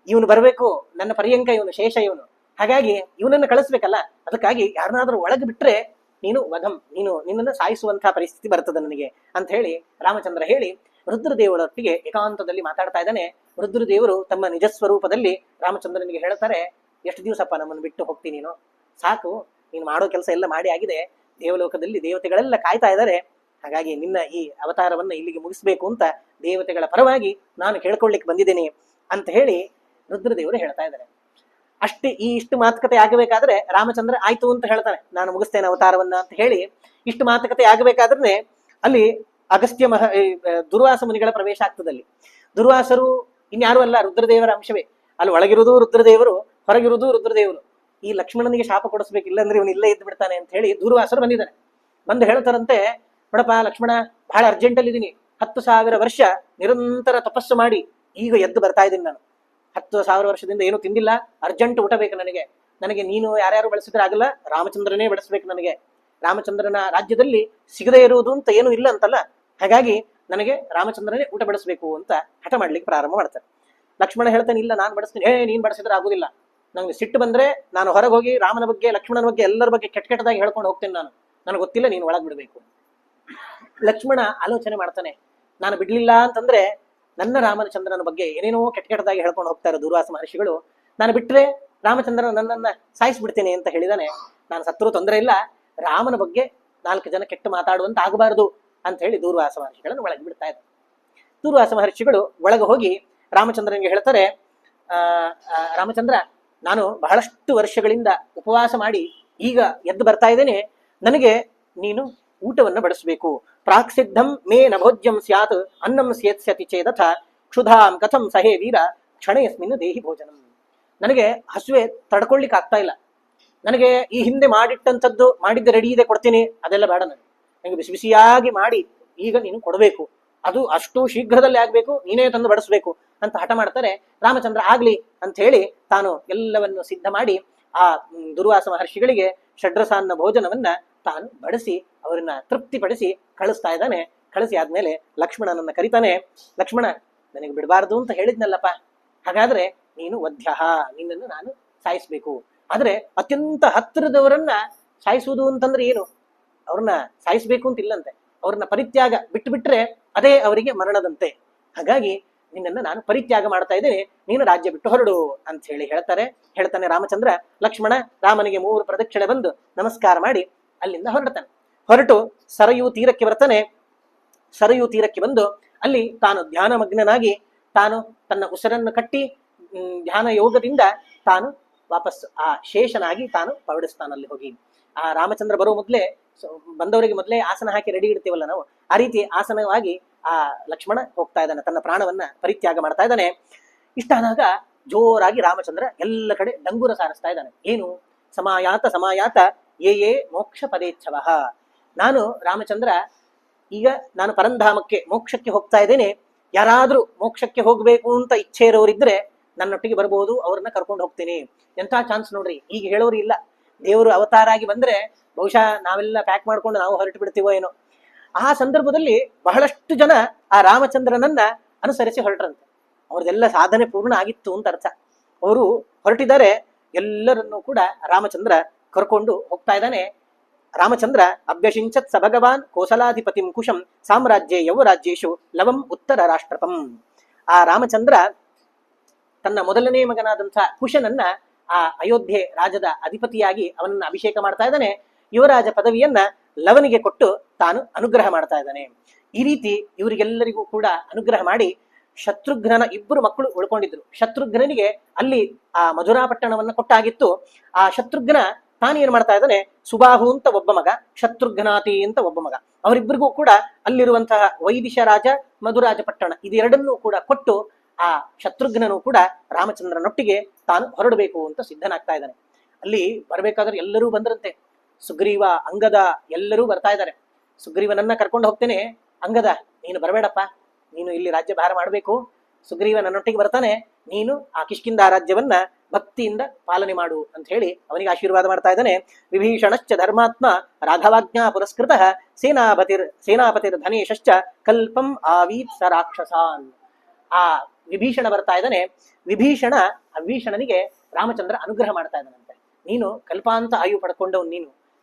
ಇವನು ಬರಬೇಕು, ನನ್ನ ಪರ್ಯಂಕ ಇವನು, ಶೇಷ ಇವನು. ಹಾಗಾಗಿ ಇವನನ್ನು ಕಳಿಸ್ಬೇಕಲ್ಲ, ಅದಕ್ಕಾಗಿ ಯಾರನ್ನಾದ್ರೂ ಒಳಗೆ ಬಿಟ್ರೆ ನಿನ್ನನ್ನು ಸಾಯಿಸುವಂತಹ ಪರಿಸ್ಥಿತಿ ಬರ್ತದೆ ನನಗೆ ಅಂತ ಹೇಳಿ ರಾಮಚಂದ್ರ ಹೇಳಿ ರುದ್ರದೇವರೊಟ್ಟಿಗೆ ಏಕಾಂತದಲ್ಲಿ ಮಾತಾಡ್ತಾ ಇದ್ದಾನೆ. ರುದ್ರದೇವರು ತಮ್ಮ ನಿಜ ಸ್ವರೂಪದಲ್ಲಿ ರಾಮಚಂದ್ರನಿಗೆ ಹೇಳ್ತಾರೆ, ಎಷ್ಟು ದಿವಸಪ್ಪ ನಮ್ಮನ್ನು ಬಿಟ್ಟು ಹೋಗ್ತೀನಿ ನೀನು? ಸಾಕು, ನೀನು ಮಾಡೋ ಕೆಲಸ ಎಲ್ಲ ಮಾಡಿ ಆಗಿದೆ. ದೇವಲೋಕದಲ್ಲಿ ದೇವತೆಗಳೆಲ್ಲ ಕಾಯ್ತಾ ಇದ್ದಾರೆ. ಹಾಗಾಗಿ ನಿನ್ನ ಈ ಅವತಾರವನ್ನ ಇಲ್ಲಿಗೆ ಮುಗಿಸ್ಬೇಕು ಅಂತ ದೇವತೆಗಳ ಪರವಾಗಿ ನಾನು ಕೇಳ್ಕೊಳ್ಳಿಕ್ಕೆ ಬಂದಿದ್ದೇನೆ ಅಂತ ಹೇಳಿ ರುದ್ರದೇವರು ಹೇಳ್ತಾ ಇದ್ದಾರೆ. ಇಷ್ಟು ಮಾತುಕತೆ ಆಗಬೇಕಾದ್ರೆ ರಾಮಚಂದ್ರ ಆಯ್ತು ಅಂತ ಹೇಳ್ತಾನೆ, ನಾನು ಮುಗಿಸ್ತೇನೆ ಅವತಾರವನ್ನ ಅಂತ ಹೇಳಿ. ಇಷ್ಟು ಮಾತುಕತೆ ಆಗಬೇಕಾದ್ರೆ ಅಲ್ಲಿ ಅಗಸ್ತ್ಯ ದುರ್ವಾಸ ಮುನಿಗಳ ಪ್ರವೇಶ ಆಗ್ತದಲ್ಲಿ. ದುರ್ವಾಸರು ಇನ್ಯಾರು ಅಲ್ಲ, ರುದ್ರದೇವರ ಅಂಶವೇ. ಅಲ್ಲಿ ಒಳಗಿರುವುದು ರುದ್ರದೇವರು, ಹೊರಗಿರುವುದು ರುದ್ರದೇವರು. ಈ ಲಕ್ಷ್ಮಣನಿಗೆ ಶಾಪ ಕೊಡಿಸ್ಬೇಕು, ಇಲ್ಲಾಂದ್ರೆ ಇವನು ಇಲ್ಲೇ ಇದ್ದು ಬಿಡ್ತಾನೆ ಅಂತ ಹೇಳಿ ದುರ್ವಾಸರು ಬಂದಿದ್ದಾನೆ. ಬಂದು ಹೇಳ್ತಾರಂತೆ, ನೋಡಪ್ಪ ಲಕ್ಷ್ಮಣ, ಬಹಳ ಅರ್ಜೆಂಟಲ್ಲಿ ಇದ್ದೀನಿ. 10,000 ವರ್ಷ ನಿರಂತರ ತಪಸ್ಸು ಮಾಡಿ ಈಗ ಎದ್ದು ಬರ್ತಾ ಇದ್ದೀನಿ ನಾನು. 10,000 ವರ್ಷದಿಂದ ಏನು ತಿಂದಿಲ್ಲ, ಅರ್ಜೆಂಟ್ ಊಟ ಬೇಕು ನನಗೆ ನೀನು ಯಾರ್ಯಾರು ಬೆಳೆಸಿದ್ರೆ ಆಗಲ್ಲ, ರಾಮಚಂದ್ರನೇ ಬೆಳೆಸ್ಬೇಕು ನನಗೆ. ರಾಮಚಂದ್ರನ ರಾಜ್ಯದಲ್ಲಿ ಸಿಗದೇ ಇರುವುದು ಅಂತ ಏನು ಇಲ್ಲ ಅಂತಲ್ಲ. ಹಾಗಾಗಿ ನನಗೆ ರಾಮಚಂದ್ರನೇ ಊಟ ಬಡಿಸ್ಬೇಕು ಅಂತ ಹಠ ಮಾಡ್ಲಿಕ್ಕೆ ಪ್ರಾರಂಭ ಮಾಡ್ತಾರೆ. ಲಕ್ಷ್ಮಣ ಹೇಳ್ತಾನೆ, ಇಲ್ಲ ನಾನು ಬಡಿಸ್ತೀನಿ. ನೀನ್ ಬಡಿಸಿದ್ರೆ ಆಗುದಿಲ್ಲ, ನಂಗೆ ಸಿಟ್ಟು ಬಂದ್ರೆ ನಾನು ಹೊರಗೆ ಹೋಗಿ ರಾಮನ ಬಗ್ಗೆ ಲಕ್ಷ್ಮಣನ ಬಗ್ಗೆ ಎಲ್ಲರ ಬಗ್ಗೆ ಕೆಟ್ಟದಾಗಿ ಹೇಳ್ಕೊಂಡು ಹೋಗ್ತೇನೆ, ನನಗೆ ಗೊತ್ತಿಲ್ಲ, ನೀನು ಒಳಗೆ ಬಿಡಬೇಕು. ಲಕ್ಷ್ಮಣ ಆಲೋಚನೆ ಮಾಡ್ತಾನೆ, ನಾನು ಬಿಡ್ಲಿಲ್ಲ ಅಂತಂದ್ರೆ ನನ್ನ ರಾಮಚಂದ್ರನ ಬಗ್ಗೆ ಏನೇನೋ ಕೆಟ್ಟದಾಗಿ ಹೇಳ್ಕೊಂಡು ಹೋಗ್ತಾರೆ ದೂರ್ವಾಸ ಮಹರ್ಷಿಗಳು, ನಾನು ಬಿಟ್ರೆ ರಾಮಚಂದ್ರನ ನನ್ನನ್ನ ಸಾಯಿಸ್ಬಿಡ್ತೇನೆ ಅಂತ ಹೇಳಿದಾನೆ. ನಾನು ಸತ್ರು ತೊಂದರೆ ಇಲ್ಲ, ರಾಮನ ಬಗ್ಗೆ 4 ಜನ ಕೆಟ್ಟ ಮಾತಾಡುವಂತ ಆಗಬಾರದು ಅಂತ ಹೇಳಿ ದೂರ್ವಾಸ ಮಹರ್ಷಿಗಳನ್ನು ಒಳಗೆ ಬಿಡ್ತಾ ಇದ್ದಾರೆ. ದೂರ್ವಾಸ ಮಹರ್ಷಿಗಳು ಒಳಗೆ ಹೋಗಿ ರಾಮಚಂದ್ರನಿಗೆ ಹೇಳ್ತಾರೆ, ರಾಮಚಂದ್ರ, ನಾನು ಬಹಳಷ್ಟು ವರ್ಷಗಳಿಂದ ಉಪವಾಸ ಮಾಡಿ ಈಗ ಎದ್ದು ಬರ್ತಾ ಇದ್ದೇನೆ, ನನಗೆ ನೀನು ಊಟವನ್ನು ಬಡಿಸಬೇಕು. ಪ್ರಾಕ್ಸಿದ್ಧಂ ಮೇ ನಭೋಜ್ಯಂ ಸ್ಯಾತ್ ಅನ್ನಂ ಸೇತ್ಸ್ಯತಿ ಚೇದಥ ಕ್ಷುಧಾಂ ಕಥಂ ಸಹೇ ವೀರ ಕ್ಷಣಯಸ್ಮಿನ್ ದೇಹಿ ಭೋಜನಂ. ನನಗೆ ಹಸುವೆ ತಡ್ಕೊಳ್ಳಿಕ್ಕೆ ಆಗ್ತಾ ಇಲ್ಲ, ನನಗೆ ಈ ಹಿಂದೆ ಮಾಡಿಟ್ಟಂಥದ್ದು ಮಾಡಿದ್ದೆ ರೆಡಿ ಇದೆ ಕೊಡ್ತೀನಿ, ಅದೆಲ್ಲ ಬೇಡ, ನನಗೆ ಬಿಸಿ ಬಿಸಿಯಾಗಿ ಮಾಡಿ ಈಗ ನೀನು ಕೊಡಬೇಕು, ಅದು ಅಷ್ಟು ಶೀಘ್ರದಲ್ಲಿ ಆಗ್ಬೇಕು, ನೀನೇ ತಂದು ಬಡಿಸ್ಬೇಕು ಅಂತ ಹಠ ಮಾಡ್ತಾರೆ. ರಾಮಚಂದ್ರ ಆಗ್ಲಿ ಅಂತ ಹೇಳಿ ತಾನು ಎಲ್ಲವನ್ನು ಸಿದ್ಧ ಮಾಡಿ ಆ ದುರ್ವಾಸ ಮಹರ್ಷಿಗಳಿಗೆ ಷಡ್ರಸಾನ್ನ ಭೋಜನವನ್ನ ತಾನು ಬಡಿಸಿ ಅವರನ್ನ ತೃಪ್ತಿಪಡಿಸಿ ಕಳಿಸ್ತಾ ಇದ್ದಾನೆ. ಕಳಿಸಿ ಆದ್ಮೇಲೆ ಲಕ್ಷ್ಮಣನನ್ನ ಕರಿತಾನೆ. ಲಕ್ಷ್ಮಣ, ನನಗೆ ಬಿಡಬಾರದು ಅಂತ ಹೇಳಿದ್ನಲ್ಲಪ್ಪ, ಹಾಗಾದ್ರೆ ನೀನು ವಧ್ಯ, ನಿನ್ನನ್ನು ನಾನು ಸಾಯಿಸ್ಬೇಕು. ಆದ್ರೆ ಅತ್ಯಂತ ಹತ್ತಿರದವರನ್ನ ಸಾಯಿಸುವುದು ಅಂತಂದ್ರೆ ಏನು? ಅವ್ರನ್ನ ಸಾಯಿಸ್ಬೇಕು ಅಂತ ಇಲ್ಲಂತೆ, ಅವ್ರನ್ನ ಪರಿತ್ಯಾಗ ಬಿಟ್ಟುಬಿಟ್ರೆ ಅದೇ ಅವರಿಗೆ ಮರಣದಂತೆ. ಹಾಗಾಗಿ ನಿನ್ನನ್ನು ನಾನು ಪರಿತ್ಯಾಗ ಮಾಡ್ತಾ ಇದ್ದೇನೆ, ನೀನು ರಾಜ್ಯ ಬಿಟ್ಟು ಹೊರಡು ಅಂತ ಹೇಳಿ ಹೇಳ್ತಾನೆ ರಾಮಚಂದ್ರ. ಲಕ್ಷ್ಮಣ ರಾಮನಿಗೆ 3 ಪ್ರದಕ್ಷಿಣೆ ಬಂದು ನಮಸ್ಕಾರ ಮಾಡಿ ಅಲ್ಲಿಂದ ಹೊರಡ್ತಾನೆ. ಹೊರಟು ಸರಯೂ ತೀರಕ್ಕೆ ಬರ್ತಾನೆ. ಸರಯೂ ತೀರಕ್ಕೆ ಬಂದು ಅಲ್ಲಿ ತಾನು ಧ್ಯಾನ ಮಗ್ನನಾಗಿ ತಾನು ತನ್ನ ಉಸಿರನ್ನು ಕಟ್ಟಿ ಧ್ಯಾನ ಯೋಗದಿಂದ ತಾನು ವಾಪಸ್ ಆ ಶೇಷನಾಗಿ ತಾನು ಪವಡಿಸ್ತಾನಲ್ಲಿ ಹೋಗಿ. ಆ ರಾಮಚಂದ್ರ ಬರೋ ಮೊದಲೇ ಬಂದವರಿಗೆ ಮೊದಲೇ ಆಸನ ಹಾಕಿ ರೆಡಿ ಇಡ್ತೀವಲ್ಲ ನಾವು, ಆ ರೀತಿ ಆಸನವಾಗಿ ಆ ಲಕ್ಷ್ಮಣ ಹೋಗ್ತಾ ಇದ್ದಾನೆ, ತನ್ನ ಪ್ರಾಣವನ್ನ ಪರಿತ್ಯಾಗ ಮಾಡ್ತಾ ಇದ್ದಾನೆ. ಇಷ್ಟಾದಾಗ ಜೋರಾಗಿ ರಾಮಚಂದ್ರ ಎಲ್ಲ ಕಡೆ ಡಂಗೂರ ಸಾರಿಸ್ತಾ ಇದ್ದಾನೆ. ಏನು? ಸಮಾಯಾತ ಸಮಾಯಾತ ಯೇ ಮೋಕ್ಷ ಪದೇಚ್ಛವ. ನಾನು ರಾಮಚಂದ್ರ ಈಗ ನಾನು ಪರಂಧಾಮಕ್ಕೆ ಮೋಕ್ಷಕ್ಕೆ ಹೋಗ್ತಾ ಇದ್ದೇನೆ, ಯಾರಾದ್ರೂ ಮೋಕ್ಷಕ್ಕೆ ಹೋಗ್ಬೇಕು ಅಂತ ಇಚ್ಛೆ ಇರೋರಿದ್ರೆ ನನ್ನೊಟ್ಟಿಗೆ ಬರ್ಬೋದು, ಅವ್ರನ್ನ ಕರ್ಕೊಂಡು ಹೋಗ್ತೀನಿ. ಎಂಥ ಚಾನ್ಸ್ ನೋಡ್ರಿ, ಈಗ ಹೇಳೋರು ಇಲ್ಲ. ದೇವರು ಅವತಾರ ಆಗಿ ಬಂದ್ರೆ ಬಹುಶಃ ನಾವೆಲ್ಲ ಪ್ಯಾಕ್ ಮಾಡ್ಕೊಂಡು ನಾವು ಹೊರಟು ಬಿಡ್ತೀವೋ ಏನೋ. ಆ ಸಂದರ್ಭದಲ್ಲಿ ಬಹಳಷ್ಟು ಜನ ಆ ರಾಮಚಂದ್ರನನ್ನ ಅನುಸರಿಸಿ ಹೊರಟ್ರಂತೆ. ಅವ್ರದೆಲ್ಲ ಸಾಧನೆ ಪೂರ್ಣ ಆಗಿತ್ತು ಅಂತ ಅರ್ಥ. ಅವರು ಹೊರಟಿದ್ದಾರೆ, ಎಲ್ಲರನ್ನೂ ಕೂಡ ರಾಮಚಂದ್ರ ಕರ್ಕೊಂಡು ಹೋಗ್ತಾ ಇದ್ದಾನೆ. ರಾಮಚಂದ್ರ ಅಭ್ಯಷಿಂಚತ್ ಸ ಭಗವಾನ್ ಕೋಸಲಾಧಿಪತಿಂ ಕುಶಂ ಸಾಮ್ರಾಜ್ಯೇ ಯೌವರಾಜ್ಯೇಶು ಲವಂ ಉತ್ತರ ರಾಷ್ಟ್ರಪಂ. ಆ ರಾಮಚಂದ್ರ ತನ್ನ ಮೊದಲನೇ ಮಗನಾದಂಥ ಕುಶನನ್ನ ಆ ಅಯೋಧ್ಯೆ ರಾಜದ ಅಧಿಪತಿಯಾಗಿ ಅವನನ್ನ ಅಭಿಷೇಕ ಮಾಡ್ತಾ ಇದ್ದಾನೆ. ಯುವರಾಜ ಪದವಿಯನ್ನ ಲವನಿಗೆ ಕೊಟ್ಟು ತಾನು ಅನುಗ್ರಹ ಮಾಡ್ತಾ ಇದ್ದಾನೆ. ಈ ರೀತಿ ಇವರಿಗೆಲ್ಲರಿಗೂ ಕೂಡ ಅನುಗ್ರಹ ಮಾಡಿ ಶತ್ರುಘ್ನನ 2 ಮಕ್ಕಳು ಉಳ್ಕೊಂಡಿದ್ರು. ಶತ್ರುಘ್ನನಿಗೆ ಅಲ್ಲಿ ಆ ಮಧುರಾಪಟ್ಟಣವನ್ನ ಕೊಟ್ಟಾಗಿತ್ತು. ಆ ಶತ್ರುಘ್ನ ತಾನೇನ್ ಮಾಡ್ತಾ ಇದ್ದಾನೆ, ಸುಬಾಹು ಅಂತ ಒಬ್ಬ ಮಗ, ಶತ್ರುಘ್ನಾತಿ ಅಂತ ಒಬ್ಬ ಮಗ, ಅವರಿಬ್ಬರಿಗೂ ಕೂಡ ಅಲ್ಲಿರುವಂತಹ ವೈದಿಶ ರಾಜ ಮಧುರಾಜ ಪಟ್ಟಣ ಇದೆರಡನ್ನೂ ಕೂಡ ಕೊಟ್ಟು ಆ ಶತ್ರುಘ್ನನು ಕೂಡ ರಾಮಚಂದ್ರನೊಟ್ಟಿಗೆ ತಾನು ಹೊರಡಬೇಕು ಅಂತ ಸಿದ್ಧನಾಗ್ತಾ ಇದ್ದಾನೆ. ಅಲ್ಲಿ ಬರಬೇಕಾದ್ರೆ ಎಲ್ಲರೂ ಬಂದ್ರಂತೆ. ಸುಗ್ರೀವ, ಅಂಗದ ಎಲ್ಲರೂ ಬರ್ತಾ ಇದ್ದಾರೆ. ಸುಗ್ರೀವನನ್ನ ಕರ್ಕೊಂಡು ಹೋಗ್ತೇನೆ, ಅಂಗದ ನೀನು ಬರಬೇಡಪ್ಪ, ನೀನು ಇಲ್ಲಿ ರಾಜ್ಯ ಭಾರ ಮಾಡಬೇಕು. ಸುಗ್ರೀವ ನನ್ನೊಟ್ಟಿಗೆ ಬರ್ತಾನೆ, ನೀನು ಆ ಕಿಷ್ಕಿಂಧ ರಾಜ್ಯವನ್ನ ಭಕ್ತಿಯಿಂದ ಪಾಲನೆ ಮಾಡು ಅಂತ ಹೇಳಿ ಅವನಿಗೆ ಆಶೀರ್ವಾದ ಮಾಡ್ತಾ ಇದ್ದಾನೆ. ವಿಭೀಷಣಶ್ಚ ಧರ್ಮಾತ್ಮ ರಾಘವಾಜ್ಞಾ ಪುರಸ್ಕೃತ ಸೇನಾಪತಿರ್ ಧನೇಶಶ್ಚ ಕಲ್ಪಂ ಆವೀತ್ ಸ ರಾಕ್ಷಸಾನ್. ಆ ವಿಭೀಷಣ ಬರ್ತಾ ಇದ್ದಾನೆ. ವಿಭೀಷಣನಿಗೆ ರಾಮಚಂದ್ರ ಅನುಗ್ರಹ ಮಾಡ್ತಾ ಇದ್ದಾನಂತೆ. ನೀನು ಕಲ್ಪಾಂತ ಆಯು ಪಡ್ಕೊಂಡವ್,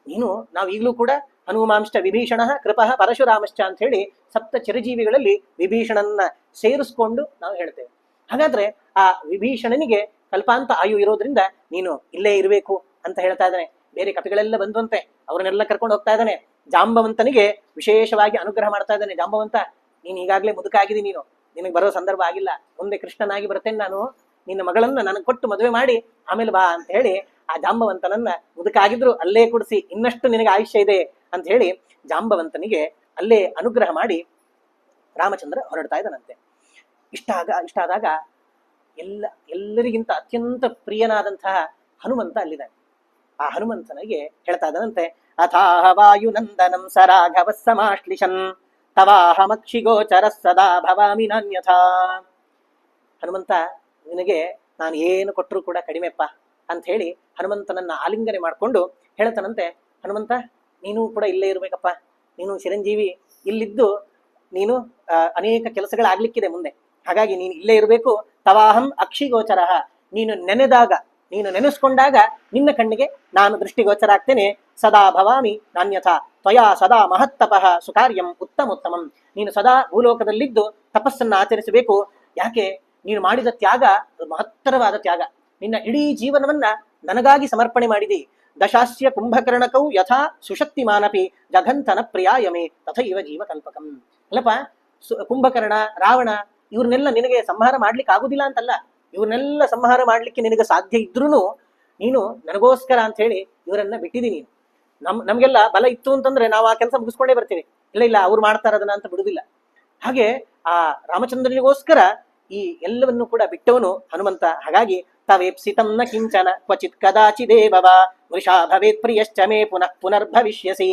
ನೀನು ನಾವು ಈಗಲೂ ಕೂಡ ಹನುಮಾಂಶ್ಚ ವಿಭೀಷಣ ಕೃಪಃ ಪರಶುರಾಮಶ್ಚ ಅಂತ ಹೇಳಿ 7 ಚಿರಜೀವಿಗಳಲ್ಲಿ ವಿಭೀಷಣನ್ನ ಸೇರಿಸ್ಕೊಂಡು ನಾವು ಹೇಳ್ತೇವೆ. ಹಾಗಾದ್ರೆ ಆ ವಿಭೀಷಣನಿಗೆ ಕಲ್ಪಾಂತ ಆಯು ಇರೋದ್ರಿಂದ ನೀನು ಇಲ್ಲೇ ಇರಬೇಕು ಅಂತ ಹೇಳ್ತಾ ಇದ್ದಾನೆ. ಬೇರೆ ಕಪಿಗಳೆಲ್ಲ ಬಂದ್ವಂತೆ, ಅವರನ್ನೆಲ್ಲ ಕರ್ಕೊಂಡು ಹೋಗ್ತಾ ಇದ್ದಾನೆ. ಜಾಂಬವಂತನಿಗೆ ವಿಶೇಷವಾಗಿ ಅನುಗ್ರಹ ಮಾಡ್ತಾ ಇದ್ದಾನೆ. ಜಾಂಬವಂತ, ನೀನು ಈಗಾಗಲೇ ಮುದುಕಾಗಿದ್ದೀನಿ, ನಿನಗೆ ಬರೋ ಸಂದರ್ಭ ಆಗಿಲ್ಲ, ಮುಂದೆ ಕೃಷ್ಣನಾಗಿ ಬರ್ತೇನೆ ನಾನು, ನಿನ್ನ ಮಗಳನ್ನ ನನಗೆ ಕೊಟ್ಟು ಮದುವೆ ಮಾಡಿ ಆಮೇಲೆ ಬಾ ಅಂತ ಹೇಳಿ ಆ ಜಾಂಬವಂತನನ್ನ ಮುದುಕಾಗಿದ್ರು ಅಲ್ಲೇ ಕುಡಿಸಿ ಇನ್ನಷ್ಟು ನಿನಗೆ ಆಯುಷ್ಯ ಇದೆ ಅಂತ ಹೇಳಿ ಜಾಂಬವಂತನಿಗೆ ಅಲ್ಲೇ ಅನುಗ್ರಹ ಮಾಡಿ ರಾಮಚಂದ್ರ ಹೊರಡ್ತಾ ಇದ್ದಾನಂತೆ. ಇಷ್ಟಾದಾಗ ಎಲ್ಲರಿಗಿಂತ ಅತ್ಯಂತ ಪ್ರಿಯನಾದಂತಹ ಹನುಮಂತ ಅಲ್ಲಿದ್ದಾನೆ. ಆ ಹನುಮಂತನಿಗೆ ಹೇಳ್ತಾ ಇದ್ದಾನಂತೆ, ಅಥಾಹ ವಾಯುನಂದನಂ ಸರಾಘವ ಸಮಾಶ್ಲಿಷನ್ ತವಾಹಮಕ್ಷಿಗೋಚರ ಸದಾ ಭವಾಮಿ ನಾನ್ಯಥಾ. ಹನುಮಂತ, ನಿನಗೆ ನಾನು ಏನು ಕೊಟ್ಟರು ಕೂಡ ಕಡಿಮೆಪ್ಪ ಅಂತ ಹೇಳಿ ಹನುಮಂತನನ್ನ ಆಲಿಂಗನೆ ಮಾಡಿಕೊಂಡು ಹೇಳ್ತಾನಂತೆ, ಹನುಮಂತ ನೀನು ಕೂಡ ಇಲ್ಲೇ ಇರ್ಬೇಕಪ್ಪ, ನೀನು ಚಿರಂಜೀವಿ, ಇಲ್ಲಿದ್ದು ನೀನು ಅನೇಕ ಕೆಲಸಗಳಾಗ್ಲಿಕ್ಕಿದೆ ಮುಂದೆ, ಹಾಗಾಗಿ ನೀನು ಇಲ್ಲೇ ಇರಬೇಕು. ತವಾಹಂ ಅಕ್ಷಿಗೋಚರ, ನೀನು ನೆನೆಸ್ಕೊಂಡಾಗ ನಿನ್ನ ಕಣ್ಣಿಗೆ ನಾನು ದೃಷ್ಟಿಗೋಚರ ಆಗ್ತೇನೆ. ಸದಾ ಭವಾಮಿ ನಾನ್ಯಥಾ ತ್ವಯಾ ಸದಾ ಮಹತ್ತಪಃ ಸುಕಾರ್ಯಂ ಉತ್ತಮೋತ್ತಮಂ. ನೀನು ಸದಾ ಭೂಲೋಕದಲ್ಲಿದ್ದು ತಪಸ್ಸನ್ನು ಆಚರಿಸಬೇಕು. ಯಾಕೆ? ನೀನು ಮಾಡಿದ ತ್ಯಾಗ ಮಹತ್ತರವಾದ ತ್ಯಾಗ. ನಿನ್ನ ಇಡೀ ಜೀವನವನ್ನ ನನಗಾಗಿ ಸಮರ್ಪಣೆ ಮಾಡಿದಿ. ದಶಾಸ್ಯ ಕುಂಭಕರ್ಣಕೌ ಯಥಾ ಸುಶಕ್ತಿಮಾನಪಿ ಜಘಂತನ ಪ್ರಿಯಾಯಮೇ ತಥೈವ ಜೀವಕಲ್ಪಕಂ. ಅಲ್ಲಪ್ಪ, ಕುಂಭಕರ್ಣ, ರಾವಣ ಇವ್ರನ್ನೆಲ್ಲ ನಿನಗೆ ಸಂಹಾರ ಮಾಡ್ಲಿಕ್ಕೆ ಆಗುದಿಲ್ಲ ಅಂತಲ್ಲ, ಇವ್ರನ್ನೆಲ್ಲ ಸಂಹಾರ ಮಾಡ್ಲಿಕ್ಕೆ ನಿನಗೆ ಸಾಧ್ಯ ಇದ್ರೂ ನೀನು ನನಗೋಸ್ಕರ ಅಂತ ಹೇಳಿ ಇವರನ್ನ ಬಿಟ್ಟಿದ್ದೀನಿ. ನಮ್ಗೆಲ್ಲ ಬಲ ಇತ್ತು ಅಂತಂದ್ರೆ ನಾವು ಆ ಕೆಲಸ ಮುಗಿಸ್ಕೊಂಡೇ ಬರ್ತೀವಿ. ಇಲ್ಲ ಅವ್ರು ಮಾಡ್ತಾರ ಅದನ್ನ ಅಂತ ಬಿಡುದಿಲ್ಲ. ಹಾಗೆ ಆ ರಾಮಚಂದ್ರನಿಗೋಸ್ಕರ ಈ ಎಲ್ಲವನ್ನು ಕೂಡ ಬಿಟ್ಟವನು ಹನುಮಂತ. ಹಾಗಾಗಿ ತವೇಪ್ಸಿತಂ ನ ಕಿಂಚನ ಕ್ವಚಿತ್ ಕದಾಚಿದೇವ ವೃಷಾ ಭವೇತ್ ಪ್ರಿಯಶ್ಚ ಮೇ ಪುನಃ ಪುನರ್ಭವಿಷ್ಯಸಿ.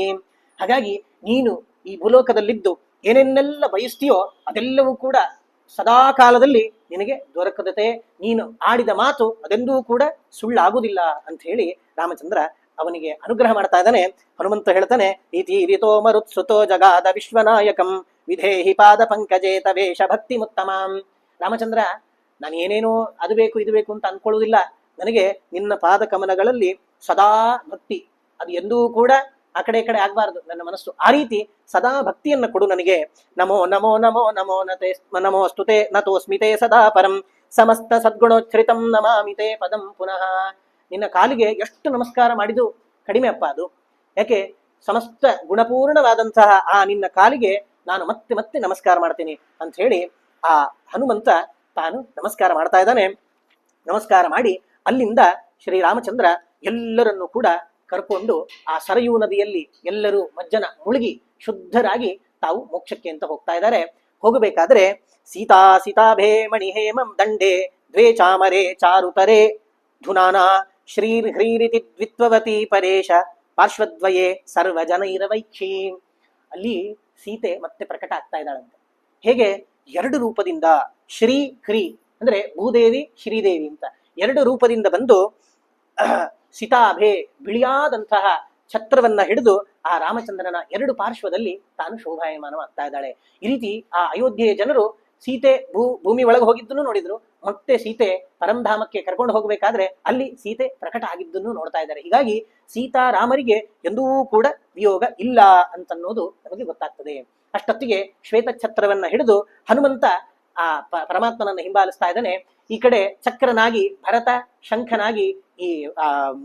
ಹಾಗಾಗಿ ನೀನು ಈ ಭೂಲೋಕದಲ್ಲಿದ್ದು ಏನೇನೆಲ್ಲ ಬಯಸ್ತೀಯೋ ಅದೆಲ್ಲವೂ ಕೂಡ ಸದಾ ಕಾಲದಲ್ಲಿ ನಿನಗೆ ದೊರಕದತೆ. ನೀನು ಆಡಿದ ಮಾತು ಅದೆಂದೂ ಕೂಡ ಸುಳ್ಳಾಗುವುದಿಲ್ಲ ಅಂತ ಹೇಳಿ ರಾಮಚಂದ್ರ ಅವನಿಗೆ ಅನುಗ್ರಹ ಮಾಡ್ತಾ ಇದ್ದಾನೆ. ಹನುಮಂತ ಹೇಳ್ತಾನೆ, ಇತಿ ರಿತೋ ಮರುತ್ಸುತೋ ಜಗಾದ ವಿಶ್ವನಾಯಕಂ ವಿಧೇಹಿ ಪಾದ ಪಂಕಜೇ ತವೇಶ ಭಕ್ತಿ ಮುತ್ತಮಾಂ. ರಾಮಚಂದ್ರ, ನಾನು ಏನೇನೋ ಅದು ಬೇಕು ಇದು ಬೇಕು ಅಂತ ಅನ್ಕೊಳ್ಳುವುದಿಲ್ಲ. ನನಗೆ ನಿನ್ನ ಪಾದ ಕಮಲಗಳಲ್ಲಿ ಸದಾ ಭಕ್ತಿ, ಅದು ಎಂದೂ ಕೂಡ ಆ ಕಡೆ ಈ ಕಡೆ ಆಗ್ಬಾರ್ದು ನನ್ನ ಮನಸ್ಸು. ಆ ರೀತಿ ಸದಾ ಭಕ್ತಿಯನ್ನ ಕೊಡು ನನಗೆ. ನಮೋ ನಮೋ ನಮೋ ನಮೋ ನತೆ ನಮೋಸ್ತುತೆ ನತೋಸ್ಮಿತೆ ಸದಾ ಪರಂ ಸಮಸ್ತ ಸದ್ಗುಣೋಚ್ಛ್ರಿತಂ ನಮಾಮಿತೆ ಪದಂ ಪುನಃ. ನಿನ್ನ ಕಾಲಿಗೆ ಎಷ್ಟು ನಮಸ್ಕಾರ ಮಾಡಿದು ಕಡಿಮೆ ಅಪ್ಪ ಅದು. ಯಾಕೆ? ಸಮಸ್ತ ಗುಣಪೂರ್ಣವಾದಂತಹ ಆ ನಿನ್ನ ಕಾಲಿಗೆ ನಾನು ಮತ್ತೆ ಮತ್ತೆ ನಮಸ್ಕಾರ ಮಾಡ್ತೀನಿ ಅಂತ ಹೇಳಿ ಆ ಹನುಮಂತ ತಾನು ನಮಸ್ಕಾರ ಮಾಡ್ತಾ ಇದ್ದಾನೆ. ನಮಸ್ಕಾರ ಮಾಡಿ ಅಲ್ಲಿಂದ ಶ್ರೀರಾಮಚಂದ್ರ ಎಲ್ಲರನ್ನೂ ಕೂಡ ಕರ್ಕೊಂಡು ಆ ಸರಯೂ ನದಿಯಲ್ಲಿ ಎಲ್ಲರೂ ಮಜ್ಜನ ಮುಳುಗಿ ಶುದ್ಧರಾಗಿ ತಾವು ಮೋಕ್ಷಕ್ಕೆ ಅಂತ ಹೋಗ್ತಾ ಇದ್ದಾರೆ. ಹೋಗಬೇಕಾದ್ರೆ ಸೀತಾಭೇ ಮಣಿ ಹೇಮಂ ದಂಡೆ ದ್ವೇ ಚಾಮರೆ ಚಾರುತರೆ ಧುನಾನಾ ಶ್ರೀರ್ ಹ್ರೀರಿತಿ ದ್ವಿತ್ವವತಿ ಪರೇಶ ಪಾರ್ಶ್ವದ್ವಯೇ ಸರ್ವಜನೈರವೈಕ್ಷೀ. ಅಲ್ಲಿ ಸೀತೆ ಮತ್ತೆ ಪ್ರಕಟ ಆಗ್ತಾ ಇದ್ದಾಳಂತೆ. ಹೇಗೆ? ಎರಡು ರೂಪದಿಂದ, ಶ್ರೀ ಹ್ರೀ ಅಂದ್ರೆ ಭೂದೇವಿ ಶ್ರೀದೇವಿ ಅಂತ ಎರಡು ರೂಪದಿಂದ ಬಂದು ಸೀತಾಭೆ ಬಿಳಿಯಾದಂತಹ ಛತ್ರವನ್ನ ಹಿಡಿದು ಆ ರಾಮಚಂದ್ರನ ಎರಡು ಪಾರ್ಶ್ವದಲ್ಲಿ ತಾನು ಶೋಭಾಯಮಾನವಾಗ್ತಾ ಇದ್ದಾಳೆ. ಈ ರೀತಿ ಆ ಅಯೋಧ್ಯೆಯ ಜನರು ಸೀತೆ ಭೂಮಿ ಒಳಗೆ ಹೋಗಿದ್ದನ್ನು ನೋಡಿದ್ರು, ಮತ್ತೆ ಸೀತೆ ಪರಂಧಾಮಕ್ಕೆ ಕರ್ಕೊಂಡು ಹೋಗಬೇಕಾದ್ರೆ ಅಲ್ಲಿ ಸೀತೆ ಪ್ರಕಟ ಆಗಿದ್ದನ್ನು ನೋಡ್ತಾ ಇದ್ದಾರೆ. ಹೀಗಾಗಿ ಸೀತಾರಾಮರಿಗೆ ಎಂದೂ ಕೂಡ ವಿಯೋಗ ಇಲ್ಲ ಅಂತನ್ನೋದು ನಮಗೆ ಗೊತ್ತಾಗ್ತದೆ. ಅಷ್ಟೊತ್ತಿಗೆ ಶ್ವೇತ ಛತ್ರವನ್ನ ಹಿಡಿದು ಹನುಮಂತ ಆ ಪರಮಾತ್ಮನನ್ನ ಹಿಂಬಾಲಿಸ್ತಾ ಇದ್ದಾನೆ. ಈ ಕಡೆ ಚಕ್ರನಾಗಿ ಭರತ, ಶಂಖನಾಗಿ ಈ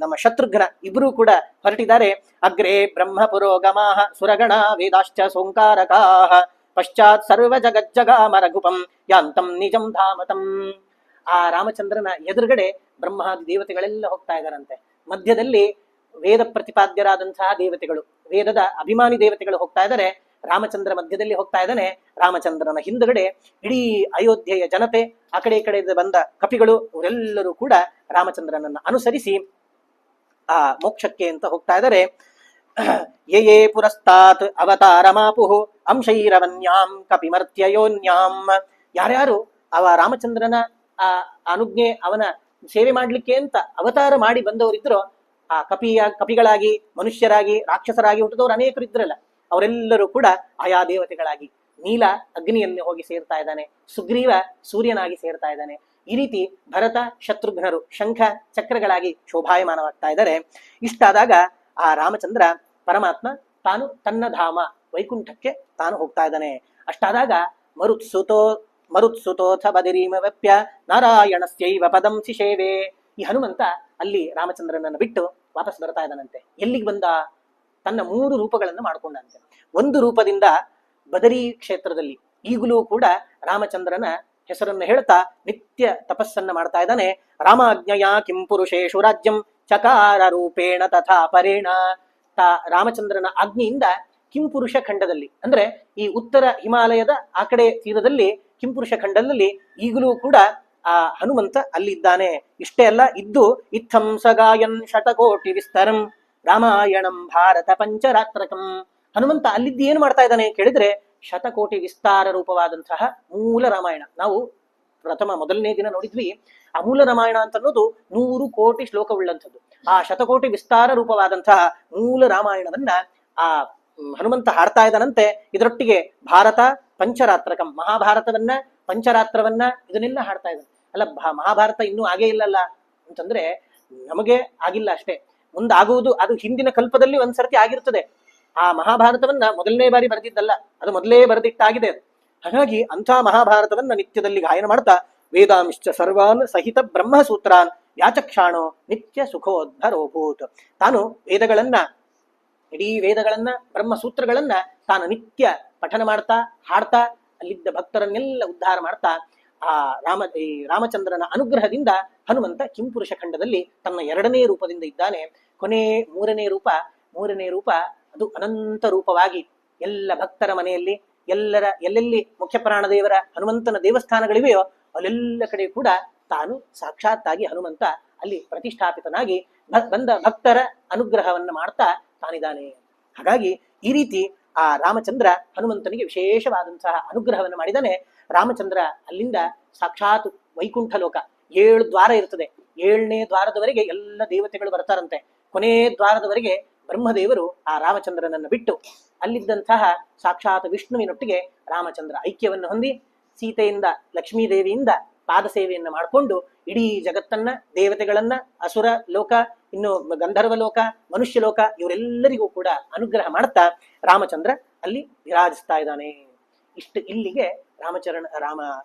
ನಮ್ಮ ಶತ್ರುಘ್ನ ಇಬ್ಬರೂ ಕೂಡ ಹೊರಟಿದ್ದಾರೆ. ಅಗ್ರೇ ಬ್ರಹ್ಮ ಪುರೋಗಮಾಹ ಸುರಗಣ ವೇದಾಶ್ಚ ಸೋಂಕಾರಕಾಹ ಪಶ್ಚಾತ್ ಸರ್ವ ಜಗಜ್ಜಗಾಮ ರಘುಪಂ ಯಾಂತಂ ನಿಜಂ ಧಾಮತಂ. ಆ ರಾಮಚಂದ್ರನ ಎದುರುಗಡೆ ಬ್ರಹ್ಮಾದಿ ದೇವತೆಗಳೆಲ್ಲ ಹೋಗ್ತಾ ಇದ್ದಾರಂತೆ. ಮಧ್ಯದಲ್ಲಿ ವೇದ ಪ್ರತಿಪಾದ್ಯರಾದಂತಹ ದೇವತೆಗಳು, ವೇದದ ಅಭಿಮಾನಿ ದೇವತೆಗಳು ಹೋಗ್ತಾ ಇದ್ದಾರೆ. ರಾಮಚಂದ್ರ ಮಧ್ಯದಲ್ಲಿ ಹೋಗ್ತಾ ಇದ್ದಾನೆ. ರಾಮಚಂದ್ರನ ಹಿಂದುಗಡೆ ಇಡೀ ಅಯೋಧ್ಯೆಯ ಜನತೆ, ಆ ಕಡೆ ಈ ಕಡೆ ಬಂದ ಕಪಿಗಳು ಇವರೆಲ್ಲರೂ ಕೂಡ ರಾಮಚಂದ್ರನನ್ನ ಅನುಸರಿಸಿ ಆ ಮೋಕ್ಷಕ್ಕೆ ಅಂತ ಹೋಗ್ತಾ ಇದ್ದಾರೆ. ಯೇ ಪುರಸ್ತಾತ್ ಅವತಾರಮಾಪುಹು ಅಂಶೈರವನ್ಯಾಂ ಕಪಿಮರ್ತ್ಯಯೋನ್ಯಾಂ. ಯಾರ್ಯಾರು ಅವ ರಾಮಚಂದ್ರನ ಆ ಅನುಜ್ಞೆ, ಅವನ ಸೇವೆ ಮಾಡ್ಲಿಕ್ಕೆ ಅಂತ ಅವತಾರ ಮಾಡಿ ಬಂದವರಿದ್ರು, ಆ ಕಪಿಗಳಾಗಿ, ಮನುಷ್ಯರಾಗಿ, ರಾಕ್ಷಸರಾಗಿ ಹುಟ್ಟಿದವರು ಅನೇಕರು ಇದ್ರಲ್ಲ, ಅವರೆಲ್ಲರೂ ಕೂಡ ಆಯಾ ದೇವತೆಗಳಾಗಿ, ನೀಲ ಅಗ್ನಿಯಲ್ಲಿ ಹೋಗಿ ಸೇರ್ತಾ ಇದ್ದಾನೆ, ಸುಗ್ರೀವ ಸೂರ್ಯನಾಗಿ ಸೇರ್ತಾ ಇದ್ದಾನೆ. ಈ ರೀತಿ ಭರತ ಶತ್ರುಘ್ನರು ಶಂಖ ಚಕ್ರಗಳಾಗಿ ಶೋಭಾಯಮಾನವಾಗ್ತಾ ಇದ್ದಾರೆ. ಇಷ್ಟಾದಾಗ ಆ ರಾಮಚಂದ್ರ ಪರಮಾತ್ಮ ತಾನು ತನ್ನ ಧಾಮ ವೈಕುಂಠಕ್ಕೆ ತಾನು ಹೋಗ್ತಾ ಇದ್ದಾನೆ. ಅಷ್ಟಾದಾಗ ಮರುತ್ಸುತೋಥ ಬದಿರೀಮವ್ಯ ನಾರಾಯಣಸ್ಯೈವ ಪದಂ ಶಿಶೇವೆ. ಈ ಹನುಮಂತ ಅಲ್ಲಿ ರಾಮಚಂದ್ರನನ್ನು ಬಿಟ್ಟು ವಾಪಸ್ ಬರ್ತಾ ಇದ್ದಾನಂತೆ. ಎಲ್ಲಿಗೆ ಬಂದ? ತನ್ನ 3 ರೂಪಗಳನ್ನು ಮಾಡ್ಕೊಂಡಂತೆ. ಒಂದು ರೂಪದಿಂದ ಬದರಿ ಕ್ಷೇತ್ರದಲ್ಲಿ ಈಗಲೂ ಕೂಡ ರಾಮಚಂದ್ರನ ಹೆಸರನ್ನು ಹೇಳ್ತಾ ನಿತ್ಯ ತಪಸ್ಸನ್ನ ಮಾಡ್ತಾ ಇದ್ದಾನೆ. ರಾಮಾಜ್ಞೆಯ ಕಿಂ ಪುರುಷೇಶು ರಾಜ್ಯಂ ಚಕಾರ ರೂಪೇಣ ತಥಾ ಪರೇಣ. ರಾಮಚಂದ್ರನ ಆಜ್ಞೆಯಿಂದ ಕಿಂಪುರುಷ ಖಂಡದಲ್ಲಿ, ಅಂದ್ರೆ ಈ ಉತ್ತರ ಹಿಮಾಲಯದ ಆ ಕಡೆ ತೀರದಲ್ಲಿ ಕಿಂಪುರುಷ ಖಂಡದಲ್ಲಿ ಈಗಲೂ ಕೂಡ ಆ ಹನುಮಂತ ಅಲ್ಲಿದ್ದಾನೆ. ಇಷ್ಟೇ ಅಲ್ಲ, ಇದ್ದು ಇತ್ತಂ ಸಗಾಯನ್ ಶತಕೋಟಿ ವಿಸ್ತರಂ ರಾಮಾಯಣಂ ಭಾರತ ಪಂಚರಾತ್ರಕಂ. ಹನುಮಂತ ಅಲ್ಲಿದ್ದು ಏನು ಮಾಡ್ತಾ ಇದ್ದಾನೆ ಕೇಳಿದ್ರೆ, ಶತಕೋಟಿ ವಿಸ್ತಾರ ರೂಪವಾದಂತಹ ಮೂಲ ರಾಮಾಯಣ. ನಾವು ಮೊದಲನೇ ದಿನ ನೋಡಿದ್ವಿ. ಆ ಮೂಲ ರಾಮಾಯಣ ಅಂತ ಅನ್ನೋದು 100 ಕೋಟಿ ಶ್ಲೋಕವುಳ್ಳಂಥದ್ದು. ಆ ಶತಕೋಟಿ ವಿಸ್ತಾರ ರೂಪವಾದಂತಹ ಮೂಲ ರಾಮಾಯಣವನ್ನ ಆ ಹನುಮಂತ ಹಾಡ್ತಾ ಇದ್ದಾನಂತೆ. ಇದರೊಟ್ಟಿಗೆ ಭಾರತ ಪಂಚರಾತ್ರಕಂ, ಮಹಾಭಾರತವನ್ನ ಪಂಚರಾತ್ರವನ್ನ ಇದನ್ನೆಲ್ಲ ಹಾಡ್ತಾ ಇದ್ದಾನೆ. ಅಲ್ಲ, ಮಹಾಭಾರತ ಇನ್ನೂ ಆಗೇ ಇಲ್ಲಲ್ಲ ಅಂತಂದ್ರೆ ನಮಗೆ ಆಗಿಲ್ಲ ಅಷ್ಟೇ, ಮುಂದಾಗುವುದು ಅದು ಹಿಂದಿನ ಕಲ್ಪದಲ್ಲಿ ಒಂದ್ಸರ್ತಿ ಆಗಿರ್ತದೆ. ಆ ಮಹಾಭಾರತವನ್ನ ಮೊದಲನೇ ಬಾರಿ ಬರೆದಿದ್ದಲ್ಲ, ಅದು ಮೊದಲೇ ಬರೆದಿಟ್ಟಾಗಿದೆ ಅದು. ಹಾಗಾಗಿ ಅಂಥ ಮಹಾಭಾರತವನ್ನ ನಿತ್ಯದಲ್ಲಿ ಗಾಯನ ಮಾಡ್ತಾ ವೇದಾಂಶ್ಚ ಸರ್ವಾನ್ ಸಹಿತ ಬ್ರಹ್ಮಸೂತ್ರಾನ್ ಯಾಚಕ್ಷಾಣೋ ನಿತ್ಯ ಸುಖೋದ್ಧರೋಭೂತ್. ತಾನು ವೇದಗಳನ್ನ, ಇಡೀ ವೇದಗಳನ್ನ, ಬ್ರಹ್ಮಸೂತ್ರಗಳನ್ನ ತಾನು ನಿತ್ಯ ಪಠನ ಮಾಡ್ತಾ ಹಾಡ್ತಾ ಅಲ್ಲಿದ್ದ ಭಕ್ತರನ್ನೆಲ್ಲ ಉದ್ಧಾರ ಮಾಡ್ತಾ ಆ ರಾಮಚಂದ್ರನ ಅನುಗ್ರಹದಿಂದ ಹನುಮಂತ ಕಿಂಪುರುಷ ಖಂಡದಲ್ಲಿ ತನ್ನ ಎರಡನೇ ರೂಪದಿಂದ ಇದ್ದಾನೆ. ಕೊನೆ ಮೂರನೇ ರೂಪ ಅದು ಅನಂತ ರೂಪವಾಗಿ ಎಲ್ಲ ಭಕ್ತರ ಮನೆಯಲ್ಲಿ, ಎಲ್ಲೆಲ್ಲಿ ಮುಖ್ಯ ಪ್ರಾಣದೇವರ ಹನುಮಂತನ ದೇವಸ್ಥಾನಗಳಿವೆಯೋ ಅಲ್ಲೆಲ್ಲ ಕಡೆ ಕೂಡ ತಾನು ಸಾಕ್ಷಾತ್ತಾಗಿ ಹನುಮಂತ ಅಲ್ಲಿ ಪ್ರತಿಷ್ಠಾಪಿತನಾಗಿ ಬಂದ ಭಕ್ತರ ಅನುಗ್ರಹವನ್ನ ಮಾಡ್ತಾ ತಾನಿದ್ದಾನೆ. ಹಾಗಾಗಿ ಈ ರೀತಿ ಆ ರಾಮಚಂದ್ರ ಹನುಮಂತನಿಗೆ ವಿಶೇಷವಾದಂತಹ ಅನುಗ್ರಹವನ್ನು ಮಾಡಿದಾನೆ. ರಾಮಚಂದ್ರ ಅಲ್ಲಿಂದ ಸಾಕ್ಷಾತ್ ವೈಕುಂಠ ಲೋಕ, 7 ದ್ವಾರ ಇರ್ತದೆ. 7ನೇ ದ್ವಾರದವರೆಗೆ ಎಲ್ಲ ದೇವತೆಗಳು ಬರ್ತಾರಂತೆ. ಕೊನೆ ದ್ವಾರದವರೆಗೆ ಬ್ರಹ್ಮದೇವರು ಆ ರಾಮಚಂದ್ರನನ್ನು ಬಿಟ್ಟು ಅಲ್ಲಿದ್ದಂತಹ ಸಾಕ್ಷಾತ್ ವಿಷ್ಣುವಿನೊಟ್ಟಿಗೆ ರಾಮಚಂದ್ರ ಐಕ್ಯವನ್ನು ಹೊಂದಿ ಸೀತೆಯಿಂದ, ಲಕ್ಷ್ಮೀದೇವಿಯಿಂದ ಪಾದ ಸೇವೆಯನ್ನ ಮಾಡಿಕೊಂಡು ಇಡೀ ಜಗತ್ತನ್ನ, ದೇವತೆಗಳನ್ನ, ಅಸುರ ಲೋಕ, ಇನ್ನು ಗಂಧರ್ವ ಲೋಕ, ಮನುಷ್ಯ ಲೋಕ ಇವರೆಲ್ಲರಿಗೂ ಕೂಡ ಅನುಗ್ರಹ ರಾಮಚಂದ್ರ ಅಲ್ಲಿ ವಿರಾಜಿಸ್ತಾ ಇದ್ದಾನೆ. ಇಲ್ಲಿಗೆ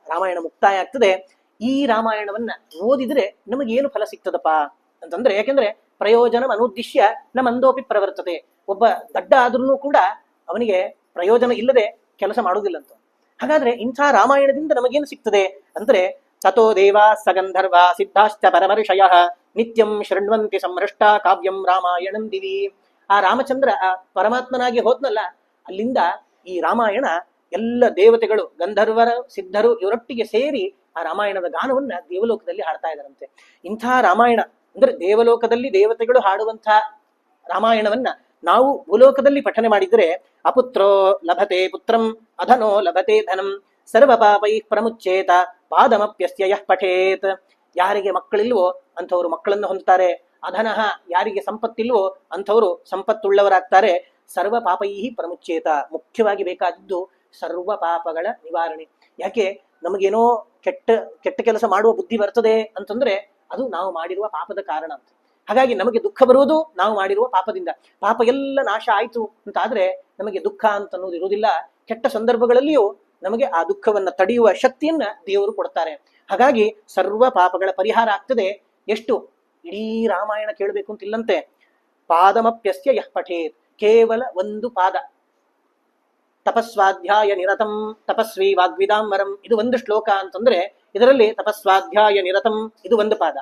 ರಾಮಾಯಣ ಮುಕ್ತಾಯ ಆಗ್ತದೆ. ಈ ರಾಮಾಯಣವನ್ನ ಓದಿದ್ರೆ ನಮಗೇನು ಫಲ ಸಿಗ್ತದಪ್ಪ ಅಂತಂದ್ರೆ, ಯಾಕೆಂದ್ರೆ ಪ್ರಯೋಜನ ಅನುದ್ದೇಶ್ಯ ನ ಮಂದೋಪಿ ಪ್ರವರ್ತತೆ. ಒಬ್ಬ ದಡ್ಡ ಆದ್ರೂ ಕೂಡ ಅವನಿಗೆ ಪ್ರಯೋಜನ ಇಲ್ಲದೆ ಕೆಲಸ ಮಾಡುವುದಿಲ್ಲ ಅಂತ. ಹಾಗಾದ್ರೆ ಇಂಥ ರಾಮಾಯಣದಿಂದ ನಮಗೇನು ಸಿಗ್ತದೆ ಅಂದ್ರೆ, ತಥೋ ದೇವಾ ಸಗಂಧರ್ವ ಸಿದ್ಧಾಶ್ಚ ಪರಮರ್ಷಯ ನಿತ್ಯಂ ಶೃಣ್ವಂತಿ ಸಂಹೃಷ್ಟ ಕಾವ್ಯಂ ರಾಮಾಯಣಂ ದಿವಿ. ಆ ರಾಮಚಂದ್ರ ಆ ಪರಮಾತ್ಮನಾಗಿ ಹೋದ್ನಲ್ಲ, ಅಲ್ಲಿಂದ ಈ ರಾಮಾಯಣ ಎಲ್ಲ ದೇವತೆಗಳು, ಗಂಧರ್ವರ, ಸಿದ್ಧರು ಇವರೊಟ್ಟಿಗೆ ಸೇರಿ ಆ ರಾಮಾಯಣದ ಗಾನವನ್ನ ದೇವಲೋಕದಲ್ಲಿ ಹಾಡ್ತಾ ಇದ್ದಾರಂತೆ. ಇಂಥ ರಾಮಾಯಣ ಅಂದ್ರೆ ದೇವಲೋಕದಲ್ಲಿ ದೇವತೆಗಳು ಹಾಡುವಂತಹ ರಾಮಾಯಣವನ್ನ ನಾವು ಭೂಲೋಕದಲ್ಲಿ ಪಠನೆ ಮಾಡಿದರೆ, ಅಪುತ್ರೋ ಲಭತೆ ಪುತ್ರಂ ಅಧನೋ ಲಭತೆ ಧನಂ ಸರ್ವ ಪಾಪೈ ಪ್ರಮುಚ್ಚೇತ ಪಾದಮಪ್ಯಸ್ಯ ಯಃ ಪಠೇತ್. ಯಾರಿಗೆ ಮಕ್ಕಳಿಲ್ವೋ ಅಂಥವ್ರು ಮಕ್ಕಳನ್ನು ಹೊಂದುತ್ತಾರೆ. ಅಧನಃ, ಯಾರಿಗೆ ಸಂಪತ್ತಿಲ್ವೋ ಅಂಥವರು ಸಂಪತ್ತುಳ್ಳವರಾಗ್ತಾರೆ. ಸರ್ವ ಪಾಪೈ ಪ್ರಮುಚ್ಚೇತ, ಮುಖ್ಯವಾಗಿ ಬೇಕಾದದ್ದು ಸರ್ವ ಪಾಪಗಳ ನಿವಾರಣೆ. ಯಾಕೆ ನಮಗೇನೋ ಕೆಟ್ಟ ಕೆಲಸ ಮಾಡುವ ಬುದ್ಧಿ ಬರ್ತದೆ ಅಂತಂದ್ರೆ ಅದು ನಾವು ಮಾಡಿರುವ ಪಾಪದ ಕಾರಣ ಅಂತ. ಹಾಗಾಗಿ ನಮಗೆ ದುಃಖ ಬರುವುದು ನಾವು ಮಾಡಿರುವ ಪಾಪದಿಂದ. ಪಾಪ ಎಲ್ಲ ನಾಶ ಆಯ್ತು ಅಂತಾದ್ರೆ ನಮಗೆ ದುಃಖ ಅಂತ ಅನ್ನೋದು ಇರುವುದಿಲ್ಲ. ಕೆಟ್ಟ ಸಂದರ್ಭಗಳಲ್ಲಿಯೂ ನಮಗೆ ಆ ದುಃಖವನ್ನ ತಡೆಯುವ ಶಕ್ತಿಯನ್ನ ದೇವರು ಕೊಡ್ತಾರೆ. ಹಾಗಾಗಿ ಸರ್ವ ಪಾಪಗಳ ಪರಿಹಾರ ಆಗ್ತದೆ. ಎಷ್ಟು? ಇಡೀ ರಾಮಾಯಣ ಕೇಳಬೇಕು ಅಂತಿಲ್ಲಂತೆ. ಪಾದಮಪ್ಯಸ್ಯ ಯಃ ಪಠೇತ್, ಕೇವಲ ಒಂದು ಪಾದ. ತಪಸ್ವಾಧ್ಯಾಯ ನಿರತಂ ತಪಸ್ವಿ ವಾಗ್ವಿದಾಂಬರಂ, ಇದು ಒಂದು ಶ್ಲೋಕ ಅಂತಂದ್ರೆ ಇದರಲ್ಲಿ ತಪಸ್ವಾಧ್ಯಾಯ ನಿರತಂ ಇದು ಒಂದು ಪಾದ,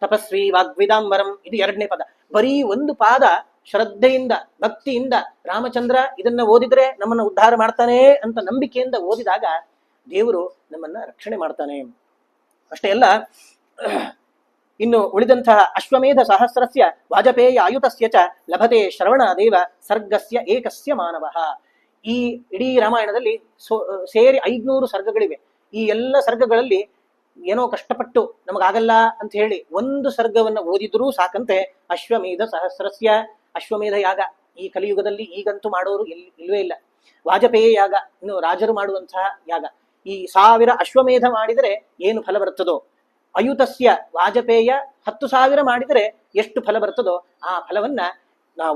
ತಪಸ್ವಿ ವಾಗ್ವಿದಾಂಬರಂ ಇದು 2ನೇ ಪದ. ಬರೀ ಒಂದು ಪಾದ ಶ್ರದ್ಧೆಯಿಂದ, ಭಕ್ತಿಯಿಂದ ರಾಮಚಂದ್ರ ಇದನ್ನ ಓದಿದ್ರೆ ನಮ್ಮನ್ನ ಉದ್ಧಾರ ಮಾಡ್ತಾನೆ ಅಂತ ನಂಬಿಕೆಯಿಂದ ಓದಿದಾಗ ದೇವರು ನಮ್ಮನ್ನ ರಕ್ಷಣೆ ಮಾಡ್ತಾನೆ. ಅಷ್ಟೇ ಅಲ್ಲ, ಇನ್ನು ಉಳಿದಂತಹ ಅಶ್ವಮೇಧ ಸಹಸ್ರಸ್ಯ ವಾಜಪೇಯ ಆಯುತಸ್ಯ ಚ ಲಭತೆ ಶ್ರವಣಾದೇವ ಸರ್ಗಸ್ಯ ಏಕಸ್ಯ ಮಾನವಃ. ಈ ಇಡೀ ರಾಮಾಯಣದಲ್ಲಿ ಸೇರಿ 500 ಸರ್ಗಗಳಿವೆ. ಈ ಎಲ್ಲ ಸರ್ಗಗಳಲ್ಲಿ ಏನೋ ಕಷ್ಟಪಟ್ಟು ನಮಗಾಗಲ್ಲ ಅಂತ ಹೇಳಿ ಒಂದು ಸರ್ಗವನ್ನ ಓದಿದ್ರೂ ಸಾಕಂತೆ ಅಶ್ವಮೇಧ ಸಹಸ್ರಸ್ಯ. ಅಶ್ವಮೇಧ ಯಾಗ ಈ ಕಲಿಯುಗದಲ್ಲಿ ಈಗಂತೂ ಮಾಡೋರು ಇಲ್ವೇ ಇಲ್ಲ. ವಾಜಪೇಯ ಯಾಗ, ಇನ್ನು ರಾಜರು ಮಾಡುವಂತಹ ಯಾಗ. ಈ 1000 ಅಶ್ವಮೇಧ ಮಾಡಿದರೆ ಏನು ಫಲ ಬರ್ತದೋ, ಅಯುತಸ್ಯ ವಾಜಪೇಯ 10,000 ಮಾಡಿದರೆ ಎಷ್ಟು ಫಲ ಬರ್ತದೋ ಆ ಫಲವನ್ನ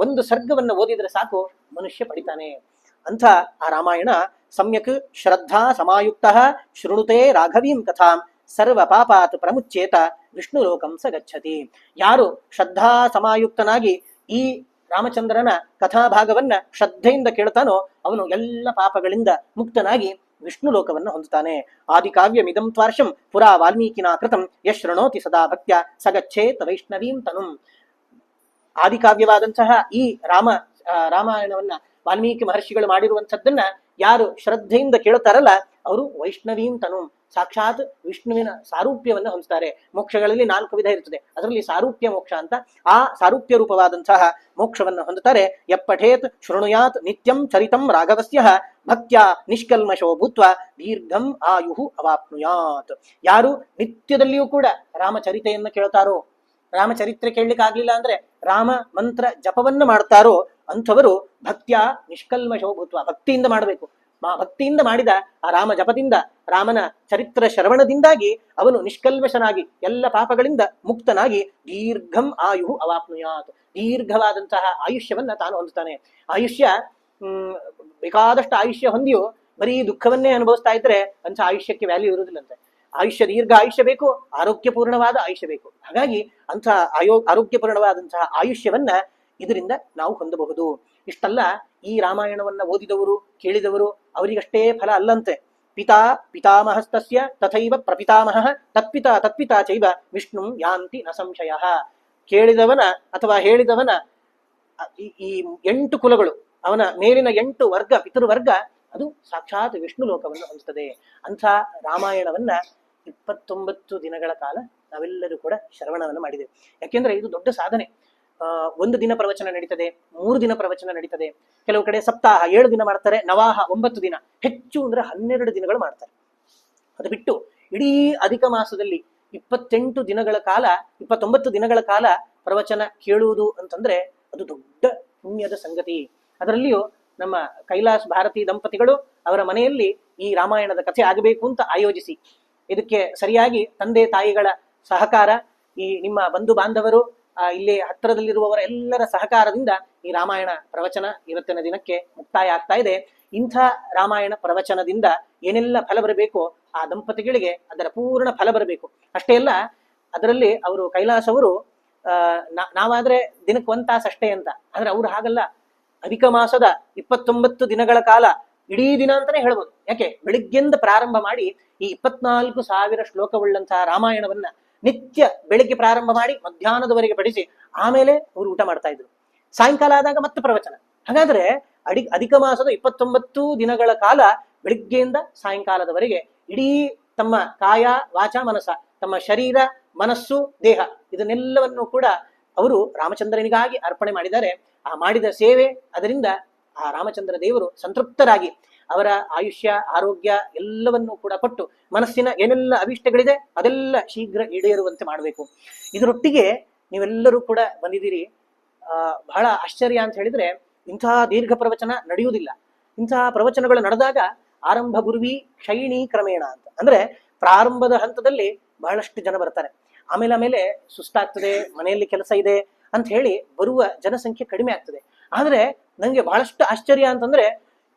ಒಂದು ಸರ್ಗವನ್ನ ಓದಿದ್ರೆ ಸಾಕು ಮನುಷ್ಯ ಪಡಿತಾನೆ ಅಂತ ಆ ರಾಮಾಯಣ. ಸಮ್ಯಕ್ ಶ್ರದ್ಧಾ ಸಮಾಯುಕ್ತ ಶೃಣುತೆ ರಾಘವೀಂ ಕಥಾಂ ಸರ್ವ ಪಾಪಾತ್ ಪ್ರಮುಚ್ಚೇತ ವಿಷ್ಣು ಲೋಕಂ ಸ ಗಚ್ಚತಿ. ಯಾರು ಶ್ರದ್ಧಾ ಸಮಾಯುಕ್ತನಾಗಿ ಈ ರಾಮಚಂದ್ರನ ಕಥಾಭಾಗವನ್ನ ಶ್ರದ್ಧೆಯಿಂದ ಕೇಳ್ತಾನೋ ಅವನು ಎಲ್ಲ ಪಾಪಗಳಿಂದ ಮುಕ್ತನಾಗಿ ವಿಷ್ಣು ಲೋಕವನ್ನು ಹೊಂದುತ್ತಾನೆ. ಆದಿಕಾವ್ಯಮಿದಂ ತ್ವಾರ್ಷಂ ಪುರಾ ವಾಲ್ಮೀಕಿನಾ ಕೃತಂ ಯಶೃಣೋತಿ ಸದಾ ಭಕ್ತ್ಯ ಸಗಚ್ಚೇತ್ ವೈಷ್ಣವೀಂ ತನುಂ. ಆದಿಕಾವ್ಯವಾದಂತಹ ಈ ರಾಮಾಯಣವನ್ನ ವಾಲ್ಮೀಕಿ ಮಹರ್ಷಿಗಳು ಮಾಡಿರುವಂಥದ್ದನ್ನ ಯಾರು ಶ್ರದ್ಧೆಯಿಂದ ಕೇಳುತ್ತಾರಲ್ಲ ಅವರು ವೈಷ್ಣವೀಂ ತನುಂ, ಸಾಕ್ಷಾತ್ ವಿಷ್ಣುವಿನ ಸಾರೂಪ್ಯವನ್ನ ಹೊಂದುತ್ತಾರೆ. ಮೋಕ್ಷಗಳಲ್ಲಿ 4 ವಿಧ ಇರ್ತದೆ, ಅದರಲ್ಲಿ ಸಾರೂಪ್ಯ ಮೋಕ್ಷ ಅಂತ. ಆ ಸಾರೂಪ್ಯ ರೂಪವಾದಂತಹ ಮೋಕ್ಷವನ್ನು ಹೊಂದುತ್ತಾರೆ. ಯಪ್ಪಠೇತ್ ಶೃಣುಯಾತ್ ನಿತ್ಯಂ ಚರಿತಂ ರಾಘವಸ್ಯ ಭಕ್ತ್ಯ ನಿಷ್ಕಲ್ಮಶೋ ಭೂತ್ವ ದೀರ್ಘಂ ಆಯುಹು ಅವಾಪ್ನುಯಾತ್. ಯಾರು ನಿತ್ಯದಲ್ಲಿಯೂ ಕೂಡ ರಾಮಚರಿತೆಯನ್ನು ಕೇಳ್ತಾರೋ, ರಾಮಚರಿತ್ರೆ ಕೇಳಲಿಕ್ಕೆ ಆಗ್ಲಿಲ್ಲ ಅಂದ್ರೆ ರಾಮ ಮಂತ್ರ ಜಪವನ್ನ ಮಾಡ್ತಾರೋ ಅಂಥವರು ಭಕ್ತ್ಯ ನಿಷ್ಕಲ್ಮಶೋ ಭೂತ್ವ, ಭಕ್ತಿಯಿಂದ ಮಾಡಬೇಕು. ಭಕ್ತಿಯಿಂದ ಮಾಡಿದ ಆ ರಾಮ ಜಪದಿಂದ, ರಾಮನ ಚರಿತ್ರ ಶ್ರವಣದಿಂದಾಗಿ ಅವನು ನಿಷ್ಕಲ್ಮಶನಾಗಿ ಎಲ್ಲ ಪಾಪಗಳಿಂದ ಮುಕ್ತನಾಗಿ ದೀರ್ಘಂ ಆಯು ಅವಾಪ್ನುಯಾತ್, ದೀರ್ಘವಾದಂತಹ ಆಯುಷ್ಯವನ್ನ ತಾನು ಹೊಂದುತ್ತಾನೆ. ಆಯುಷ್ಯ ಬೇಕಾದಷ್ಟು ಆಯುಷ್ಯ ಹೊಂದಿಯೋ ಬರೀ ದುಃಖವನ್ನೇ ಅನುಭವಿಸ್ತಾ ಇದ್ರೆ ಅಂಥ ಆಯುಷ್ಯಕ್ಕೆ ವ್ಯಾಲ್ಯೂ ಇರುವುದಿಲ್ಲಂತೆ. ಆಯುಷ್ಯ ದೀರ್ಘ ಆಯುಷ್ಯ ಬೇಕು, ಆರೋಗ್ಯಪೂರ್ಣವಾದ ಆಯುಷ್ಯ ಬೇಕು. ಹಾಗಾಗಿ ಅಂಥ ಆರೋಗ್ಯಪೂರ್ಣವಾದಂತಹ ಆಯುಷ್ಯವನ್ನ ಇದರಿಂದ ನಾವು ಹೊಂದಬಹುದು. ಇಷ್ಟಲ್ಲ, ಈ ರಾಮಾಯಣವನ್ನ ಓದಿದವರು ಕೇಳಿದವರು ಅವರಿಗಷ್ಟೇ ಫಲ ಅಲ್ಲಂತೆ. ಪಿತಾ ಪಿತಾಮಹಸ್ತಸ್ಯ ತಥೈವ ಪ್ರಪಿತಾಮಹ ತತ್ಪಿತಾ ಚೈವ ವಿಷ್ಣು ಯಾಂತಿ ನ ಸಂಶಯ. ಕೇಳಿದವನ ಅಥವಾ ಹೇಳಿದವನ ಈ 8 ಕುಲಗಳು, ಅವನ ಮೇಲಿನ 8 ವರ್ಗ ಪಿತೃವರ್ಗ, ಅದು ಸಾಕ್ಷಾತ್ ವಿಷ್ಣು ಲೋಕವನ್ನು ಹೊಂದುತ್ತದೆ. ಅಂಥ ರಾಮಾಯಣವನ್ನ 29 ದಿನಗಳ ಕಾಲ ನಾವೆಲ್ಲರೂ ಕೂಡ ಶ್ರವಣವನ್ನು ಮಾಡಿದೆವು. ಯಾಕೆಂದ್ರೆ ಇದು ದೊಡ್ಡ ಸಾಧನೆ. 1 ದಿನ ಪ್ರವಚನ ನಡೀತದೆ, 3 ದಿನ ಪ್ರವಚನ ನಡೀತದೆ, ಕೆಲವು ಕಡೆ ಸಪ್ತಾಹ 7 ದಿನ ಮಾಡ್ತಾರೆ, ನವಾಹ 9 ದಿನ, ಹೆಚ್ಚು ಅಂದ್ರೆ 12 ದಿನಗಳು ಮಾಡ್ತಾರೆ. ಅದು ಬಿಟ್ಟು ಇಡೀ ಅಧಿಕ ಮಾಸದಲ್ಲಿ 28 ದಿನಗಳ ಕಾಲ 29 ದಿನಗಳ ಕಾಲ ಪ್ರವಚನ ಕೇಳುವುದು ಅಂತಂದ್ರೆ ಅದು ದೊಡ್ಡ ಪುಣ್ಯದ ಸಂಗತಿ. ಅದರಲ್ಲಿಯೂ ನಮ್ಮ ಕೈಲಾಸ್ ಭಾರತಿ ದಂಪತಿಗಳು ಅವರ ಮನೆಯಲ್ಲಿ ಈ ರಾಮಾಯಣದ ಕಥೆ ಆಗಬೇಕು ಅಂತ ಆಯೋಜಿಸಿ, ಇದಕ್ಕೆ ಸರಿಯಾಗಿ ತಂದೆ ತಾಯಿಗಳ ಸಹಕಾರ, ಈ ನಿಮ್ಮ ಬಂಧು ಬಾಂಧವರು, ಇಲ್ಲಿ ಹತ್ತಿರದಲ್ಲಿರುವವರ ಎಲ್ಲರ ಸಹಕಾರದಿಂದ ಈ ರಾಮಾಯಣ ಪ್ರವಚನ ಇವತ್ತಿನ ದಿನಕ್ಕೆ ಮುಕ್ತಾಯ ಆಗ್ತಾ ಇದೆ. ಇಂಥ ರಾಮಾಯಣ ಪ್ರವಚನದಿಂದ ಏನೆಲ್ಲ ಫಲ ಬರಬೇಕು ಆ ದಂಪತಿಗಳಿಗೆ ಅದರ ಪೂರ್ಣ ಫಲ ಬರಬೇಕು. ಅಷ್ಟೇ ಅಲ್ಲ, ಅದರಲ್ಲಿ ಅವರು ಕೈಲಾಸ್ ಅವರು ನಾವಾದ್ರೆ ದಿನಕ್ಕೆ 1 ತಾಸು ಅಷ್ಟೇ ಅಂತ, ಆದ್ರೆ ಅವ್ರು ಹಾಗಲ್ಲ. ಅಧಿಕ ಮಾಸದ 29 ದಿನಗಳ ಕಾಲ ಇಡೀ ದಿನ ಅಂತಾನೆ ಹೇಳ್ಬೋದು. ಯಾಕೆ, ಬೆಳಿಗ್ಗೆಯಿಂದ ಪ್ರಾರಂಭ ಮಾಡಿ ಈ 24,000 ಶ್ಲೋಕವುಳ್ಳಂತಹ ರಾಮಾಯಣವನ್ನ ನಿತ್ಯ ಬೆಳಿಗ್ಗೆ ಪ್ರಾರಂಭ ಮಾಡಿ ಮಧ್ಯಾಹ್ನದವರೆಗೆ ಪಡಿಸಿ ಆಮೇಲೆ ಅವರು ಊಟ ಮಾಡ್ತಾ ಇದ್ರು. ಸಾಯಂಕಾಲ ಆದಾಗ ಮತ್ತೆ ಪ್ರವಚನ. ಹಾಗಾದ್ರೆ ಅಧಿಕ ಮಾಸದ 29 ದಿನಗಳ ಕಾಲ ಬೆಳಿಗ್ಗೆಯಿಂದ ಸಾಯಂಕಾಲದವರೆಗೆ ಇಡೀ ತಮ್ಮ ಕಾಯ ವಾಚ ಮನಸ, ತಮ್ಮ ಶರೀರ ಮನಸ್ಸು ದೇಹ ಇದನ್ನೆಲ್ಲವನ್ನು ಕೂಡ ಅವರು ರಾಮಚಂದ್ರನಿಗಾಗಿ ಅರ್ಪಣೆ ಮಾಡಿದ್ದಾರೆ. ಆ ಮಾಡಿದ ಸೇವೆ, ಅದರಿಂದ ಆ ರಾಮಚಂದ್ರ ದೇವರು ಸಂತೃಪ್ತರಾಗಿ ಅವರ ಆಯುಷ್ಯ ಆರೋಗ್ಯ ಎಲ್ಲವನ್ನೂ ಕೂಡ ಕೊಟ್ಟು ಮನಸ್ಸಿನ ಏನೆಲ್ಲ ಅಭಿಷ್ಟಗಳಿದೆ ಅದೆಲ್ಲ ಶೀಘ್ರ ಈಡೇರುವಂತೆ ಮಾಡಬೇಕು. ಇದರೊಟ್ಟಿಗೆ ನೀವೆಲ್ಲರೂ ಕೂಡ ಬಂದಿದ್ದೀರಿ. ಬಹಳ ಆಶ್ಚರ್ಯ ಅಂತ ಹೇಳಿದ್ರೆ, ಇಂತಹ ದೀರ್ಘ ಪ್ರವಚನ ನಡೆಯುವುದಿಲ್ಲ. ಇಂತಹ ಪ್ರವಚನಗಳು ನಡೆದಾಗ ಆರಂಭ ಗುರುವಿ ಕ್ಷಯಿಣಿ ಕ್ರಮೇಣ ಅಂತ, ಅಂದ್ರೆ ಪ್ರಾರಂಭದ ಹಂತದಲ್ಲಿ ಬಹಳಷ್ಟು ಜನ ಬರ್ತಾರೆ, ಆಮೇಲೆ ಸುಸ್ತಾಗ್ತದೆ, ಮನೆಯಲ್ಲಿ ಕೆಲಸ ಇದೆ ಅಂತ ಹೇಳಿ ಬರುವ ಜನಸಂಖ್ಯೆ ಕಡಿಮೆ ಆಗ್ತದೆ. ಆದ್ರೆ ನಂಗೆ ಬಹಳಷ್ಟು ಆಶ್ಚರ್ಯ ಅಂತಂದ್ರೆ,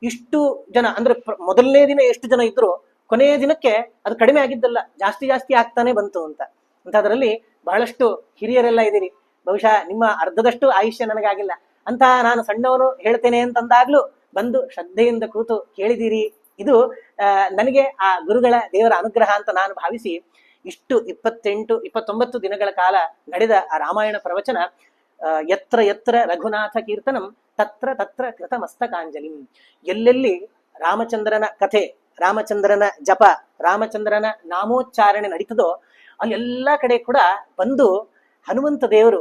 ಇಷ್ಟು ಜನ ಅಂದ್ರೆ ಮೊದಲನೇ ದಿನ ಎಷ್ಟು ಜನ ಇದ್ರು, ಕೊನೆಯ ದಿನಕ್ಕೆ ಅದು ಕಡಿಮೆ ಆಗಿದ್ದಲ್ಲ, ಜಾಸ್ತಿ ಆಗ್ತಾನೆ ಬಂತು ಅಂತ. ಅದರಲ್ಲಿ ಬಹಳಷ್ಟು ಹಿರಿಯರೆಲ್ಲ ಇದ್ದೀರಿ. ಬಹುಶಃ ನಿಮ್ಮ ಅರ್ಧದಷ್ಟು ಆಯುಷ್ಯ ನನಗಾಗಿಲ್ಲ ಅಂತ ನಾನು ಸಣ್ಣವನು ಹೇಳ್ತೇನೆ ಅಂತಂದಾಗ್ಲೂ ಬಂದು ಶ್ರದ್ಧೆಯಿಂದ ಕೂತು ಕೇಳಿದ್ದೀರಿ. ಇದು ನನಗೆ ಆ ಗುರುಗಳ ದೇವರ ಅನುಗ್ರಹ ಅಂತ ನಾನು ಭಾವಿಸಿ, ಇಷ್ಟು 29 ದಿನಗಳ ಕಾಲ ನಡೆದ ಆ ರಾಮಾಯಣ ಪ್ರವಚನ, ಯತ್ರ ಯತ್ರ ರಘುನಾಥ ಕೀರ್ತನಂ ತತ್ರ ತತ್ರ ಕೃತ ಮಸ್ತಕಾಂಜಲಿ. ಎಲ್ಲೆಲ್ಲಿ ರಾಮಚಂದ್ರನ ಕಥೆ, ರಾಮಚಂದ್ರನ ಜಪ, ರಾಮಚಂದ್ರನ ನಾಮೋಚ್ಚಾರಣೆ ನಡೀತದೋ ಅಲ್ಲೆಲ್ಲ ಕಡೆ ಕೂಡ ಬಂದು ಹನುಮಂತ ದೇವರು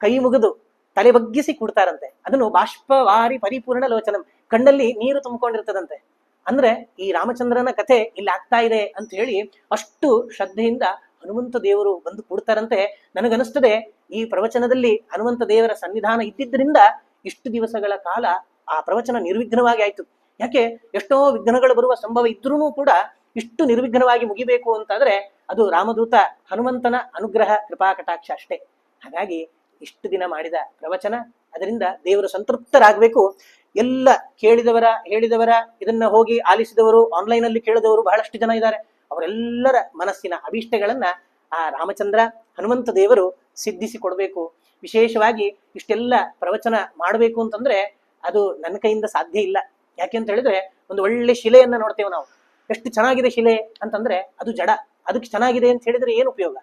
ಕೈ ಮುಗಿದು ತಲೆ ಬಗ್ಗಿಸಿ ಕೂಡ್ತಾರಂತೆ. ಅದನ್ನು ಬಾಷ್ಪವಾರಿ ಪರಿಪೂರ್ಣ ಲೋಚನಂ, ಕಣ್ಣಲ್ಲಿ ನೀರು ತುಂಬಿಕೊಂಡಿರ್ತದಂತೆ. ಅಂದ್ರೆ ಈ ರಾಮಚಂದ್ರನ ಕಥೆ ಇಲ್ಲಿ ಆಗ್ತಾ ಇದೆ ಅಂತ ಹೇಳಿ ಅಷ್ಟು ಶ್ರದ್ಧೆಯಿಂದ ಹನುಮಂತ ದೇವರು ಬಂದು ಕೂಡ್ತಾರಂತೆ. ನನಗನಿಸ್ತದೆ ಈ ಪ್ರವಚನದಲ್ಲಿ ಹನುಮಂತ ದೇವರ ಸನ್ನಿಧಾನ ಇದ್ದಿದ್ದರಿಂದ ಇಷ್ಟು ದಿವಸಗಳ ಕಾಲ ಆ ಪ್ರವಚನ ನಿರ್ವಿಘ್ನವಾಗಿ ಆಯ್ತು. ಯಾಕೆ, ಎಷ್ಟೋ ವಿಘ್ನಗಳು ಬರುವ ಸಂಭವ ಇದ್ರೂ ಕೂಡ ಇಷ್ಟು ನಿರ್ವಿಘ್ನವಾಗಿ ಮುಗಿಬೇಕು ಅಂತಾದ್ರೆ ಅದು ರಾಮದೂತ ಹನುಮಂತನ ಅನುಗ್ರಹ ಕೃಪಾ ಕಟಾಕ್ಷ ಅಷ್ಟೇ. ಹಾಗಾಗಿ ಇಷ್ಟು ದಿನ ಮಾಡಿದ ಪ್ರವಚನ, ಅದರಿಂದ ದೇವರು ಸಂತೃಪ್ತರಾಗಬೇಕು. ಎಲ್ಲ ಕೇಳಿದವರ ಹೇಳಿದವರ ಇದನ್ನ ಹೋಗಿ ಆಲಿಸಿದವರು, ಆನ್ಲೈನ್ ಅಲ್ಲಿ ಕೇಳಿದವರು ಬಹಳಷ್ಟು ಜನ ಇದ್ದಾರೆ. ಅವರೆಲ್ಲರ ಮನಸ್ಸಿನ ಅಭೀಷ್ಟಗಳನ್ನ ಆ ರಾಮಚಂದ್ರ ಹನುಮಂತ ದೇವರು ಸಿದ್ಧಿಸಿ ಕೊಡಬೇಕು. ವಿಶೇಷವಾಗಿ ಇಷ್ಟೆಲ್ಲ ಪ್ರವಚನ ಮಾಡಬೇಕು ಅಂತಂದ್ರೆ ಅದು ನನ್ನ ಕೈಯಿಂದ ಸಾಧ್ಯ ಇಲ್ಲ. ಯಾಕೆ ಅಂತ ಹೇಳಿದ್ರೆ, ಒಂದು ಒಳ್ಳೆ ಶಿಲೆಯನ್ನ ನೋಡ್ತೇವೆ ನಾವು, ಎಷ್ಟು ಚೆನ್ನಾಗಿದೆ ಶಿಲೆ ಅಂತಂದ್ರೆ ಅದು ಜಡ. ಅದಕ್ಕೆ ಚೆನ್ನಾಗಿದೆ ಅಂತ ಹೇಳಿದ್ರೆ ಏನು ಉಪಯೋಗ?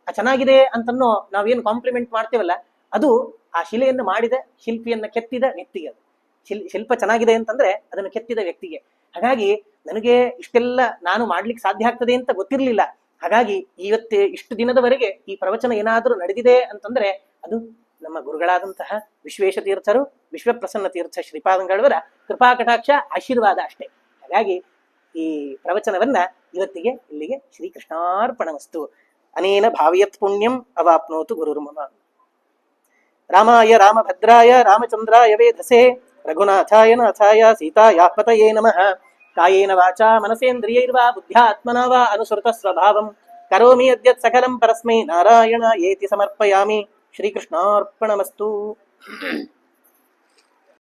ಆ ಚೆನ್ನಾಗಿದೆ ಅಂತನ್ನೋ ನಾವೇನು ಕಾಂಪ್ಲಿಮೆಂಟ್ ಮಾಡ್ತೇವಲ್ಲ, ಅದು ಆ ಶಿಲೆಯನ್ನು ಮಾಡಿದ ಶಿಲ್ಪಿಯನ್ನ ಕೆತ್ತಿದ ವ್ಯಕ್ತಿಗೆ. ಅದು ಶಿಲ್ಪ ಚೆನ್ನಾಗಿದೆ ಅಂತಂದ್ರೆ ಅದನ್ನು ಕೆತ್ತಿದ ವ್ಯಕ್ತಿಗೆ. ಹಾಗಾಗಿ ನನಗೆ ಇಷ್ಟೆಲ್ಲ ನಾನು ಮಾಡ್ಲಿಕ್ಕೆ ಸಾಧ್ಯ ಆಗ್ತದೆ ಅಂತ ಗೊತ್ತಿರ್ಲಿಲ್ಲ. ಹಾಗಾಗಿ ಇಷ್ಟು ದಿನದವರೆಗೆ ಈ ಪ್ರವಚನ ಏನಾದರೂ ನಡೆದಿದೆ ಅಂತಂದ್ರೆ ಅದು ನಮ್ಮ ಗುರುಗಳಾದಂತಹ ವಿಶ್ವೇಶ ತೀರ್ಥರು, ವಿಶ್ವಪ್ರಸನ್ನ ತೀರ್ಥ ಶ್ರೀಪಾದಂಗಳವರ ಕೃಪಾ ಕಟಾಕ್ಷ ಆಶೀರ್ವಾದ ಅಷ್ಟೇ. ಹಾಗಾಗಿ ಈ ಪ್ರವಚನವನ್ನ ಇವತ್ತಿಗೆ ಇಲ್ಲಿಗೆ ಶ್ರೀಕೃಷ್ಣಾರ್ಪಣಮಸ್ತು. ಅನೇನ ಭಾವಯತ್ ಪುಣ್ಯಂ ಅವಾಪ್ನೋತು ಗುರುರ್ಮಮ. ರಾಮಾಯ ರಾಮಭದ್ರಾಯ ರಾಮಚಂದ್ರಾಯ ವೇಧಸೆ ರಘುನಾಥಾಯ ನಾಥಾಯ ಸೀತಾಯಾಪತಯೇ ನಮಃ. ಕಾಯೇನ ವಾಚಾ ಮನಸೇಂದ್ರಿಯೈರ್ವಾ ಬುದ್ಧ್ಯಾತ್ಮನಾ ವಾ ಅನುಸೃತ ಸ್ವಭಾವಂ ಕರೋಮಿ ಯದ್ಯತ್ ಸಕಲಂ ಪರಸ್ಮೈ ನಾರಾಯಣ ಏತಿ ಸಮರ್ಪಯಾಮಿ. ಶ್ರೀಕೃಷ್ಣಾರ್ಪಣಮಸ್ತು.